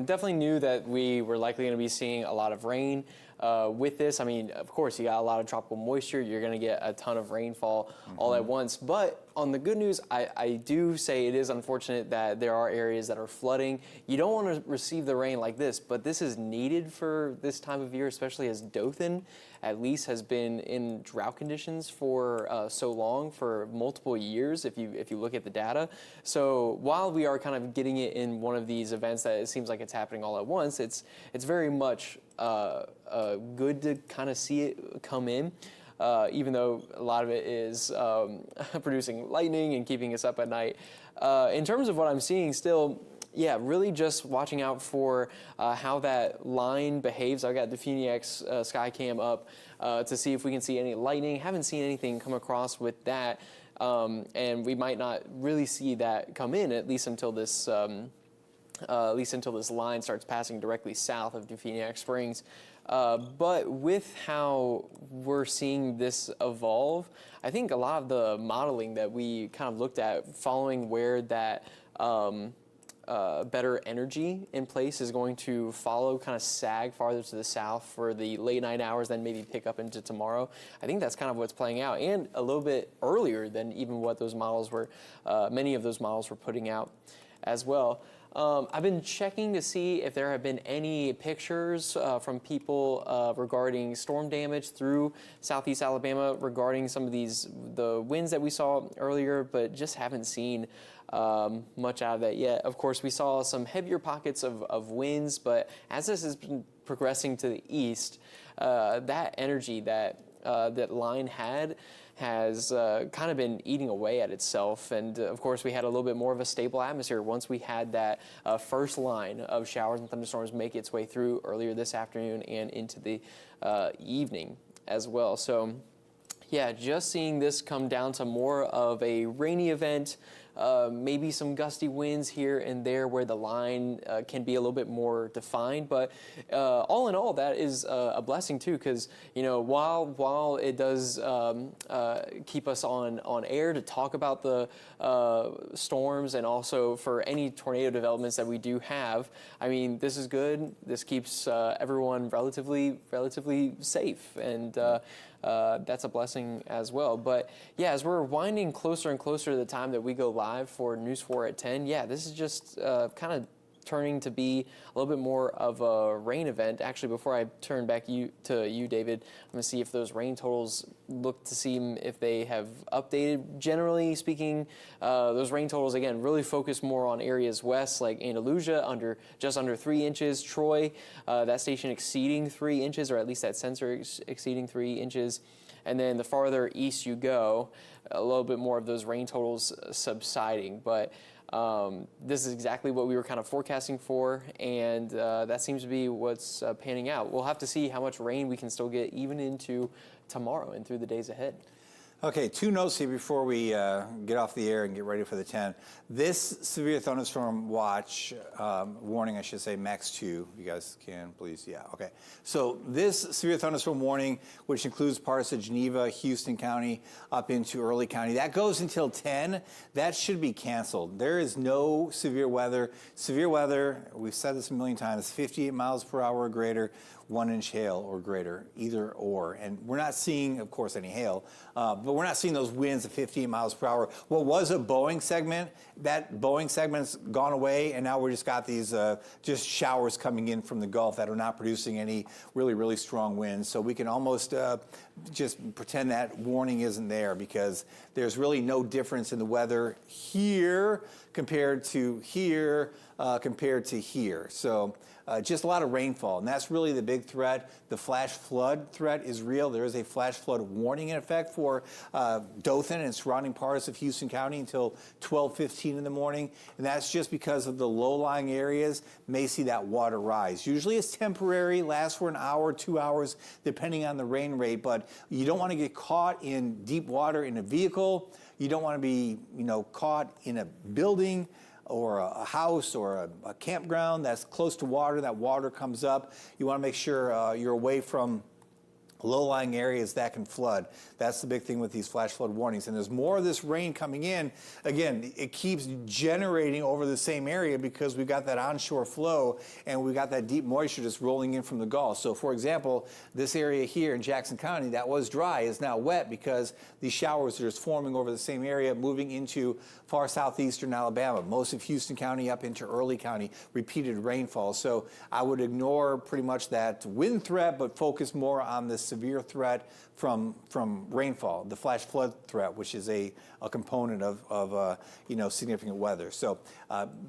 definitely knew that we were likely going to be seeing a lot of rain with this. I mean, of course, you got a lot of tropical moisture. You're going to get a ton of rainfall all at once. But on the good news, I do say it is unfortunate that there are areas that are flooding. You don't want to receive the rain like this, but this is needed for this time of year, especially as Dothan at least has been in drought conditions for so long, for multiple years, if you look at the data. So while we are kind of getting it in one of these events that it seems like it's happening all at once, it's very much good to kind of see it come in. Even though a lot of it is producing lightning and keeping us up at night. In terms of what I'm seeing still, yeah, really just watching out for how that line behaves. I got Definiak's Skycam up to see if we can see any lightning. Haven't seen anything come across with that, and we might not really see that come in at least until this line starts passing directly south of Definiak Springs. But with how we're seeing this evolve, I think a lot of the modeling that we kind of looked at following where that better energy in place is going to follow, kind of sag farther to the south for the late night hours, then maybe pick up into tomorrow. I think that's kind of what's playing out, and a little bit earlier than even what those models were, many of those models were putting out as well. I've been checking to see if there have been any pictures from people regarding storm damage through southeast Alabama regarding some of the winds that we saw earlier, but just haven't seen much out of that yet. Of course, we saw some heavier pockets of winds, but as this has been progressing to the east, that energy that that line has kind of been eating away at itself. And of course, we had a little bit more of a stable atmosphere once we had that first line of showers and thunderstorms make its way through earlier this afternoon and into the evening as well. So yeah, just seeing this come down to more of a rainy event, maybe some gusty winds here and there where the line can be a little bit more defined. But all in all, that is a blessing too, because while it does keep us on air to talk about the storms and also for any tornado developments that we do have, I mean, this is good. This keeps everyone relatively safe, and that's a blessing as well. But yeah, as we're winding closer and closer to the time that we go live for News 4 at 10, yeah, this is just kind of turning to be a little bit more of a rain event. Actually, before I turn back to you, David, I'm going to see if those rain totals look to see if they have updated. Generally speaking, those rain totals, again, really focus more on areas west, like Andalusia, just under 3 inches. Troy, that station exceeding 3 inches, or at least that sensor exceeding 3 inches. And then the farther east you go, a little bit more of those rain totals subsiding. But this is exactly what we were kind of forecasting for, and that seems to be what's panning out. We'll have to see how much rain we can still get even into tomorrow and through the days ahead. Okay, 2 notes here before we get off the air and get ready for the 10. This severe thunderstorm watch, warning I should say, max 2. You guys can please, yeah, okay. So this severe thunderstorm warning, which includes parts of Geneva, Houston County, up into Early County, that goes until 10. That should be canceled. There is no severe weather. Severe weather, we've said this a million times, 58 miles per hour or greater, 1 inch hail or greater, either or. And we're not seeing, of course, any hail, but we're not seeing those winds of 58 miles per hour. What was a Boeing segment, that Boeing segment's gone away, and now we just got these just showers coming in from the Gulf that are not producing any really strong winds. So we can almost just pretend that warning isn't there, because there's really no difference in the weather here compared to here compared to here. So just a lot of rainfall, and that's really the big threat. The flash flood threat is real. There is a flash flood warning in effect for Dothan and surrounding parts of Houston County until 12:15 in the morning, and that's just because of the low-lying areas may see that water rise. Usually it's temporary, lasts for an hour, 2 hours, depending on the rain rate, but you don't want to get caught in deep water in a vehicle. You don't want to be, caught in a building or a house or a campground that's close to water. That water comes up. You want to make sure you're away from low-lying areas that can flood. That's the big thing with these flash flood warnings. And there's more of this rain coming in. Again, it keeps generating over the same area because we've got that onshore flow and we've got that deep moisture just rolling in from the Gulf. So, for example, this area here in Jackson County that was dry is now wet because these showers are just forming over the same area, moving into far southeastern Alabama, most of Houston County up into Early County, repeated rainfall. So I would ignore pretty much that wind threat, but focus more on the severe threat from rainfall, the flash flood threat, which is a component of significant weather. So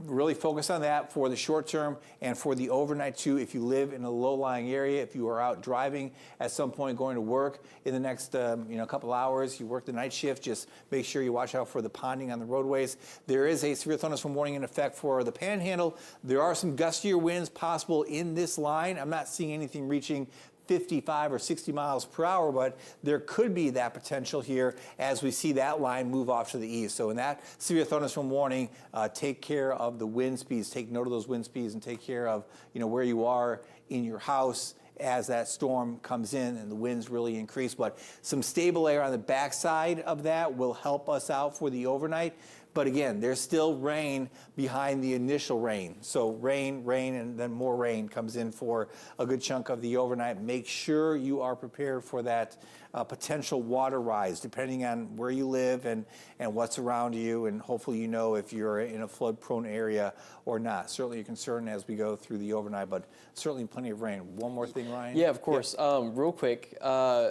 really focus on that for the short term and for the overnight too. If you live in a low-lying area, if you are out driving at some point going to work in the next couple hours, you work the night shift, just make sure you watch out for the ponding on the roadways. There is a severe thunderstorm warning in effect for the Panhandle. There are some gustier winds possible in this line. I'm not seeing anything reaching 55 or 60 miles per hour, but there could be that potential here as we see that line move off to the east. So in that severe thunderstorm warning, take care of the wind speeds, take note of those wind speeds, and take care of where you are in your house as that storm comes in and the winds really increase. But some stable air on the backside of that will help us out for the overnight. But again, there's still rain behind the initial rain. So rain, and then more rain comes in for a good chunk of the overnight. Make sure you are prepared for that potential water rise, depending on where you live and what's around you. And hopefully if you're in a flood-prone area or not. Certainly a concern as we go through the overnight, but certainly plenty of rain. One more thing, Ryan? Yeah, of course. Yeah. Real quick,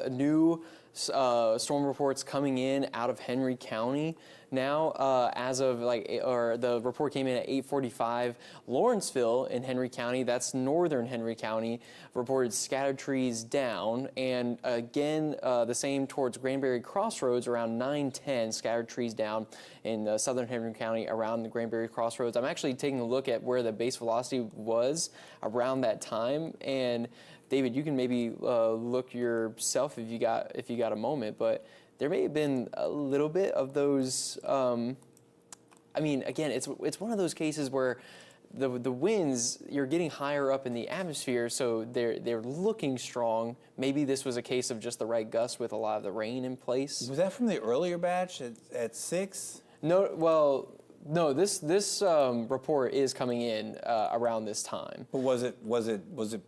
new storm reports coming in out of Henry County. Now, as of the report came in at 8:45, Lawrenceville in Henry County, that's northern Henry County, reported scattered trees down, and again, the same towards Granbury Crossroads around 9:10, scattered trees down in southern Henry County around the Granbury Crossroads. I'm actually taking a look at where the base velocity was around that time, and David, you can maybe look yourself if you got a moment, but there may have been a little bit of those. Again, it's one of those cases where the winds, you're getting higher up in the atmosphere, so they're looking strong. Maybe this was a case of just the right gust with a lot of the rain in place. Was that from the earlier batch at 6? No, well. No, this report is coming in around this time. But was it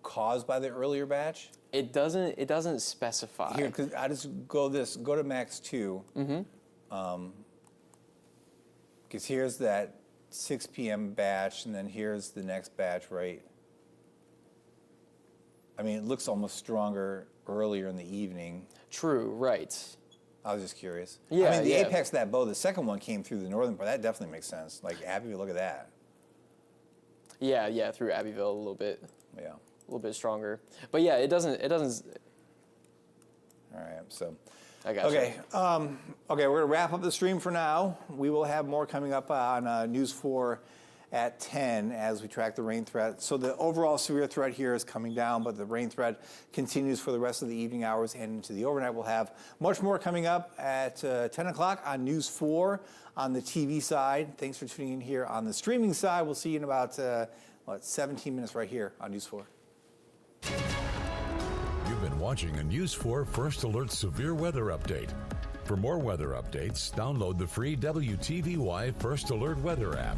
caused by the earlier batch? It doesn't specify. Here, because I just go to max 2. Mm-hmm. Because here's that 6 p.m. batch, and then here's the next batch, right? It looks almost stronger earlier in the evening. True, right. I was just curious. Yeah, the apex of that bow, the second one came through the northern part. That definitely makes sense. Like Abbeville, look at that. Yeah, through Abbeville a little bit. Yeah. A little bit stronger. But yeah, it doesn't. All right, so. I got you. Okay, we're going to wrap up the stream for now. We will have more coming up on News 4 at 10 as we track the rain threat. So the overall severe threat here is coming down, but the rain threat continues for the rest of the evening hours and into the overnight. We'll have much more coming up at 10 o'clock on News 4 on the TV side. Thanks for tuning in here on the streaming side. We'll see you in about 17 minutes right here on News 4. You've been watching a News 4 First Alert Severe Weather Update. For more weather updates, download the free WTVY First Alert Weather app.